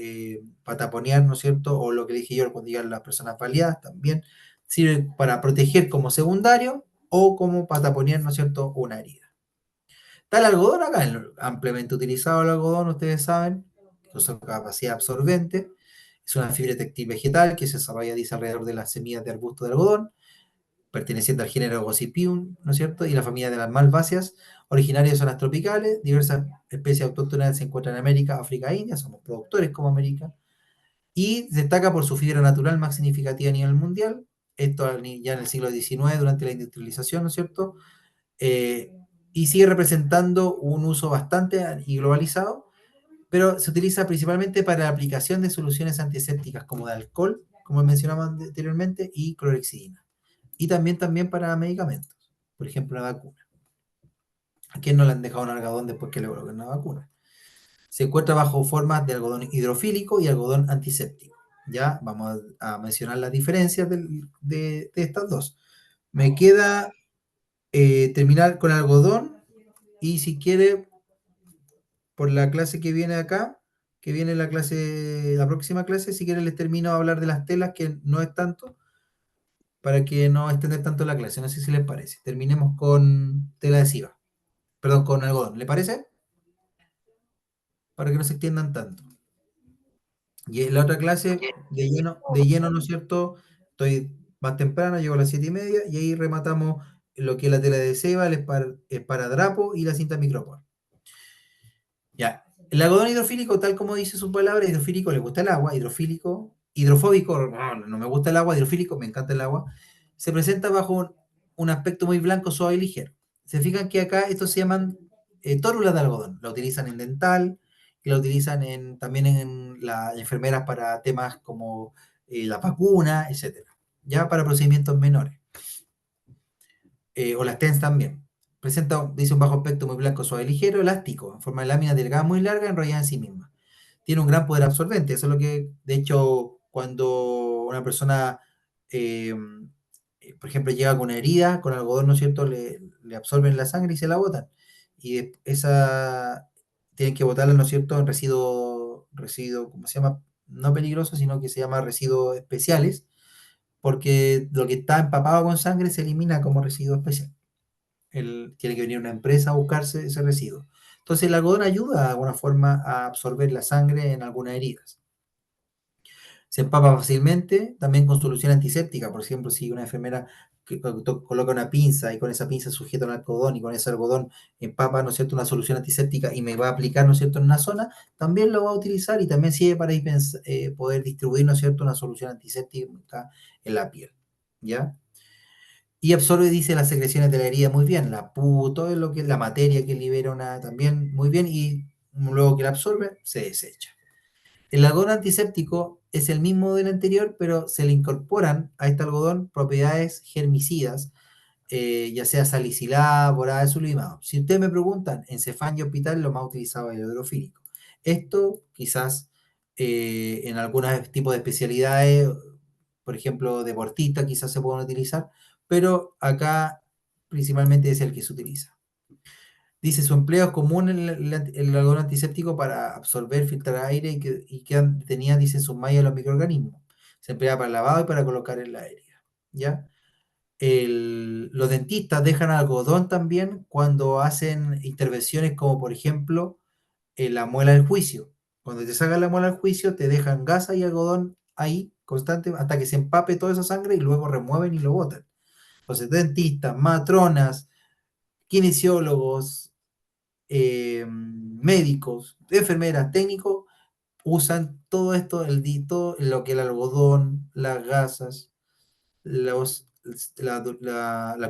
para taponear, ¿no es cierto? O lo que dije yo, cuando llegan las personas baleadas, también sirve para proteger como secundario o como para taponear, ¿no es cierto?, una herida. Está el algodón acá, ampliamente utilizado el algodón, ustedes saben, con su capacidad absorbente. Es una fibra textil vegetal que se desarrolla, dice, alrededor de las semillas de arbusto de algodón, perteneciente al género Gossypium, ¿no es cierto?, y la familia de las malváceas, originarias de zonas tropicales. Diversas especies autóctonas se encuentran en América, África e India, somos productores como América, y destaca por su fibra natural más significativa a nivel mundial, esto ya en el siglo XIX, durante la industrialización, ¿no es cierto?, y sigue representando un uso bastante y globalizado, pero se utiliza principalmente para la aplicación de soluciones antisépticas como de alcohol, como mencionamos anteriormente, y clorexidina. Y también para medicamentos, por ejemplo, la vacuna. ¿A quién no le han dejado un algodón después que le colocan una vacuna? Se encuentra bajo formas de algodón hidrofílico y algodón antiséptico. Ya vamos a mencionar las diferencias de estas dos. Me queda terminar con algodón, y si quiere, por la clase que viene acá, que viene la próxima clase, si quiere les termino a hablar de las telas, que no es tanto, para que no extender tanto la clase. No sé si les parece. Terminemos con tela adhesiva. Perdón, con algodón. ¿Le parece? Para que no se extiendan tanto. Y en la otra clase, de lleno, ¿no es cierto? Estoy más temprano, llego a las 7:30, y ahí rematamos lo que es la tela adhesiva, el esparadrapo y la cinta micropor. Ya. El algodón hidrofílico, tal como dice su palabra, hidrofílico, le gusta el agua, hidrofílico, hidrofóbico, no me gusta el agua, hidrofílico, me encanta el agua. Se presenta bajo un aspecto muy blanco, suave y ligero. Se fijan que acá estos se llaman tórulas de algodón. La utilizan en dental y la utilizan también en las enfermeras para temas como la vacuna, etc. Ya para procedimientos menores. O las TENS también. Presenta, dice, un bajo aspecto muy blanco, suave y ligero, elástico, en forma de lámina delgada muy larga, enrollada en sí misma. Tiene un gran poder absorbente. Eso es lo que, de hecho, cuando una persona, por ejemplo, llega con una herida, con algodón, ¿no es cierto?, le absorben la sangre y se la botan. Y esa tienen que botarla, ¿no es cierto?, en residuo, ¿cómo se llama? No peligroso, sino que se llama residuos especiales, porque lo que está empapado con sangre se elimina como residuo especial. Tiene que venir una empresa a buscarse ese residuo. Entonces el algodón ayuda de alguna forma a absorber la sangre en algunas heridas. Se empapa fácilmente, también con solución antiséptica. Por ejemplo, si una enfermera coloca una pinza y con esa pinza sujeta un algodón y con ese algodón empapa, ¿no es cierto?, una solución antiséptica y me va a aplicar, ¿no es cierto?, en una zona, también lo va a utilizar y también sirve para poder distribuir, ¿no es cierto?, una solución antiséptica en la piel. ¿Ya? Y absorbe, dice, las secreciones de la herida muy bien, la todo lo que es la materia que libera también muy bien, y luego que la absorbe, se desecha. El algodón antiséptico es el mismo del anterior, pero se le incorporan a este algodón propiedades germicidas, ya sea salicilada, borada de sublimado. Si ustedes me preguntan, en Cefam y Hospital lo más utilizado es el hidrofílico. Esto quizás en algunos tipos de especialidades, por ejemplo, deportistas quizás se puedan utilizar, pero acá principalmente es el que se utiliza. Dice, su empleo es común en el algodón antiséptico para absorber, filtrar aire y que tenía, dice, sus mallas los microorganismos. Se emplea para lavado y para colocar en la herida. ¿Ya? Los dentistas dejan algodón también cuando hacen intervenciones como, por ejemplo, en la muela del juicio. Cuando te sacan la muela del juicio, te dejan gasa y algodón ahí constante hasta que se empape toda esa sangre y luego remueven y lo botan. Entonces, dentistas, matronas, kinesiólogos, médicos, enfermeras, técnicos, usan todo esto, todo lo que el algodón, las gasas, la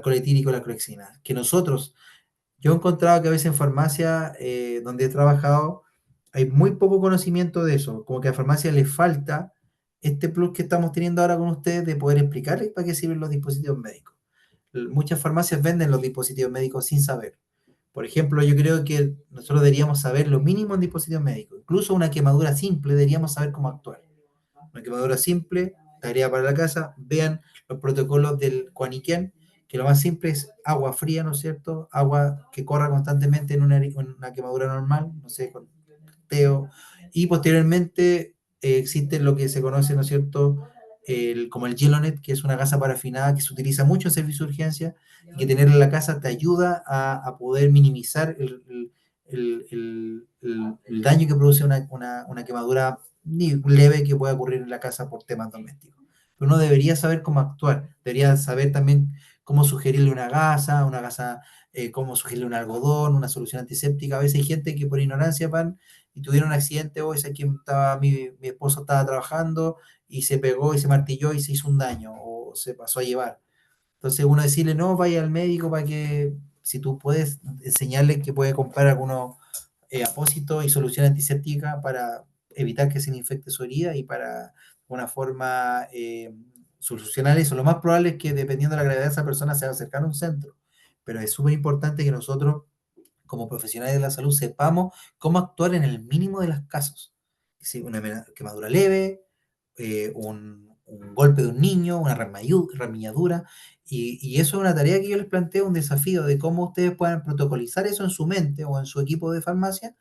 coletírico y la clorexina, que nosotros, yo he encontrado que a veces en farmacia donde he trabajado hay muy poco conocimiento de eso, como que a farmacia le falta este plus que estamos teniendo ahora con ustedes de poder explicarles para qué sirven los dispositivos médicos. Muchas farmacias venden los dispositivos médicos sin saber. Por ejemplo, yo creo que nosotros deberíamos saber lo mínimo en dispositivos médicos. Incluso una quemadura simple deberíamos saber cómo actuar. Una quemadura simple, tarea para la casa, vean los protocolos del Kuaniken, que lo más simple es agua fría, ¿no es cierto? Agua que corra constantemente en una quemadura normal, no sé, con teo. Y posteriormente existe lo que se conoce, ¿no es cierto? Como el Gelonet, que es una gasa parafinada que se utiliza mucho en servicio de urgencia y que tenerla en la casa te ayuda a poder minimizar el daño que produce una quemadura leve que pueda ocurrir en la casa por temas domésticos. Pero uno debería saber cómo actuar, debería saber también cómo sugerirle una gasa, cómo sugerirle un algodón, una solución antiséptica. A veces hay gente que por ignorancia van y tuvieron un accidente, o ese quien estaba, mi esposo estaba trabajando y se pegó y se martilló y se hizo un daño o se pasó a llevar. Entonces uno decirle, no, vaya al médico para que, si tú puedes enseñarle que puede comprar algunos apósitos y solución antiséptica para evitar que se le infecte su herida y para una forma solucionar eso. Lo más probable es que dependiendo de la gravedad de esa persona se va a acercar a un centro, pero es súper importante que nosotros como profesionales de la salud sepamos cómo actuar en el mínimo de los casos. Si una quemadura leve, un golpe de un niño, una ramiñadura, y eso es una tarea que yo les planteo, un desafío de cómo ustedes puedan protocolizar eso en su mente o en su equipo de farmacia,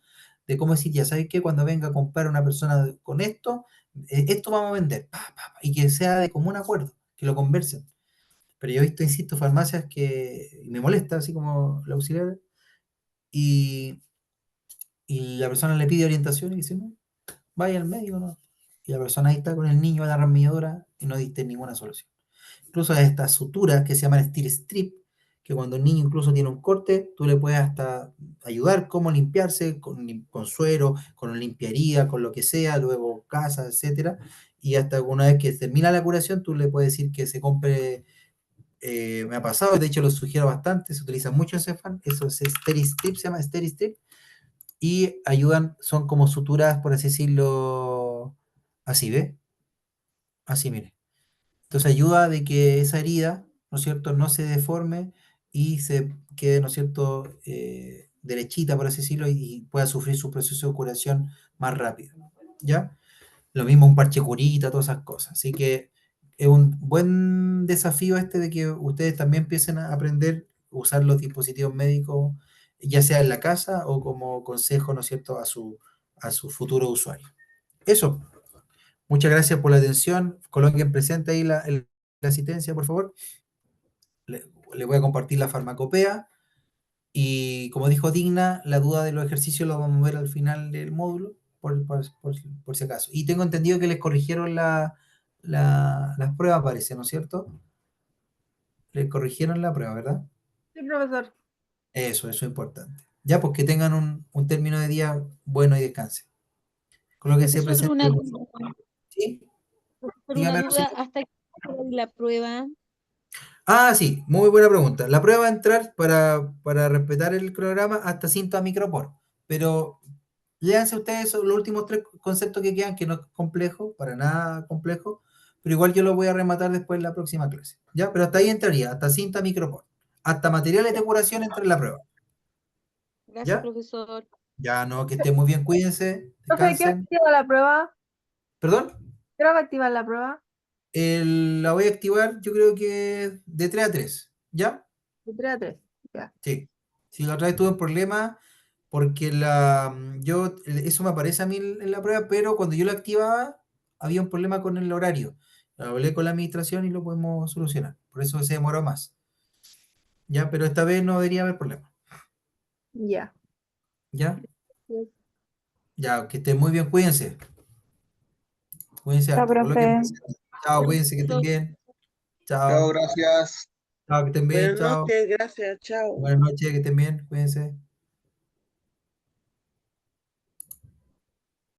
de cómo decir, ya sabes que cuando venga a comprar una persona con esto, esto vamos a vender, y que sea de común acuerdo, que lo conversen. Pero yo he visto, insisto, farmacias que me molesta, así como la auxiliar, y, y la persona le pide orientación y dice, no, vaya al médico, ¿no? Y la persona ahí está con el niño a la ramilladora y no diste ninguna solución. Incluso hay estas suturas que se llaman steel strip, que cuando el niño incluso tiene un corte, tú le puedes hasta ayudar cómo limpiarse con suero, con limpiaría, con lo que sea, luego casa, etcétera. Y hasta una vez que termina la curación, tú le puedes decir que se compre, me ha pasado, de hecho lo sugiero bastante, se utiliza mucho en Cefam, eso es Steri-Strip, se llama Steri-Strip, y ayudan, son como suturas, por así decirlo, así, ¿ve? Así, mire. Entonces ayuda de que esa herida, ¿no es cierto?, no se deforme y se quede, ¿no es cierto?, derechita, por así decirlo, y pueda sufrir su proceso de curación más rápido, ¿ya? Lo mismo un parche curita, todas esas cosas. Así que es un buen desafío este de que ustedes también empiecen a aprender a usar los dispositivos médicos, ya sea en la casa o como consejo, ¿no es cierto?, a su futuro usuario. Eso. Muchas gracias por la atención. Coloquen presente ahí la asistencia, por favor. Le voy a compartir la farmacopea. Y como dijo Digna, la duda de los ejercicios lo vamos a ver al final del módulo, por si acaso. Y tengo entendido que les corrigieron las pruebas, parece, ¿no es cierto? Les corrigieron la prueba, ¿verdad? Sí, profesor. Eso es importante. Ya, pues que tengan un término de día bueno y descansen. Colóquense Profesor, presente. una duda. ¿Sí? Profesor, una Dígame, duda, Rosita. ¿hasta qué hora es la prueba? Ah, sí, muy buena pregunta. La prueba va a entrar para respetar el cronograma hasta 5 a micropor, pero léanse ustedes los últimos 3 conceptos que quedan, que no es complejo, para nada complejo, pero igual yo lo voy a rematar después en la próxima clase. ¿Ya? Pero hasta ahí entraría, hasta cinta microport. Hasta materiales de curación entra en la prueba. Gracias, ¿Ya? profesor. Ya, no, que estén muy bien, cuídense, Profe, ¿qué descansen. activa la prueba? ¿Perdón? ¿Qué hora va a activar la prueba? La voy a activar, yo creo que de 3 a 3. ¿Ya? De 3 a 3. Ya. Sí. Sí, la otra vez tuve un problema porque eso me aparece a mí en la prueba, pero cuando yo la activaba había un problema con el horario. Hablé con la administración y lo podemos solucionar. Por eso se demoró más. ¿Ya? Pero esta vez no debería haber problema. Ya. ¿Ya? Ya, que estén muy bien, cuídense. Cuídense Chao, harto. Coloquen profe. presente. Chao, cuídense, que estén bien. Chao, Chao. gracias. Chao, que estén bien. Buenas Chao. noches, gracias, chao. Buenas noches, que estén bien. Cuídense.